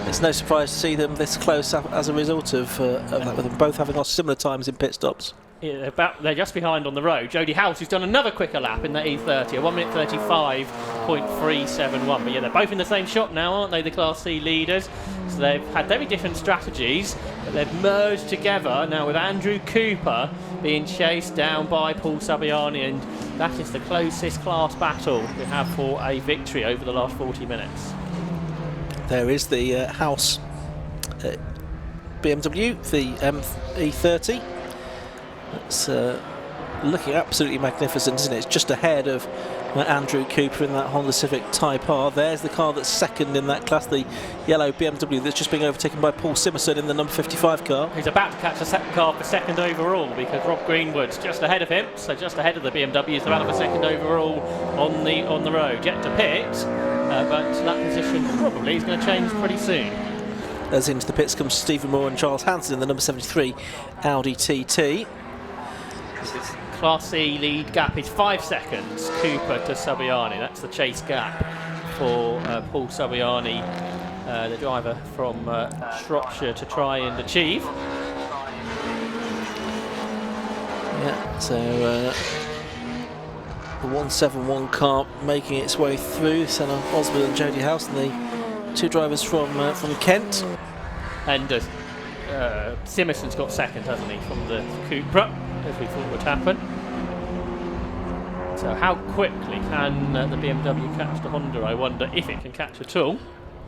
it's no surprise to see them this close as a result of that, with them both having lost similar times in pit stops. Yeah, they're just behind on the road. Jody House, who's done another quicker lap in the E30, a 1 minute 35.371. But yeah, they're both in the same shot now, aren't they, the Class C leaders? So they've had very different strategies, but they've merged together now with Andrew Cooper being chased down by Paul Saviani, and that is the closest class battle we have for a victory over the last 40 minutes. There is the House BMW, the E30. It's looking absolutely magnificent, isn't it? It's just ahead of Andrew Cooper in that Honda Civic Type R. There's the car that's second in that class, the yellow BMW that's just being overtaken by Paul Simerson in the number 55 car. He's about to catch a second car for second overall because Rob Greenwood's just ahead of him, so just ahead of the BMW is the battle for second overall on the road. Yet to pit, but that position probably is going to change pretty soon. As into the pits comes Stephen Moore and Charles Hanson in the number 73 Audi TT. Class C lead gap is 5 seconds, Cooper to Saviani. That's the chase gap for Paul Saviani, the driver from Shropshire, to try and achieve. Yeah, so the 171 car making its way through. Senna Osborne and Jody House, and the two drivers from Kent. And Simerson's got second, hasn't he, from the Cupra, as we thought would happen. So how quickly can the BMW catch the Honda? I wonder if it can catch at all.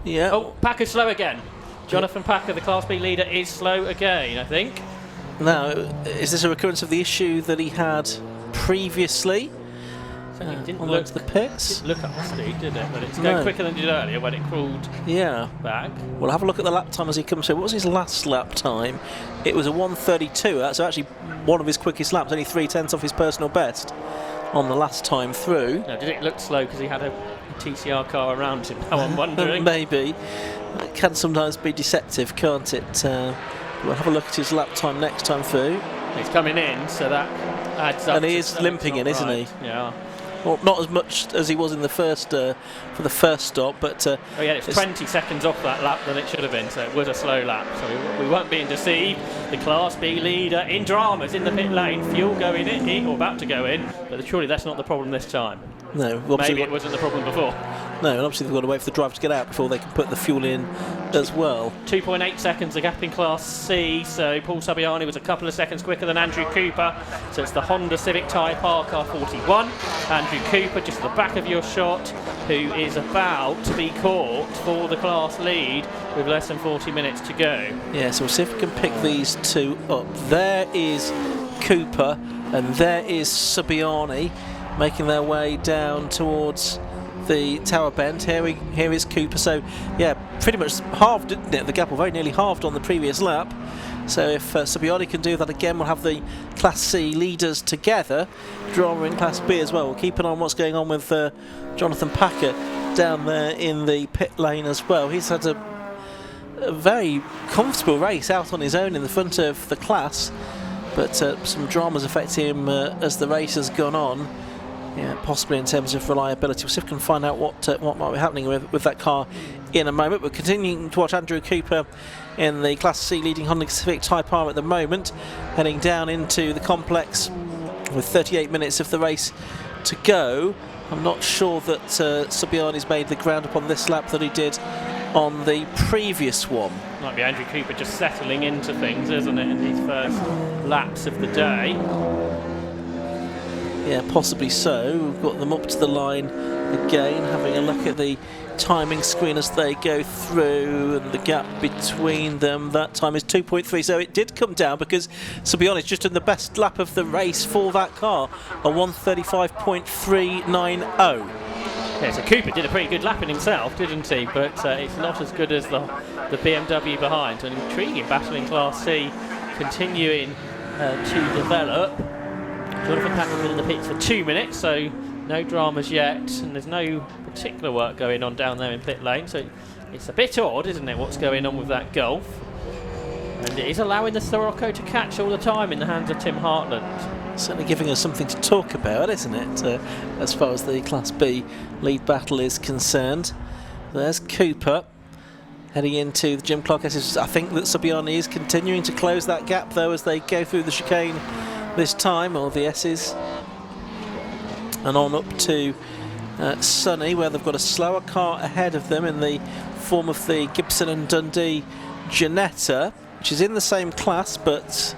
Yeah. Oh, Packer's slow again. Jonathan Packer, the Class B leader, is slow again, I think. Now, is this a recurrence of the issue that he had previously? Didn't on look to the pits. Didn't look up the speed, did it? But it's going quicker than it did earlier when it crawled back. We'll have a look at the lap time as he comes through. What was his last lap time? It was a 1:32. That's actually one of his quickest laps, only 3/10 off his personal best on the last time through. Now, did it look slow because he had a TCR car around him? Now I'm wondering. Maybe. It can sometimes be deceptive, can't it? We'll have a look at his lap time next time through. He's coming in, so that adds up. And he is limping in, isn't he? Yeah. Well, not as much as he was in the first for the first stop, but oh yeah, it's 20 seconds off that lap than it should have been, so it was a slow lap. So we weren't being deceived. The Class B leader in dramas in the pit lane, fuel going in, or about to go in, but surely that's not the problem this time. No, maybe it wasn't the problem before. No, and obviously they've got to wait for the driver to get out before they can put the fuel in as well. 2.8 seconds, the gap in Class C, so Paul Saviani was a couple of seconds quicker than Andrew Cooper. So it's the Honda Civic Type R car 41. Andrew Cooper just at the back of your shot, who is about to be caught for the class lead with less than 40 minutes to go. Yeah, so we'll see if we can pick these two up. There is Cooper and there is Saviani making their way down towards the Tower Bend. Here is Cooper. So yeah, pretty much halved, didn't it? The gap, very nearly halved on the previous lap. So if Saviani can do that again, we'll have the Class C leaders together. Drama in Class B as well. We'll keep an eye on what's going on with Jonathan Packer down there in the pit lane as well. He's had a very comfortable race out on his own in the front of the class, but some dramas affecting him as the race has gone on. Yeah, possibly in terms of reliability. We'll see if we can find out what might be happening with that car in a moment. We're continuing to watch Andrew Cooper in the Class C leading Honda Civic Type R at the moment, heading down into the complex with 38 minutes of the race to go. I'm not sure that Saviani's made the ground up on this lap that he did on the previous one. Might be Andrew Cooper just settling into things, isn't it, in these first laps of the day. Yeah, possibly so. We've got them up to the line again, having a look at the timing screen as they go through, and the gap between them that time is 2.3. So it did come down because, to be honest, just in the best lap of the race for that car, a 1:35.390. Yeah, so Cooper did a pretty good lap in himself, didn't he? But it's not as good as the BMW behind. So an intriguing battle in Class C continuing to develop. Jonathan Packer was in the pits for 2 minutes, so no dramas yet, and there's no particular work going on down there in pit lane. So it's a bit odd, isn't it, what's going on with that Golf? And it is allowing the Sirocco to catch all the time in the hands of Tim Hartland. Certainly giving us something to talk about, isn't it, as far as the Class B lead battle is concerned. There's Cooper heading into the Jim Clark S. I think that Subiani is continuing to close that gap, though, as they go through the chicane this time, or the S's, and on up to Sunny, where they've got a slower car ahead of them in the form of the Gibson and Dundee Ginetta, which is in the same class but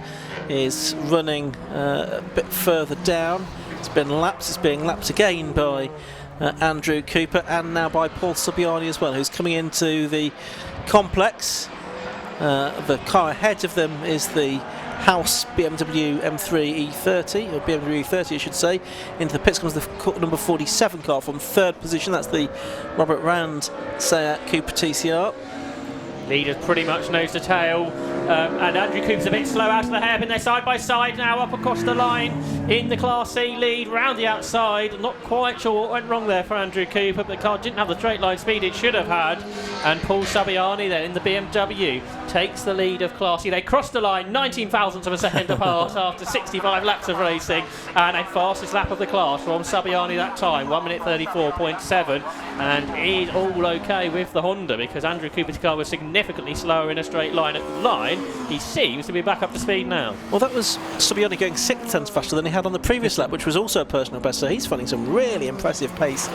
is running a bit further down. It's been lapped, it's being lapped again by Andrew Cooper, and now by Paul Subiani as well, who's coming into the complex. The car ahead of them is the House BMW M3 E30, or BMW E30 I should say. Into the pits comes the number 47 car from third position. That's the Robert Rand Seat Cooper TCR. Leaders pretty much nose to tail, and Andrew Cooper's a bit slow out of the hairpin. They're side by side now, up across the line in the Class C lead, round the outside. Not quite sure what went wrong there for Andrew Cooper, but the car didn't have the straight line speed it should have had. And Paul Subiani then in the BMW takes the lead of Class C. They crossed the line 19 thousandths of a second apart after 65 laps of racing, and a fastest lap of the class from Subiani that time, 1 minute 34.7, and he's all okay with the Honda because Andrew Cooper's car was significantly slower in a straight line. At the line, he seems to be back up to speed now. Well, that was Subiani going 6 tenths faster than he had on the previous lap, which was also a personal best, so he's finding some really impressive pace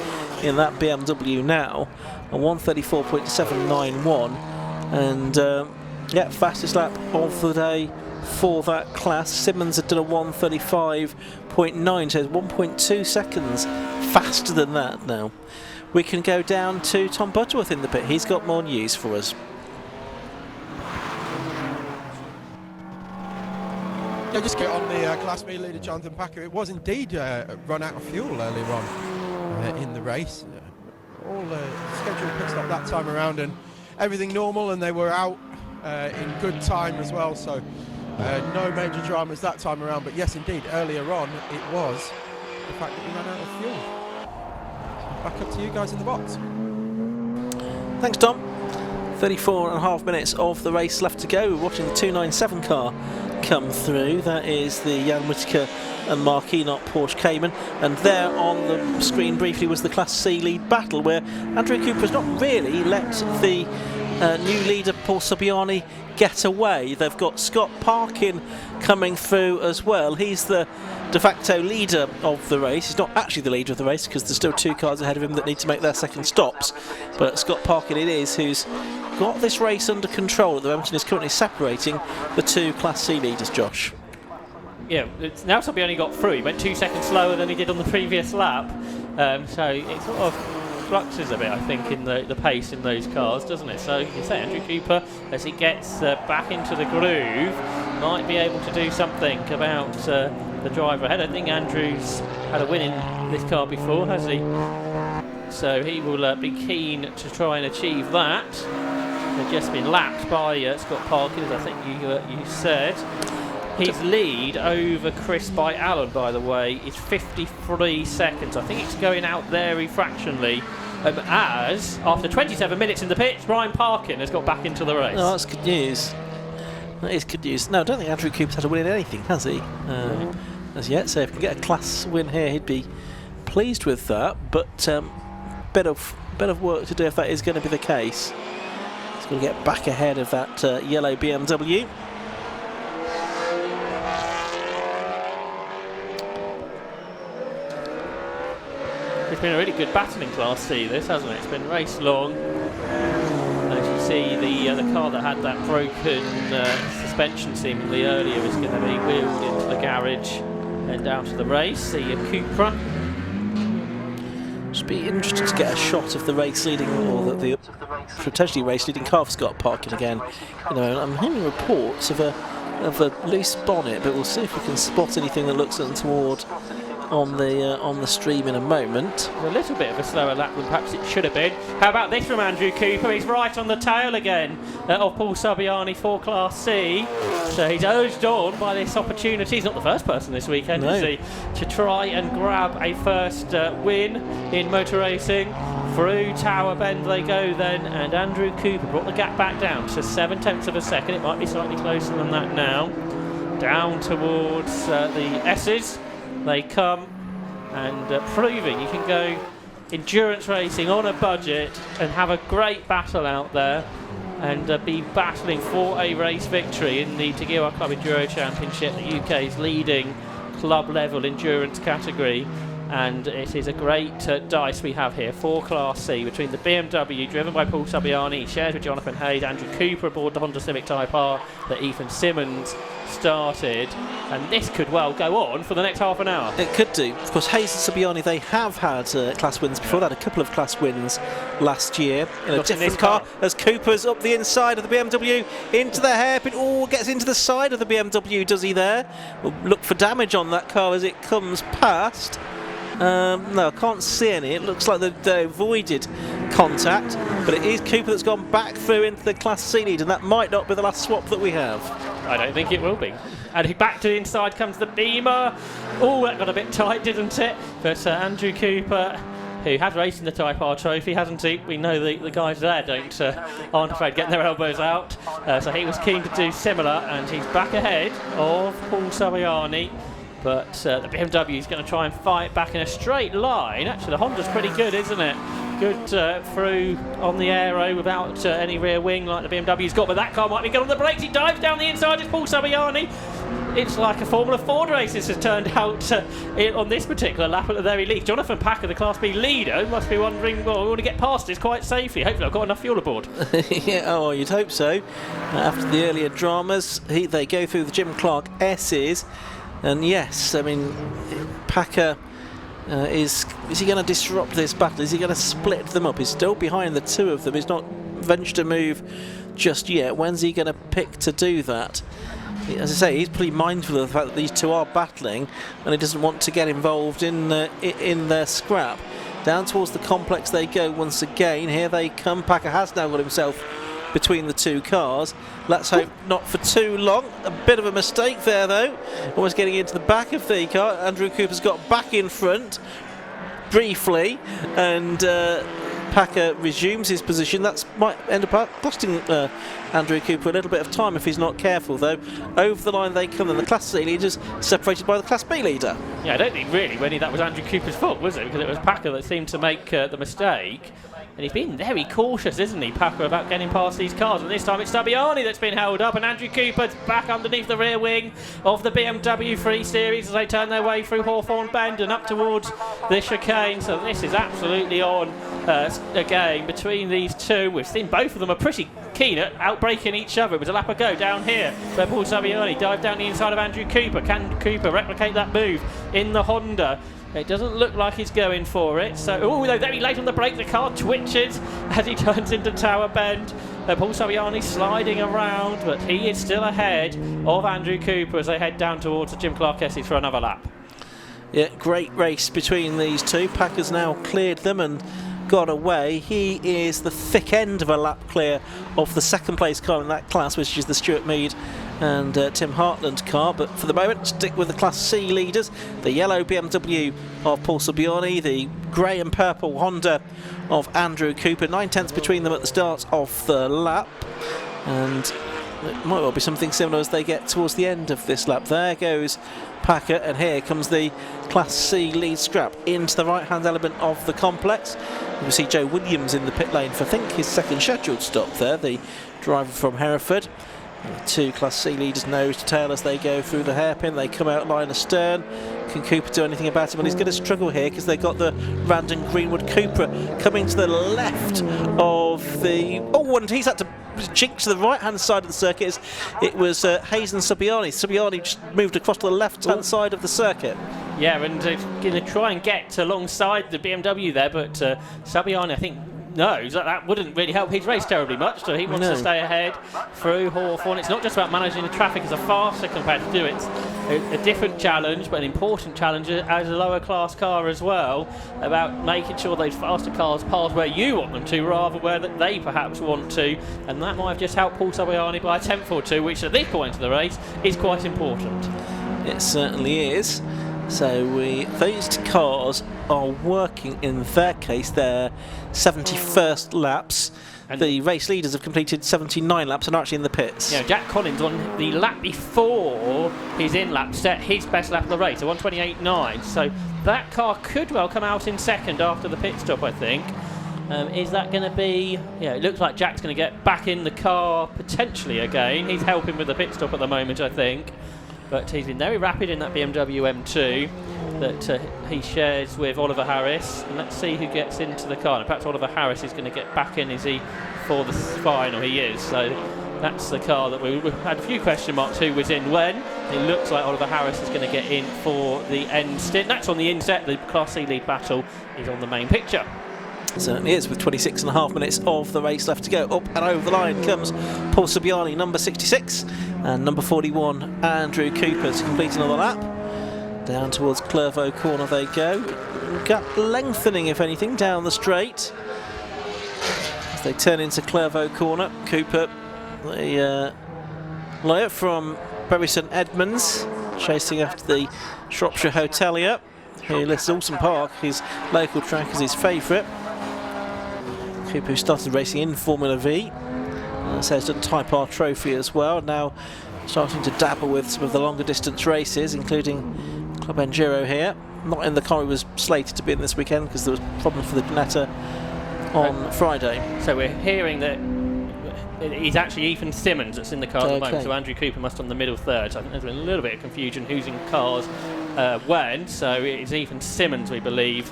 in that BMW now, a 134.791, and yeah, fastest lap of the day for that class. Simmons had done a 135.9, so 1.2 seconds faster than that now. We can go down to Tom Butterworth in the pit. He's got more news for us. Yeah, just get on the Class B leader, Jonathan Packer. It was indeed run out of fuel earlier on in the race. All scheduled pit stop that time around, and everything normal, and they were out in good time as well. So no major dramas that time around. But yes, indeed, earlier on it was the fact that we ran out of fuel. Back up to you guys in the box. Thanks, Tom. 34.5 minutes of the race left to go. We're watching the 297 car come through. That is the Jan Whittaker and Mark Enoch Porsche Cayman, and there on the screen briefly was the Class C lead battle, where Andrew Cooper has not really let the new leader Paul Subiani get away. They've got Scott Parkin coming through as well. He's the de facto leader of the race. He's not actually the leader of the race because there's still 2 cars ahead of him that need to make their second stops, but Scott Parkin it is who's got this race under control at the moment and is currently separating the 2 Class C leaders, Josh. Yeah, it's now Subiani got through. He went 2 seconds slower than he did on the previous lap, so it sort of fluxes a bit, I think, in the pace in those cars, doesn't it? So you say Andrew Cooper, as he gets back into the groove, might be able to do something about the driver ahead. I think Andrew's had a win in this car before, has he? So he will be keen to try and achieve that. They've just been lapped by Scott Parkin, as I think you said. His lead over Chris by Allen, by the way, is 53 seconds. I think it's going out very fractionally. As, after 27 minutes in the pits, Ryan Parkin has got back into the race. Oh, that's good news. That is good news. No, I don't think Andrew Cooper's had a win in anything, has he? As yet, so if he can get a class win here, he'd be pleased with that. But bit of work to do if that is going to be the case. He's got to get back ahead of that yellow BMW. It's been a really good battle in Class C, this, hasn't it? It's been race long. As you see, the car that had that broken suspension seemingly earlier is going to be wheeled into the garage and down to the race. The Cupra. Should be interesting to get a shot of the race leading, or the potentially race leading car for Scott Parkin again. You know, I'm hearing reports of a loose bonnet, but we'll see if we can spot anything that looks untoward on the stream in a moment. A little bit of a slower lap than perhaps it should have been. How about this from Andrew Cooper? He's right on the tail again of Paul Saviani for Class C. So he's urged on by this opportunity. He's not the first person this weekend, is he? To try and grab a first win in motor racing. Through Tower Bend they go then, and Andrew Cooper brought the gap back down to 0.7 of a second. It might be slightly closer than that now. Down towards the S's they come, and proving you can go endurance racing on a budget and have a great battle out there and be battling for a race victory in the Tegiwa Club Enduro Championship, the UK's leading club level endurance category. And it is a great dice we have here for Class C between the BMW driven by Paul Saviani, shared with Jonathan Hayes, Andrew Cooper aboard the Honda Civic Type R that Ethan Simmons started, and this could well go on for the next half an hour. It could do. Of course, Hayes and Saviani, they have had class wins before. They had a couple of class wins last year in a different car, as Cooper's up the inside of the BMW into the hairpin. Oh, gets into the side of the BMW, does he there? We'll look for damage on that car as it comes past. No, I can't see any. It looks like they avoided contact, but it is Cooper that's gone back through into the Class C lead, and that might not be the last swap that we have. I don't think it will be. And back to the inside comes the Beamer. Oh, that got a bit tight, didn't it? But Andrew Cooper, who had raced in the Type R trophy, hasn't he? We know the guys there aren't afraid getting their elbows out. So he was keen to do similar, and he's back ahead of Paul Saviani. But the BMW is going to try and fight back in a straight line. Actually, the Honda's pretty good, isn't it? Good through on the aero without any rear wing like the BMW's got. But that car might be good on the brakes. He dives down the inside. It's Paul Saviani. It's like a Formula Ford race this has turned out on this particular lap at the very least. Jonathan Packer, the Class B leader, must be wondering, well, we want to get past this quite safely. Hopefully I've got enough fuel aboard. Yeah, oh, you'd hope so. After the earlier dramas, they go through the Jim Clark S's. And yes, I mean, Packer is he going to disrupt this battle? Is he going to split them up? He's still behind the two of them. He's not ventured a move just yet. When's he going to pick to do that? As I say, he's pretty mindful of the fact that these two are battling, and he doesn't want to get involved in their scrap. Down towards the complex they go once again. Here they come. Packer has now got himself between the two cars. Let's hope not for too long. A bit of a mistake there though, almost getting into the back of the car. Andrew Cooper's got back in front briefly, and Packer resumes his position. That might end up costing Andrew Cooper a little bit of time if he's not careful though. Over the line they come, and the Class C leaders separated by the Class B leader. Yeah, I don't think really that was Andrew Cooper's fault, was it? Because it was Packer that seemed to make the mistake. And he's been very cautious, isn't he, Packer, about getting past these cars. And this time it's Saviani that's been held up, and Andrew Cooper's back underneath the rear wing of the BMW 3 Series as they turn their way through Hawthorne Bend and up towards the chicane. So this is absolutely on a game between these two. We've seen both of them are pretty keen at outbreaking each other. It was a lap ago down here where Paul Saviani dived down the inside of Andrew Cooper. Can Cooper replicate that move in the Honda? It doesn't look like he's going for it. So, oh, they're very late on the brake. The car twitches as he turns into Tower Bend. Paul Saviani sliding around, but he is still ahead of Andrew Cooper as they head down towards the Jim Clark Essie for another lap. Yeah, great race between these two. Packer's now cleared them and got away. He is the thick end of a lap clear of the second place car in that class, which is the Stuart Mead and Tim Hartland car. But for the moment, stick with the Class C leaders. The yellow BMW of Paul Saviani, the grey and purple Honda of Andrew Cooper. 9/10 between them at the start of the lap, and it might well be something similar as they get towards the end of this lap. There goes Packer, and here comes the Class C lead scrap into the right hand element of the complex. You see Joe Williams in the pit lane for, I think, his second scheduled stop there, the driver from Hereford. And the two Class C leaders nose to tail as they go through the hairpin. They come out line astern. Can Cooper do anything about it? Well, he's going to struggle here because they've got the Randon Greenwood Cooper coming to the left of the... Oh, and he's had to jink to the right-hand side of the circuit. It was Hayes and Saviani. Saviani just moved across to the left-hand side of the circuit. Yeah, and going to try and get alongside the BMW there, but Saviani, I think, knows that wouldn't really help his race terribly much, so he wants to stay ahead through Hawthorn. It's not just about managing the traffic as a faster competitor, it's a different challenge, but an important challenge as a lower class car as well, about making sure those faster cars pass where you want them to rather where they perhaps want to, and that might have just helped Paul Saviani by a tenth or two, which at this point of the race is quite important. It certainly is. So those cars are working, in their case, their 71st laps. And the race leaders have completed 79 laps and are actually in the pits. Yeah, Jack Collins on the lap before his in-lap set his best lap of the race, a 1:28.9. So that car could well come out in second after the pit stop, I think. Is that going to be... Yeah, it looks like Jack's going to get back in the car potentially again. He's helping with the pit stop at the moment, I think. But he's been very rapid in that BMW M2 that he shares with Oliver Harris. And let's see who gets into the car. And perhaps Oliver Harris is going to get back in, is he, for the final? He is. So that's the car that we had a few question marks who was in when. It looks like Oliver Harris is going to get in for the end stint. That's on the inset. The Class C lead battle is on the main picture. Certainly is, with 26.5 minutes of the race left to go. Up and over the line comes Paul Saviani, number 66, and number 41, Andrew Cooper, to complete another lap. Down towards Clervaux Corner they go. Gap lengthening, if anything, down the straight. As they turn into Clervaux Corner, Cooper, the lawyer from Bury St Edmunds, chasing after the Shropshire Hotelier, who lists Alton Park, his local track, as his favourite. Cooper, who started racing in Formula V, says done Type R Trophy as well, now starting to dabble with some of the longer distance races, including Club Enduro here. Not in the car he was slated to be in this weekend because there was problems for the Ginetta on Friday. So we're hearing that it's actually Ethan Simmons that's in the car at the moment, so Andrew Cooper must on the middle third. So I think there's been a little bit of confusion who's in cars when, so it's Ethan Simmons, we believe,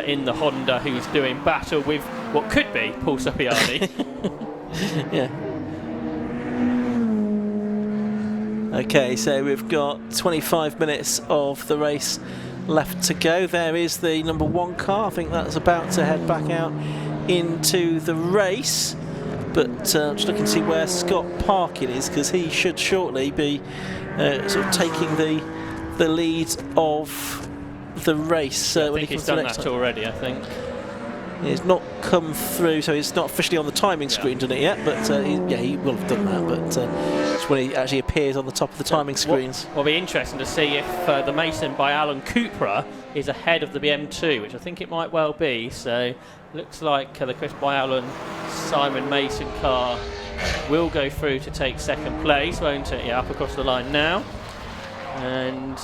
in the Honda, who's doing battle with what could be Paul Saviani. Yeah. Okay, so we've got 25 minutes of the race left to go. There is the number 1 car. I think that's about to head back out into the race. But just looking to see where Scott Parkin is, because he should shortly be sort of taking the lead of the race. I think he's done that already, I think. He's not come through, so he's not officially on the timing screen done it yet, but he will have done that, but it's when he actually appears on the top of the timing screens. Will be interesting to see if the Mason by Alan Cooper is ahead of the BM2, which I think it might well be. So looks like the Chris by Alan Simon Mason car will go through to take second place, won't it? Yeah, up across the line now. And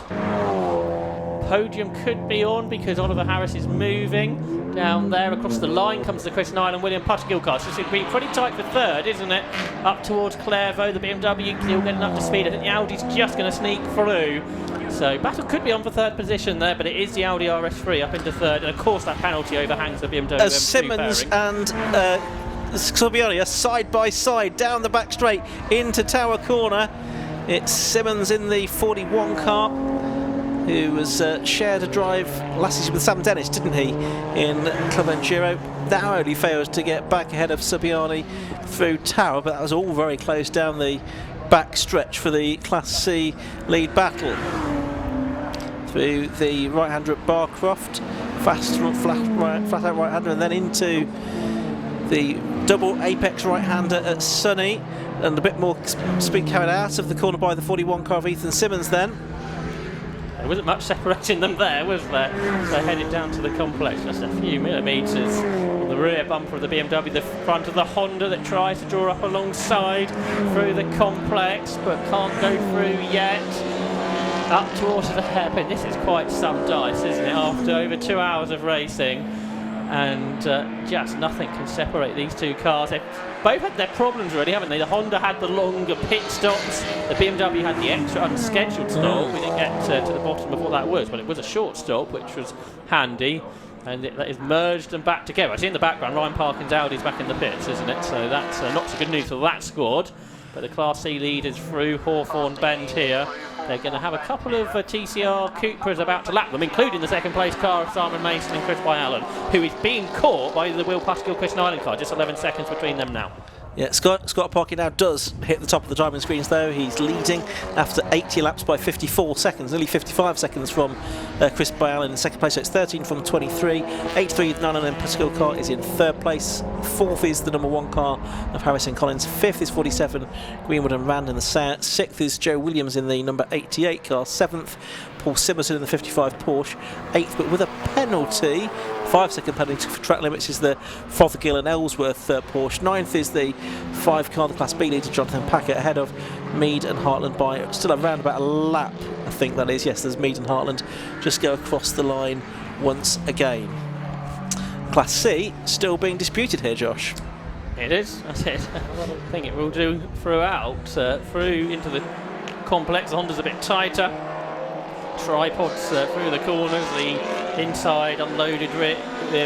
podium could be on because Oliver Harris is moving. Down there across the line comes the Chris Nile and William Puttergill car. So it's going to be pretty tight for third, isn't it? Up towards Clervaux, the BMW still getting up to speed. I think the Audi's just going to sneak through. So battle could be on for third position there, but it is the Audi RS3 up into third. And of course that penalty overhangs the BMW M2 Simmons pairing. and Saviani are side by side down the back straight into Tower Corner. It's Simmons in the 41 car, who was shared a drive last season with Sam Dennis, didn't he, in Club Enduro. Now only fails to get back ahead of Saviani through Tower, but that was all very close down the back stretch for the Class C lead battle. Through the right-hander at Croft, fast flat-out right-hander, and then into the double apex right-hander at Sunny, and a bit more speed carried out of the corner by the 41 car of Ethan Simmons then. There wasn't much separating them there, was there? So headed down to the complex, just a few millimetres on the rear bumper of the BMW, the front of the Honda that tries to draw up alongside through the complex, but can't go through yet. Up towards the hairpin. This is quite some dice, isn't it? After over 2 hours of racing, and just nothing can separate these two cars. They've both had their problems already, haven't they? The Honda had the longer pit stops, the BMW had the extra unscheduled stop. We didn't get to the bottom of what that was, but it was a short stop, which was handy, and that is merged and back together. I see in the background Ryan Parkin's Audi's back in the pits, isn't it? So that's not so good news for that squad. But the Class C leaders through Hawthorne Bend here They're going to have a couple of TCR Cupras about to lap them, including the second place car of Simon Mason and Chris Byallen, who is being caught by the Will Pascal Chris Nyland car. Just 11 seconds between them now. Yeah, Scott Parker now does hit the top of the driving screens though. He's leading after 80 laps by 54 seconds, nearly 55 seconds from Chris Byallen in second place. So it's 13 from 23. 83 Nyland and Pascal car is in third place. Fourth is the number 1 car of Harrison Collins. Fifth is 47 Greenwood and Rand in the south. Sixth is Joe Williams in the number 88 car. Seventh, Paul Simerson in the 55 Porsche. Eighth, but with a penalty, 5-second penalty for track limits, is the Fothergill and Ellsworth Porsche. Ninth is the 5 car, the Class B leader Jonathan Packett, ahead of Mead and Hartland by still around about a lap, I think that is. Yes, there's Mead and Hartland just go across the line once again. Class C still being disputed here, Josh. It is, that's it. I think it will do throughout. Through into the complex, Honda's a bit tighter. Tripods through the corners, the inside unloaded rear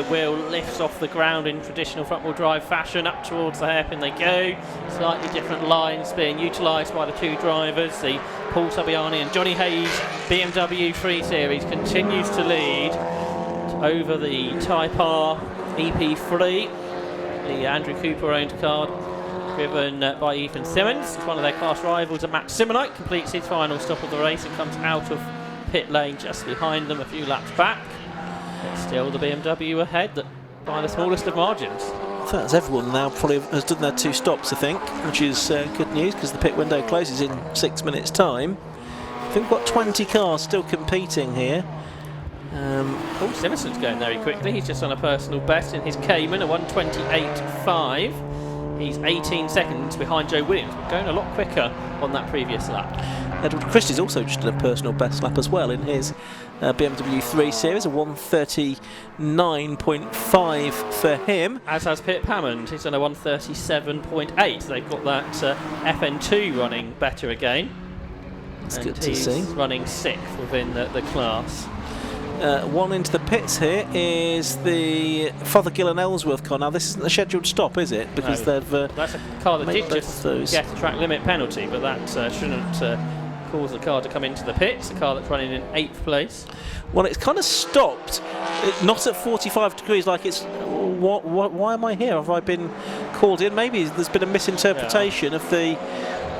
wheel lifts off the ground in traditional front wheel drive fashion. Up towards the hairpin they go. Slightly different lines being utilised by the two drivers. The Paul Sabiani and Johnny Hayes BMW 3 Series continues to lead over the Type R EP3, the Andrew Cooper owned car, driven by Ethan Simmons. One of their class rivals, Matt Simonite, completes his final stop of the race and comes out of pit lane just behind them, a few laps back. It's still the BMW ahead by the smallest of margins. I think that's everyone now probably has done their 2 stops, I think, which is good news because the pit window closes in 6 minutes' time. I think we've got 20 cars still competing here. Paul Simpson's going very quickly. He's just on a personal best in his Cayman, a 1:28.5. He's 18 seconds behind Joe Williams, but going a lot quicker on that previous lap. Edward Christie's also just done a personal best lap as well in his BMW 3 Series, a 1:39.5 for him. As has Pip Hammond, he's done a 1:37.8. They've got that FN2 running better again. It's and good to he's see. Running 6th within the class. One into the pits here is the Fothergill and Ellsworth car. Now this isn't a scheduled stop, is it? Because no, they've that's a car that did just those. get a track limit penalty, but that shouldn't cause the car to come into the pits. The car that's running in 8th place. Well, it's kind of stopped, not at 45 degrees like it's, why am I here? Have I been called in? Maybe there's been a misinterpretation of the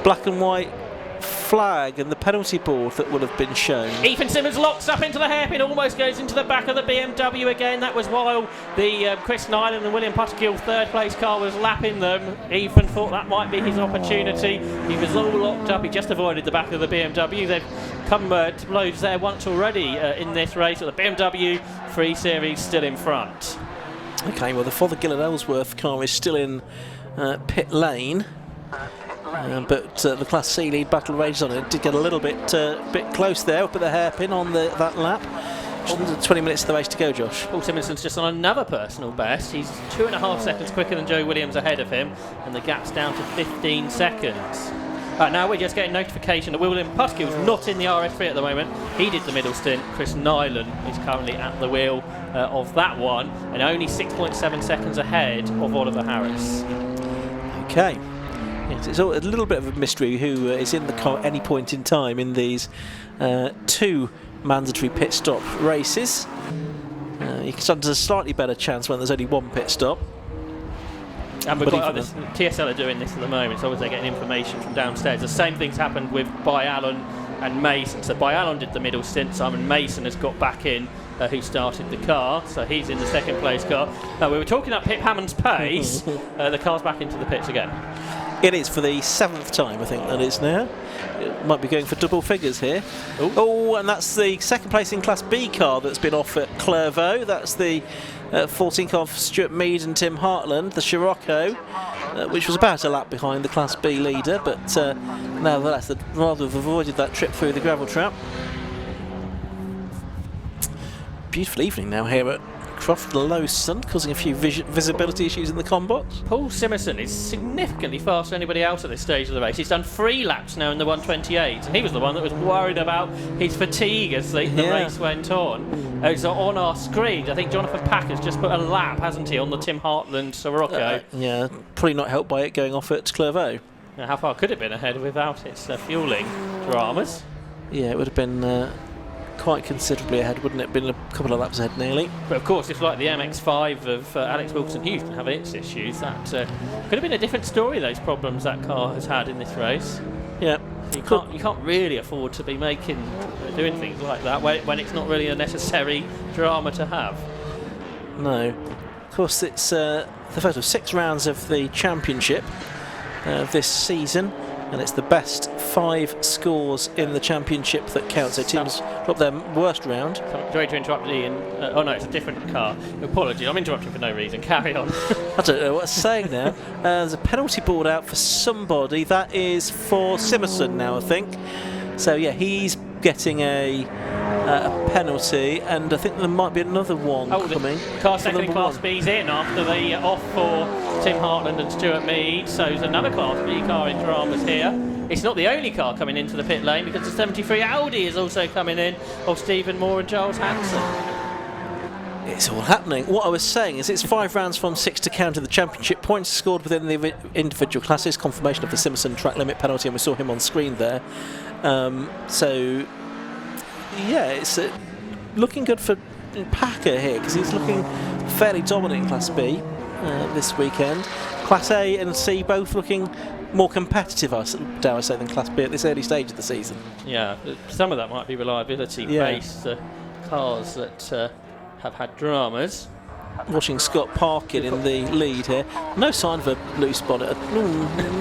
black and white flag and the penalty board that would have been shown. Ethan Simmons locks up into the hairpin, almost goes into the back of the BMW again. That was while the Chris Nyland and William Pottergill 3rd place car was lapping them. Ethan thought that might be his opportunity. He was all locked up, he just avoided the back of the BMW. They've come to blows there once already in this race, but the BMW 3 Series still in front. Okay, well the Fothergill and Ellsworth car is still in pit lane. But the Class C lead battle rages on. It did get a little bit close there, up at the hairpin on that lap. 20 minutes of the race to go, Josh. Paul Simpson's just on another personal best. He's 2.5 seconds quicker than Joe Williams ahead of him, and the gap's down to 15 seconds. Now we're just getting notification that William Puskill's not in the RS3 at the moment. He did the middle stint. Chris Nyland is currently at the wheel of that one, and only 6.7 seconds ahead of Oliver Harris. Okay. It's a little bit of a mystery who is in the car at any point in time in these 2 mandatory pit stop races. You can stand a slightly better chance when there's only 1 pit stop. And we've got TSL are doing this at the moment, so they're getting information from downstairs. The same thing's happened with Byallen and Mason. So Byallen did the middle stint, Simon Mason has got back in, who started the car, so he's in the 2nd place car. Now we were talking about Pip Hammond's pace, the car's back into the pits again. It is for the 7th time, I think that is now. It might be going for double figures here. Ooh. Oh, and that's the 2nd place in Class B car that's been off at Clairvaux. That's the 14 car of Stuart Mead and Tim Hartland, the Scirocco, which was about a lap behind the Class B leader, but nevertheless, they'd rather have avoided that trip through the gravel trap. Beautiful evening now here at Croft, the low sun causing a few visibility issues in the combox. Paul Simerson is significantly faster than anybody else at this stage of the race. He's done 3 laps now in the 1:28, and he was the one that was worried about his fatigue as the race went on. So on our screens, I think Jonathan Packer's just put a lap, hasn't he, on the Tim Hartland Scirocco. Yeah, probably not helped by it going off at Clairvaux. Now, how far could it have been ahead without its fueling dramas? Yeah, it would have been quite considerably ahead, wouldn't it? Been a couple of laps ahead nearly. But of course, if like the MX-5 of Alex Wilkinson-Hughes can have its issues, that could have been a different story. Those problems that car has had in this race. Yeah. You can't really afford to be doing things like that when it's not really a necessary drama to have. No. Of course, it's the first of 6 rounds of the championship this season, and it's the best 5 scores in the championship that counts. So teams drop their worst round. Sorry to interrupt Ian. Oh no, it's a different car. Apologies, I'm interrupting for no reason. Carry on. I don't know what it's saying now. There's a penalty board out for somebody. That is for Simerson now, I think. So yeah, he's getting a penalty, and I think there might be another one coming. The car second in Class B's in after the off for Tim Hartland and Stuart Mead. So there's another Class B car in dramas here. It's not the only car coming into the pit lane, because the 73 Audi is also coming in of Stephen Moore and Giles Hansen. It's all happening. What I was saying is it's 5 rounds from 6 to count in the championship. Points scored within the individual classes. Confirmation of the Simerson track limit penalty, and we saw him on screen there. So yeah, it's looking good for Packer here, because he's looking fairly dominant in Class B this weekend. Class A and C both looking more competitive, dare I say, than Class B at this early stage of the season. Yeah, some of that might be reliability-based cars that have had dramas. Watching Scott Parkin in the lead here. No sign of a loose bonnet.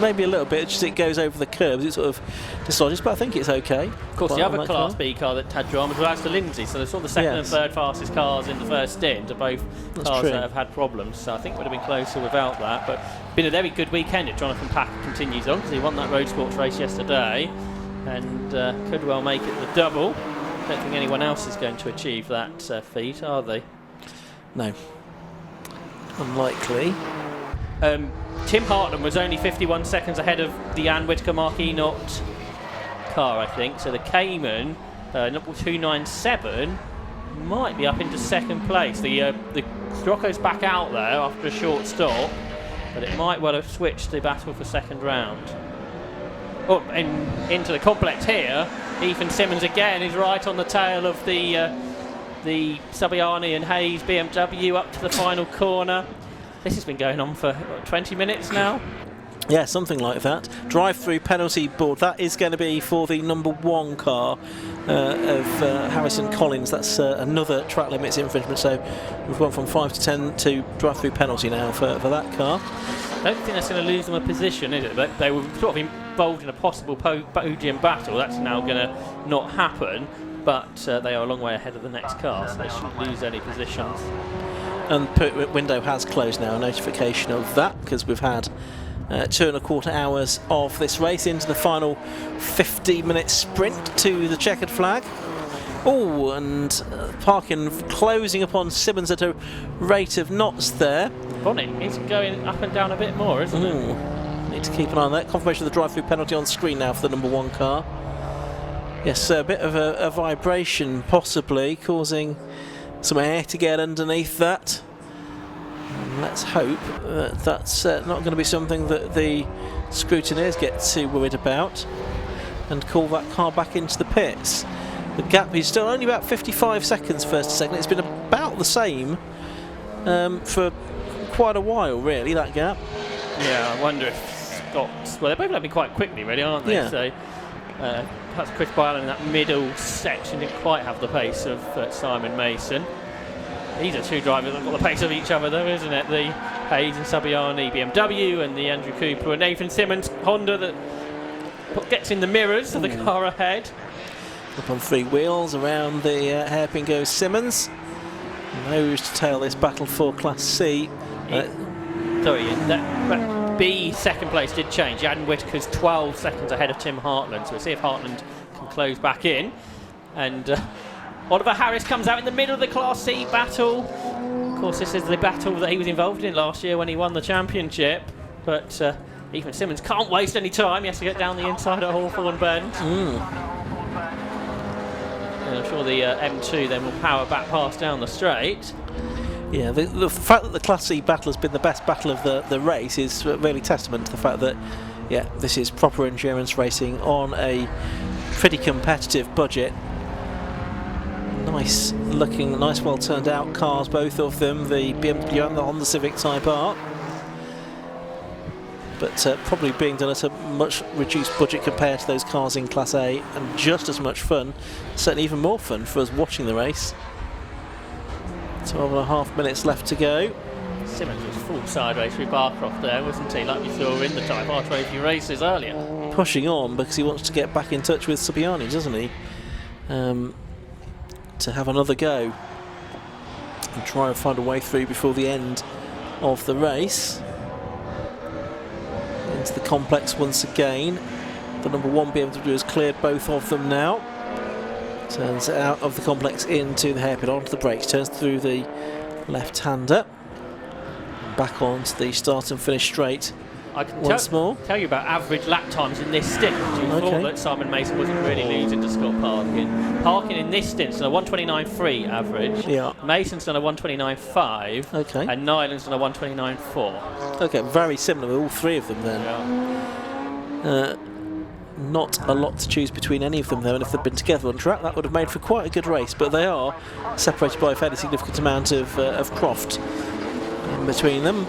Maybe a little bit, just it goes over the curbs. It sort of dislodges, but I think it's okay. Of course, the other Class B car that had dramas was Aston Lindsay, so they're sort of the second and third fastest cars in the first stint are both cars that have had problems. So I think it would have been closer without that. But been a very good weekend if Jonathan Packer continues on, because he won that road sports race yesterday and could well make it the double. I don't think anyone else is going to achieve that feat, are they? No. Unlikely. Tim Hartland was only 51 seconds ahead of the Ann Whitaker Mark Enoch car, I think. So the Cayman, number 297, might be up into second place. The Scirocco's back out there after a short stop, but it might well have switched the battle for second round. Up into the complex here. Ethan Simmons again is right on the tail of the Sabiani and Hayes BMW up to the final corner. This has been going on for 20 minutes now. Yeah, something like that. Drive-through penalty board. That is going to be for the number 1 car of Harrison Collins. That's another track limits infringement. So we've gone from 5 to 10 to drive-through penalty now for that car. I don't think that's going to lose them a position, is it? They were sort of involved in a possible podium battle. That's now going to not happen. But they are a long way ahead of the next car, so they shouldn't lose any positions. And pit window has closed now, a notification of that, because we've had 2.25 hours of this race into the final 50-minute sprint to the checkered flag. Oh, and Parkin closing upon Simmons at a rate of knots there. Bonnet is going up and down a bit more, isn't it? Need to keep an eye on that. Confirmation of the drive-through penalty on screen now for the number 1 car. Yes, a bit of a vibration possibly, causing some air to get underneath that. And let's hope that that's not going to be something that the scrutineers get too worried about and call that car back into the pits. The gap is still only about 55 seconds first to second. It's been about the same for quite a while, really, that gap. Yeah, I wonder if Scott's... Well, they're both going to be quite quickly, really, aren't they? Yeah. So perhaps Chris Byron in that middle section didn't quite have the pace of Simon Mason. These are two drivers that have got the pace of each other, though, isn't it? The Hayes and Sabiani BMW and the Andrew Cooper and Nathan Simmons Honda that gets in the mirrors of the car ahead. Up on 3 wheels around the hairpin goes Simmons. Nose to tail this battle for Class C. Sorry, that B second place did change. Jan Whitaker's 12 seconds ahead of Tim Hartland, so we'll see if Hartland can close back in. And Oliver Harris comes out in the middle of the Class C battle. Of course, this is the battle that he was involved in last year when he won the championship. But Ethan Simmons can't waste any time. He has to get down the inside at Hawthorne Bend. And I'm sure the M2 then will power back past down the straight. Yeah, the fact that the Class C battle has been the best battle of the race is really testament to the fact that, yeah, this is proper endurance racing on a pretty competitive budget. Nice looking, nice well turned out cars, both of them, the BMW and the Honda Civic Type R. But probably being done at a much reduced budget compared to those cars in Class A, and just as much fun, certainly even more fun for us watching the race. 12.5 minutes left to go. Simmons was full side race with Barcroft there, wasn't he? Like we saw in the Type R Trophy races earlier. Pushing on because he wants to get back in touch with Subiani, doesn't he? To have another go and try and find a way through before the end of the race. Into the complex once again. The number 1 BMW has cleared both of them now. Turns out of the complex into the hairpin, onto the brakes, turns through the left-hander. Back onto the start and finish straight. I can more. tell you about average lap times in this stint. You thought that Simon Mason wasn't really losing to Scott Parkin. Parkin in this stint's done a 1:29.3 average. Yeah. Mason's done a 1:29.5. Okay. And Nyland's done a 1:29.4. Okay, very similar with all three of them then. Yeah. Not a lot to choose between any of them though, and if they'd been together on track that would have made for quite a good race, but they are separated by a fairly significant amount of Croft in between them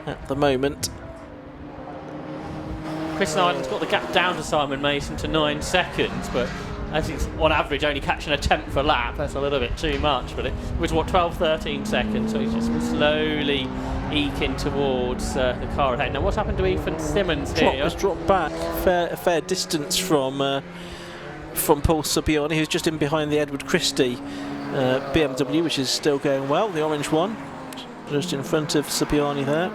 at the moment. Chris Nyland's got the gap down to Simon Mason to 9 seconds, but as he's on average only catching a 10th a lap, that's a little bit too much, but it was 12-13 seconds, so he's just slowly eking towards the car ahead. Now what's happened to Ethan Simmons here? Has dropped back a fair distance from Paul Subiani, who's just in behind the Edward Christie BMW, which is still going well, the orange one, just in front of Subiani there.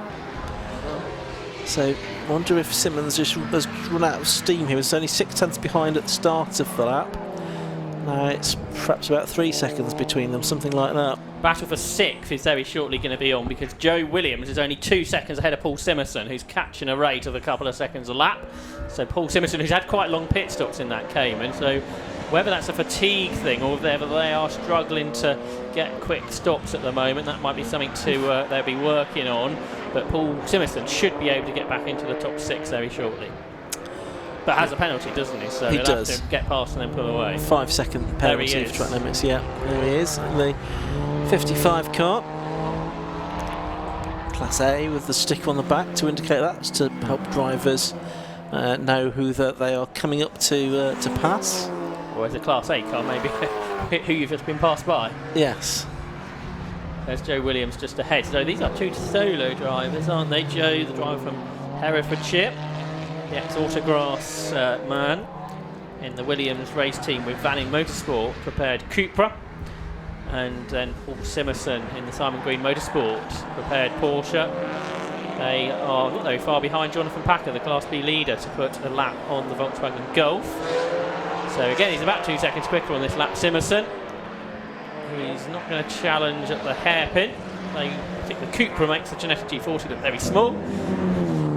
So I wonder if Simmons just has run out of steam here. It's only 0.6 behind at the start of the lap. Now it's perhaps about 3 seconds between them, something like that. Battle for 6th is very shortly going to be on, because Joe Williams is only 2 seconds ahead of Paul Simerson, who's catching a rate of a couple of seconds a lap. So Paul Simerson, who's had quite long pit stops in that Cayman, so whether that's a fatigue thing or whether they are struggling to get quick stops at the moment, that might be something to they'll be working on. But Paul Simerson should be able to get back into the top 6 very shortly. But has a penalty, doesn't he? So he he'll does. have to get past and then pull away. 5 second penalty for track limits. Yeah, there he is in the 55 car. Class A with the sticker on the back to indicate that, to help drivers know who they are coming up to pass. Or is it Class A car maybe who you've just been passed by? Yes. There's Joe Williams just ahead. So these are 2 solo drivers, aren't they? Joe, the driver from Herefordshire, the ex-Autograss man in the Williams race team with Vanning Motorsport, prepared Cupra. And then Paul Simerson in the Simon Green Motorsport, prepared Porsche. They are not very far behind Jonathan Packer, the Class B leader, to put a lap on the Volkswagen Golf. So again, he's about 2 seconds quicker on this lap, Simerson. He's not going to challenge at the hairpin. I think the Cupra makes the Genetic G40 look very small.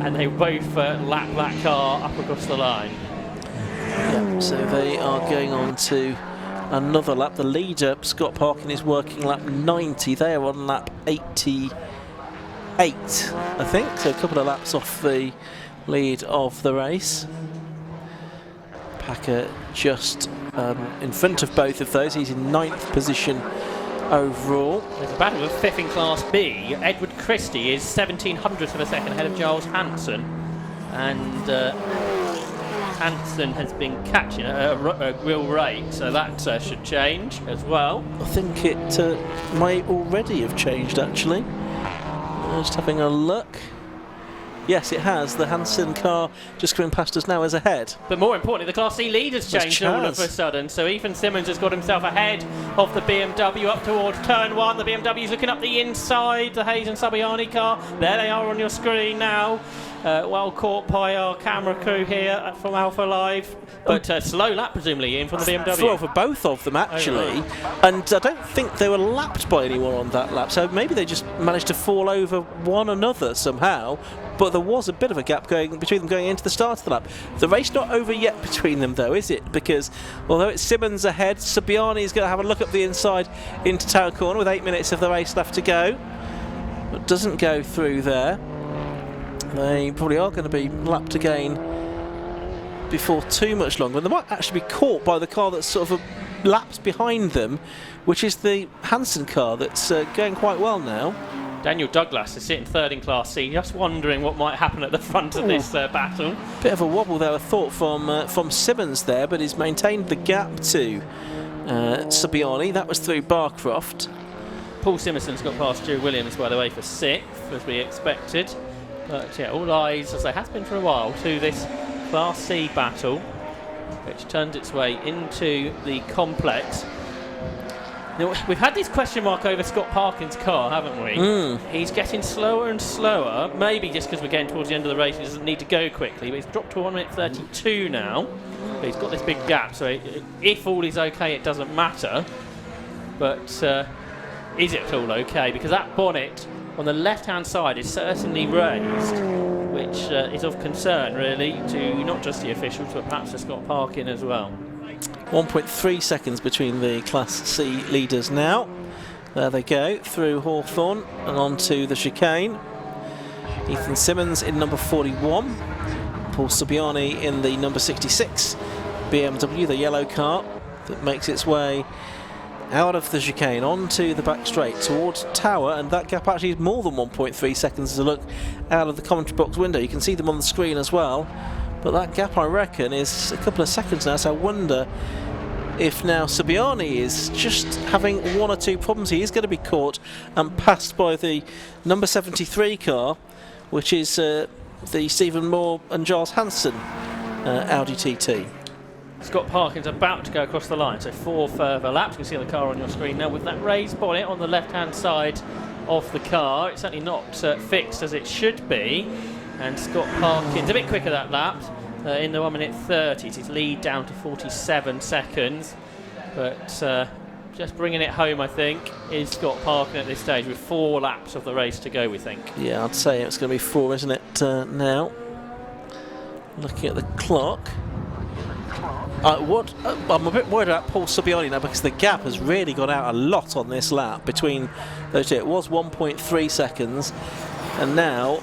And they both lap that car up across the line. Yeah, so they are going on to another lap. The leader, Scott Parkin, is working lap 90. They are on lap 88, I think. So a couple of laps off the lead of the race. Packer just in front of both of those. He's in 9th position overall. There's a battle of 5th in Class B. Edward Christie is 0.17 of a second ahead of Giles Hansen, and Hansen has been catching at a real rate, so that should change as well. I think it might already have changed actually. Just having a look. Yes, it has. The Hansen car just coming past us now is ahead. But more importantly, the Class C leaders changed all of a sudden. So Ethan Simmons has got himself ahead of the BMW up towards turn 1. The BMW's looking up the inside, the Hayes and Subiani car. There they are on your screen now. Well caught by our camera crew here from Alpha Live. But slow lap, presumably, in from the BMW. Well, for both of them, actually. Oh, right. And I don't think they were lapped by anyone on that lap. So maybe they just managed to fall over one another somehow. But there was a bit of a gap going between them going into the start of the lap. The race not over yet between them, though, is it? Because although it's Simmons ahead, Subiani is going to have a look up the inside into Town Corner with 8 minutes of the race left to go. But doesn't go through there. They probably are going to be lapped again before too much longer. And they might actually be caught by the car that's sort of laps behind them, which is the Hansen car that's going quite well now. Daniel Douglas is sitting third in Class C, just wondering what might happen at the front of this battle. Bit of a wobble there, I thought, from Simmons there, but he's maintained the gap to Subiani. That was through Barcroft. Paul Simonson's got past Joe Williams, by the way, for 6th, as we expected. But yeah, all eyes, as there has been for a while, to this Class C battle, which turns its way into the complex. Now, we've had this question mark over Scott Parkin's car, haven't we? He's getting slower and slower, maybe just because we're getting towards the end of the race. He doesn't need to go quickly, but he's dropped to 1 minute 32 now. But he's got this big gap, so if all is okay, it doesn't matter. But is it all okay? Because that bonnet on the left-hand side is certainly raised, which is of concern, really, to not just the officials, but perhaps to Scott Parkin as well. 1.3 seconds between the Class C leaders now. There they go, through Hawthorne and onto the chicane. Ethan Simmons in number 41. Paul Subiani in the number 66 BMW, the yellow car that makes its way out of the chicane onto the back straight towards Tower, and that gap actually is more than 1.3 seconds as I look out of the commentary box window. You can see them on the screen as well. But that gap, I reckon, is a couple of seconds now, so I wonder if now Subiani is just having 1 or 2 problems. He is going to be caught and passed by the number 73 car, which is the Stephen Moore and Giles Hansen Audi TT. Scott Parkin's about to go across the line, so 4 further laps. You can see the car on your screen now with that raised bonnet on the left-hand side of the car. It's certainly not fixed as it should be. And Scott Parkin's a bit quicker that lap, in the 1 minute 30. His lead down to 47 seconds. But just bringing it home, I think, is Scott Parkin at this stage with 4 laps of the race to go, we think. Yeah, I'd say it's going to be 4, isn't it, now? Looking at the clock. I'm a bit worried about Paul Subiani now, because the gap has really gone out a lot on this lap between those two. It was 1.3 seconds, and now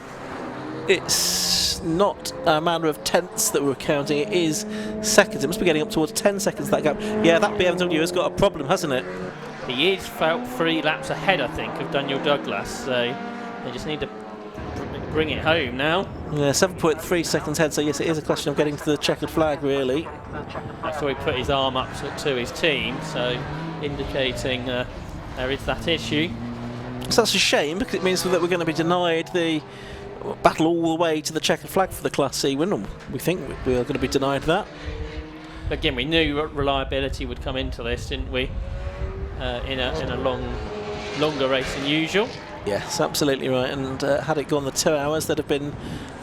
it's not a matter of tenths that we're counting, it is seconds. It must be getting up towards 10 seconds, that gap. Yeah, that BMW has got a problem, hasn't it? He is about 3 laps ahead, I think, of Daniel Douglas, so they just need to bring it home now. Yeah, 7.3 seconds ahead, so yes, it is a question of getting to the checkered flag, really. That's why he put his arm up to his team, so indicating there is that issue. So that's a shame, because it means that we're going to be denied the battle all the way to the checkered flag for the Class C win. We think we are going to be denied that. Again, we knew reliability would come into this, didn't we? In a longer race than usual. Yes, absolutely right. And had it gone the 2 hours, that'd have been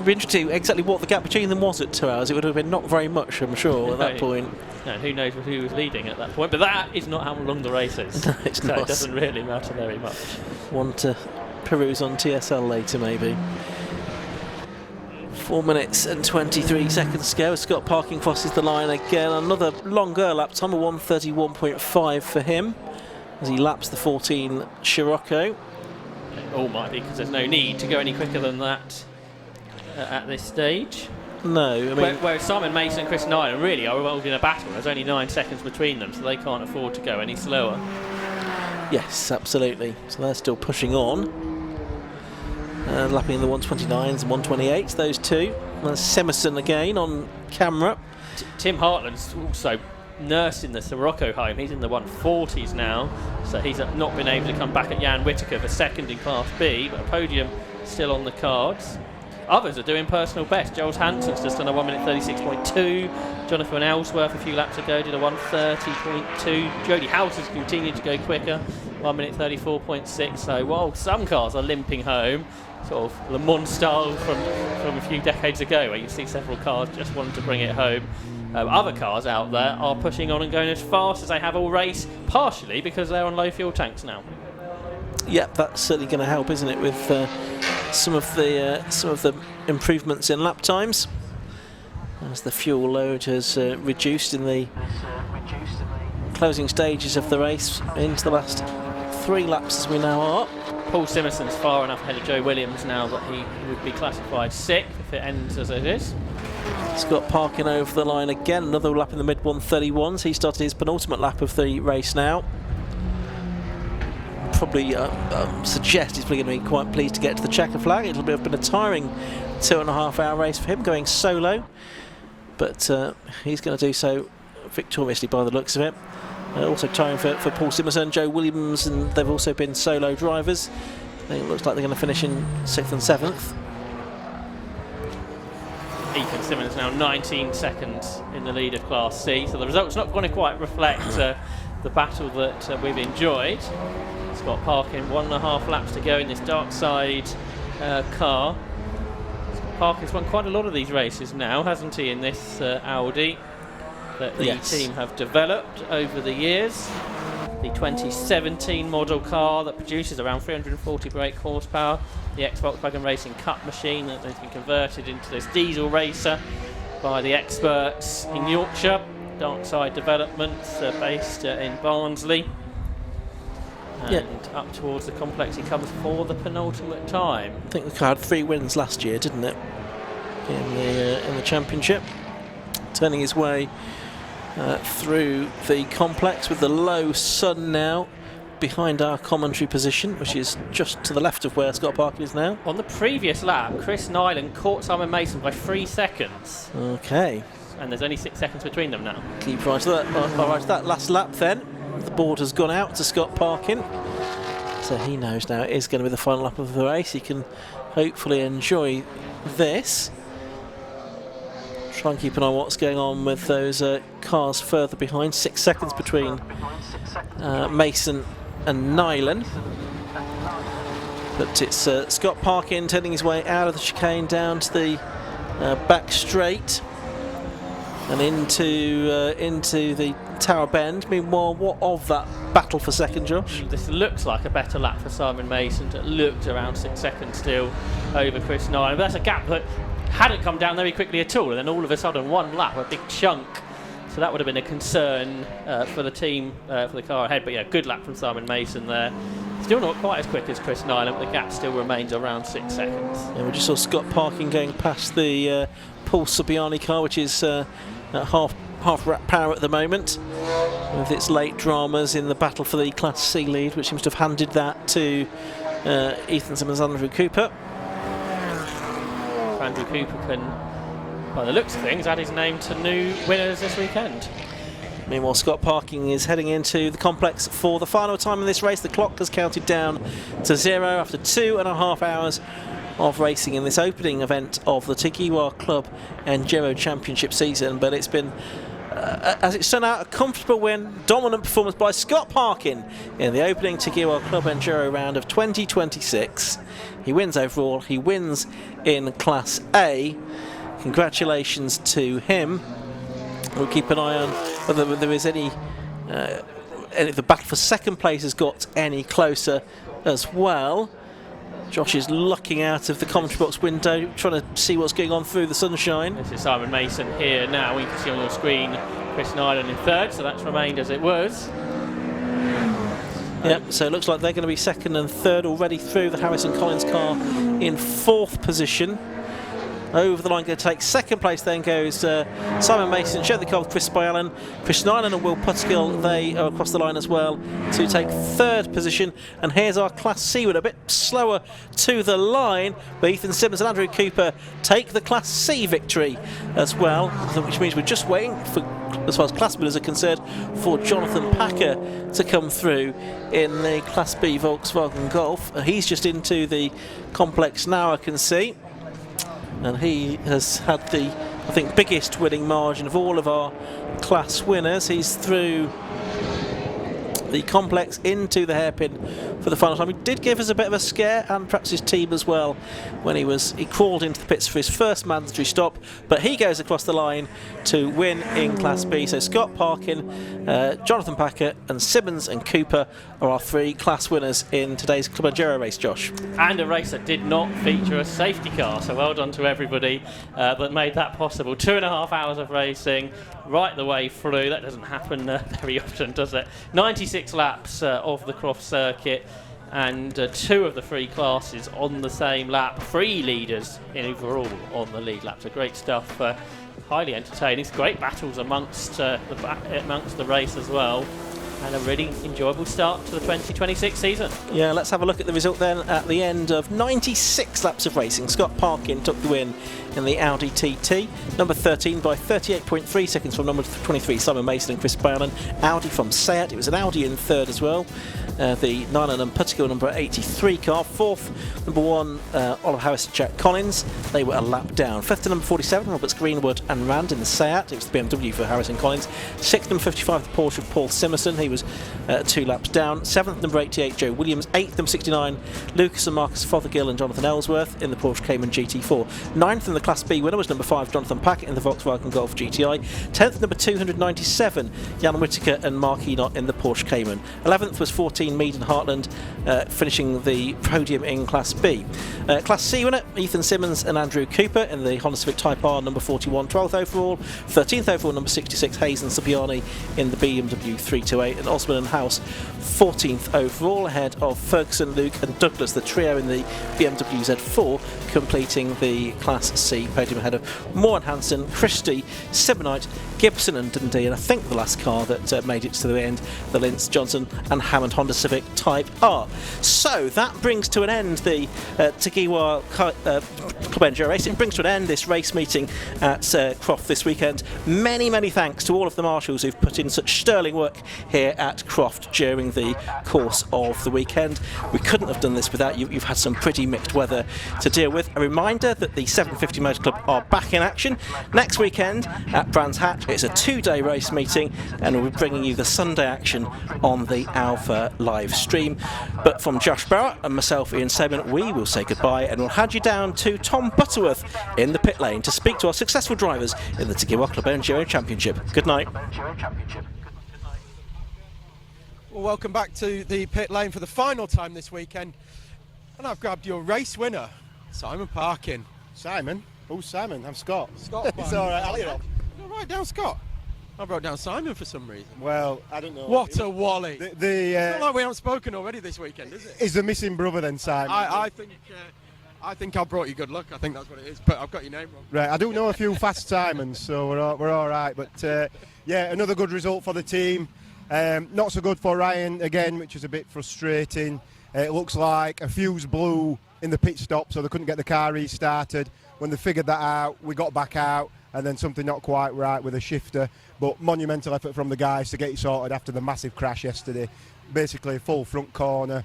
interesting exactly what the gap between them was at 2 hours. It would have been not very much, I'm sure, at that point. No, who knows who was leading at that point? But that is not how long the race is. No, it's so not. It doesn't really matter very much. One to peruse on TSL later, maybe. 4 minutes and 23 seconds to go. Scott Parkin crosses the line again. Another longer lap time of 1:31.5 for him as he laps the 14 Scirocco. It all might be, because there's no need to go any quicker than that at this stage. No, I mean... Whereas Simon Mason and Chris Nyland really are involved in a battle. There's only 9 seconds between them, so they can't afford to go any slower. Yes, absolutely. So they're still pushing on. Lapping the 129s and 128s, those two. There's Semerson again on camera. Tim Hartland's also nursing the Scirocco home. He's in the 140s now, so he's not been able to come back at Jan Whittaker for 2nd in Class B, but a podium still on the cards. Others are doing personal best. Giles Hansen's just done a 1 minute 36.2. Jonathan Ellsworth a few laps ago did a 1:30.2. Jody House has continued to go quicker, 1 minute 34.6. So while some cars are limping home, sort of Le Mans style from a few decades ago, where you see several cars just wanting to bring it home, other cars out there are pushing on and going as fast as they have all race, partially because they're on low fuel tanks now. Yep, that's certainly going to help, isn't it, with some of the improvements in lap times, as the fuel load has reduced in the closing stages of the race into the last 3 laps as we now are. Paul Simonson's far enough ahead of Joe Williams now that he would be classified 6th if it ends as it is. Scott Parkin over the line again, another lap in the mid 131s. He started his penultimate lap of the race now. Probably suggest he's probably going to be quite pleased to get to the checker flag. It'll have been a tiring 2.5 hour race for him, going solo, but he's going to do so victoriously by the looks of it. Also tiring for Paul Simmons and Joe Williams, and they've also been solo drivers. It looks like they're going to finish in 6th and 7th. Ethan Simmons now 19 seconds in the lead of Class C, so the result's not going to quite reflect the battle that we've enjoyed. Scott Parkin, 1.5 laps to go in this dark side car. Scott Parkin's won quite a lot of these races now, hasn't he, in this Audi that the team have developed over the years. The 2017 model car that produces around 340 brake horsepower, the ex-Volkswagen Racing Cup machine that has been converted into this diesel racer by the experts in Yorkshire. Dark Side Developments based in Barnsley. And up towards the complex he comes for the penultimate time. I think the car had 3 wins last year, didn't it? In the championship. Turning his way through the complex with the low sun now behind our commentary position, which is just to the left of where Scott Parkin is now. On the previous lap, Chris Nyland caught Simon Mason by 3 seconds. Okay. And there's only 6 seconds between them now. Keep right to that. All right, to that last lap then. The board has gone out to Scott Parkin. So he knows now it is going to be the final lap of the race. He can hopefully enjoy this. Try and keep an eye on what's going on with those cars further behind. 6 seconds between Mason and Nyland. But it's Scott Parkin turning his way out of the chicane down to the back straight and into the Tower Bend. Meanwhile, what of that battle for second, Josh? This looks like a better lap for Simon Mason. It looked around 6 seconds still over Chris Nyland. But that's a gap that hadn't come down very quickly at all, and then all of a sudden 1 lap, a big chunk. So that would have been a concern for the team, for the car ahead. But yeah, good lap from Simon Mason there. Still not quite as quick as Chris Nyland, but the gap still remains around 6 seconds. Yeah, we just saw Scott Parkin going past the Paul Subiani car, which is at half wrap power at the moment, with its late dramas in the battle for the Class C lead, which seems to have handed that to Ethan Simmons and Andrew Cooper. Andrew Cooper can, by the looks of things, add his name to new winners this weekend. Meanwhile, Scott Parkin is heading into the complex for the final time in this race. The clock has counted down to 0 after 2.5 hours of racing in this opening event of the Tegiwa Club Enduro Championship season. But it's been, as it's turned out, a comfortable win, dominant performance by Scott Parkin in the opening Tegiwa Club Enduro round of 2026. He wins overall, he wins in Class A. Congratulations to him. We'll keep an eye on whether there is any if the battle for second place has got any closer as well. Josh is looking out of the commentary box window, trying to see what's going on through the sunshine. This is Simon Mason here now. You can see on your screen Chris Nyland in third, so that's remained as it was. Yep, so it looks like they're going to be second and third already through. The Harrison Collins car in 4th position. Over the line, going to take second place then goes Simon Mason, share the car with Chris Spyallen. Chris Nyland and Will Putskill, they are across the line as well to take 3rd position. And here's our Class C with a bit slower to the line, but Ethan Simmons and Andrew Cooper take the Class C victory as well, which means we're just waiting for, as far as class winners are concerned, for Jonathan Packer to come through in the Class B Volkswagen Golf. He's just into the complex now, I can see. And he has had the, I think, biggest winning margin of all of our class winners. He's through the complex into the hairpin for the final time. He did give us a bit of a scare, and perhaps his team as well, when he crawled into the pits for his first mandatory stop, but he goes across the line to win in Class B. So Scott Parkin, Jonathan Packer and Simmons and Cooper are our 3 class winners in today's Club Enduro race, Josh. And a race that did not feature a safety car, so well done to everybody that made that possible. 2.5 hours of racing right the way through. That doesn't happen very often, does it? 96 laps of the Croft circuit, and 2 of the 3 classes on the same lap. 3 leaders in overall on the lead lap. So great stuff highly entertaining. It's great battles amongst the race as well, and a really enjoyable start to the 2026 season. Yeah, let's have a look at the result then. At the end of 96 laps of racing, Scott Parkin took the win in the Audi TT. Number 13 by 38.3 seconds from number 23, Simon Mason and Chris Bannon. Audi from Seat. It was an Audi in third as well. The Nyland and Puttigill number 83 car. Fourth, number 1, Oliver Harris and Jack Collins. They were a lap down. Fifth to number 47, Roberts Greenwood and Rand in the Seat. It was the BMW for Harris and Collins. Sixth, number 55, the Porsche of Paul Simerson. He was 2 laps down. Seventh, number 88, Joe Williams. Eighth, number 69, Lucas and Marcus Fothergill and Jonathan Ellsworth in the Porsche Cayman GT4. Ninth in the Class B winner was number 5, Jonathan Packett in the Volkswagen Golf GTI. 10th, number 297, Jan Whittaker and Mark Enoch in the Porsche Cayman. 11th was 14, Mead and Hartland, finishing the podium in Class B. Class C winner, Ethan Simmons and Andrew Cooper in the Honda Civic Type R number 41, 12th overall. 13th overall, number 66, Hayes and Supiani in the BMW 328. And Osman and House, 14th overall, ahead of Ferguson, Luke and Douglas, the trio in the BMW Z4, completing the Class C podium ahead of Moore and Hansen, Christie, Sibonite, Gibson and Dundee, and I think the last car that made it to the end, the Linz, Johnson and Hammond Honda Civic Type R. So that brings to an end the Tegiwa Club Enduro race. It brings to an end this race meeting at Croft this weekend. Many thanks to all of the marshals who've put in such sterling work here at Croft during the course of the weekend. We couldn't have done this without you. You've had some pretty mixed weather to deal with. A reminder that the 750 Motor Club are back in action next weekend at Brands Hatch. It's a 2-day race meeting, and we'll be bringing you the Sunday action on the Alpha live stream. But from Josh Barrett and myself, Ian Seaman, we will say goodbye, and we'll hand you down to Tom Butterworth in the pit lane to speak to our successful drivers in the Tegiwa Club Enduro Championship. Good night. Well, welcome back to the pit lane for the final time this weekend, and I've grabbed your race winner, Simon Parkin. Simon? Who's Simon? I'm Scott. Scott. It's all right, I'll off. You're right down Scott. I wrote down Simon for some reason. Well, I don't know. What a wally! It's not like we haven't spoken already this weekend, is it? Is the missing brother then, Simon? I think I brought you good luck. I think that's what it is. But I've got your name wrong. Right, I do know a few fast Simons, so we're all right. But yeah, another good result for the team. Not so good for Ryan again, which is a bit frustrating. It looks like a fuse blew in the pit stop, so they couldn't get the car restarted. When they figured that out, we got back out, and then something not quite right with a shifter. But monumental effort from the guys to get it sorted after the massive crash yesterday. Basically a full front corner,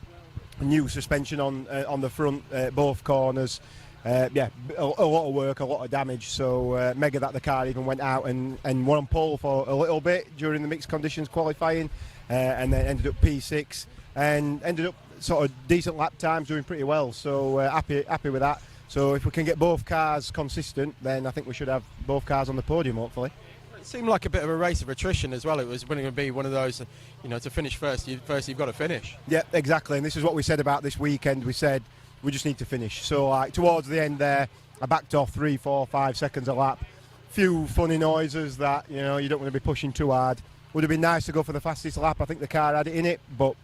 new suspension on the front, both corners. Yeah, a lot of work, a lot of damage. So mega that the car even went out and won on pole for a little bit during the mixed conditions qualifying, and then ended up P6 and ended up sort of decent lap times, doing pretty well. So happy with that. So if we can get both cars consistent, then I think we should have both cars on the podium, hopefully. It seemed like a bit of a race of attrition as well. It was going to be one of those, to finish first, you've got to finish. Yeah, exactly. And this is what we said about this weekend. We said we just need to finish. So like towards the end there, I backed off 3, 4, 5 seconds a lap. Few funny noises that you don't want to be pushing too hard. Would have been nice to go for the fastest lap. I think the car had it in it, but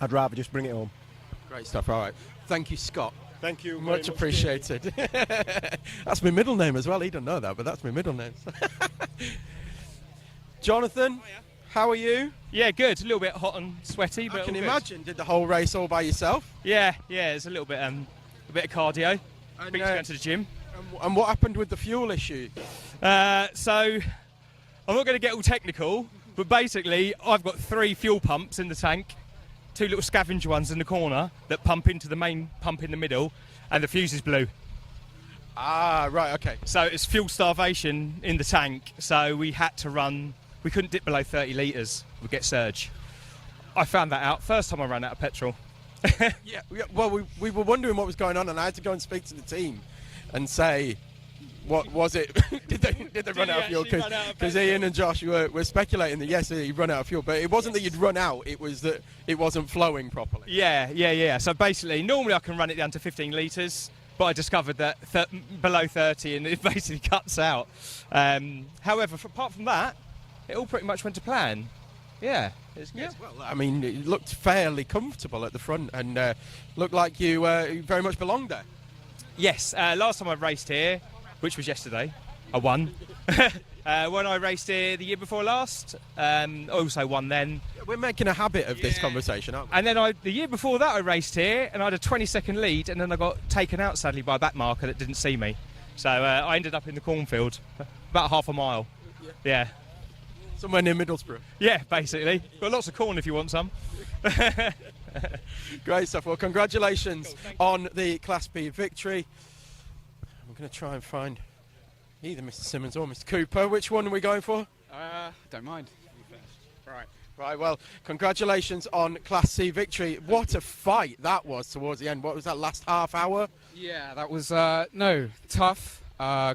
I'd rather just bring it home. Great stuff. All right. Thank you, Scott. Thank you. Much appreciated. That's my middle name as well. He doesn't know that, but that's my middle name. Jonathan, how are you? Yeah, good. A little bit hot and sweaty, but I can all good. imagine. Did the whole race all by yourself? Yeah. It's a little bit, a bit of cardio. And, Been going to the gym. And what happened with the fuel issue? So I'm not going to get all technical, but basically I've got 3 fuel pumps in the tank, 2 little scavenger ones in the corner that pump into the main pump in the middle, and the fuse is blue. Ah, right, okay. So it's fuel starvation in the tank, so we had to run. We couldn't dip below 30 litres. We'd get surge. I found that out first time I ran out of petrol. Yeah, well, we were wondering what was going on, and I had to go and speak to the team and say, what was it? did they run out of fuel? Because Ian and Josh were speculating that yes, he'd run out of fuel, but it wasn't that you'd run out, it was that it wasn't flowing properly. Yeah. So basically, normally I can run it down to 15 litres, but I discovered that below 30 and it basically cuts out. However, apart from that, it all pretty much went to plan. Yeah, it's good. Yeah, well, I mean, it looked fairly comfortable at the front and looked like you very much belonged there. Yes, last time I raced here, which was yesterday, I won. When I raced here the year before last, I also won then. We're making a habit of this conversation, aren't we? And then the year before that I raced here and I had a 20-second lead, and then I got taken out sadly by a back marker that didn't see me. So I ended up in the cornfield, about half a mile. Yeah. Somewhere near Middlesbrough. Yeah, basically. Got lots of corn if you want some. Great stuff. Well, congratulations on the Class B victory. I'm going to try and find either Mr. Simmons or Mr. Cooper. Which one are we going for? Don't mind. Right, well, congratulations on Class C victory. What a fight that was towards the end. What was that, last half hour? Yeah, that was tough.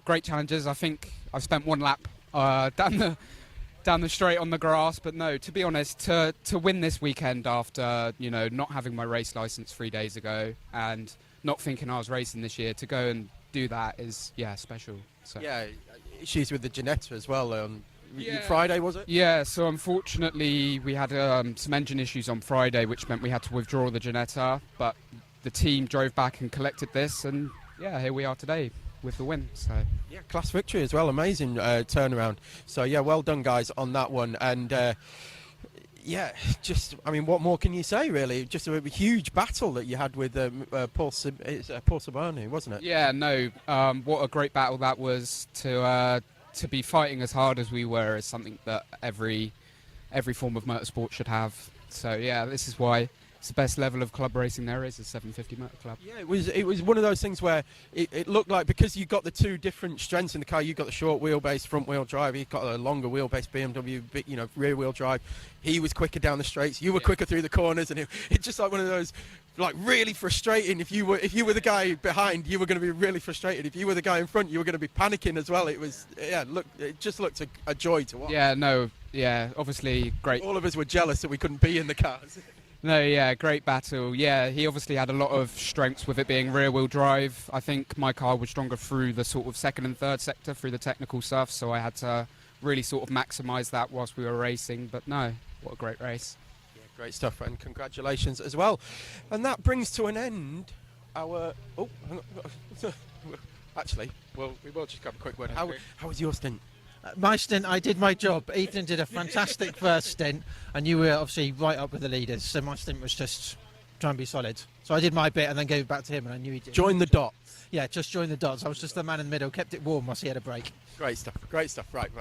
Great challenges. I think I've spent one lap down the straight on the grass, but no, to be honest, to win this weekend after not having my race license 3 days ago and not thinking I was racing this year, to go and do that is special. So. Yeah, issues with the Ginetta as well on Friday, was it? Yeah, so unfortunately we had some engine issues on Friday, which meant we had to withdraw the Ginetta, but the team drove back and collected this, and here we are today with the win. So yeah, class victory as well, amazing turnaround. So yeah, well done guys on that one. And what more can you say really? Just a huge battle that you had with Paul Sabani, wasn't it? Yeah, no, what a great battle that was. To be fighting as hard as we were is something that every form of motorsport should have. So yeah, this is why it's the best level of club racing there is, a 750 Motor Club. Yeah, it was one of those things where it looked like, because you got the two different strengths in the car, you got the short wheelbase front wheel drive, he got a longer wheelbase BMW, rear wheel drive. He was quicker down the straights, you were quicker through the corners, and it's just like one of those, like, really frustrating. If you were the guy behind, you were going to be really frustrated. If you were the guy in front, you were going to be panicking as well. It was, it just looked a joy to watch. Yeah, no, yeah, obviously great. All of us were jealous that we couldn't be in the cars. No, yeah, great battle. Yeah, he obviously had a lot of strengths with it being rear-wheel drive. I think my car was stronger through the sort of second and third sector, through the technical stuff, so I had to really sort of maximise that whilst we were racing. But no, what a great race. Yeah, great stuff, and congratulations as well. And that brings to an end our... Oh, hang on. Actually, well, we will just grab a quick word. How was your stint? My stint, I did my job. Ethan did a fantastic first stint, and you were obviously right up with the leaders. So my stint was just trying to be solid. So I did my bit and then gave it back to him, and I knew he did. Join the dots. Yeah, just join the dots. I was just the man in the middle, kept it warm whilst he had a break. Great stuff, great stuff. Right,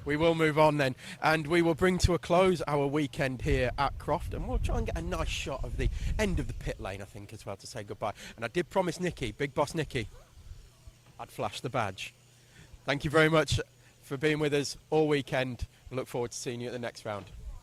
we will move on then, and we will bring to a close our weekend here at Croft, and we'll try and get a nice shot of the end of the pit lane, I think, as well, to say goodbye. And I did promise Nicky, Big Boss Nicky, I'd flash the badge. Thank you very much for being with us all weekend. I look forward to seeing you at the next round.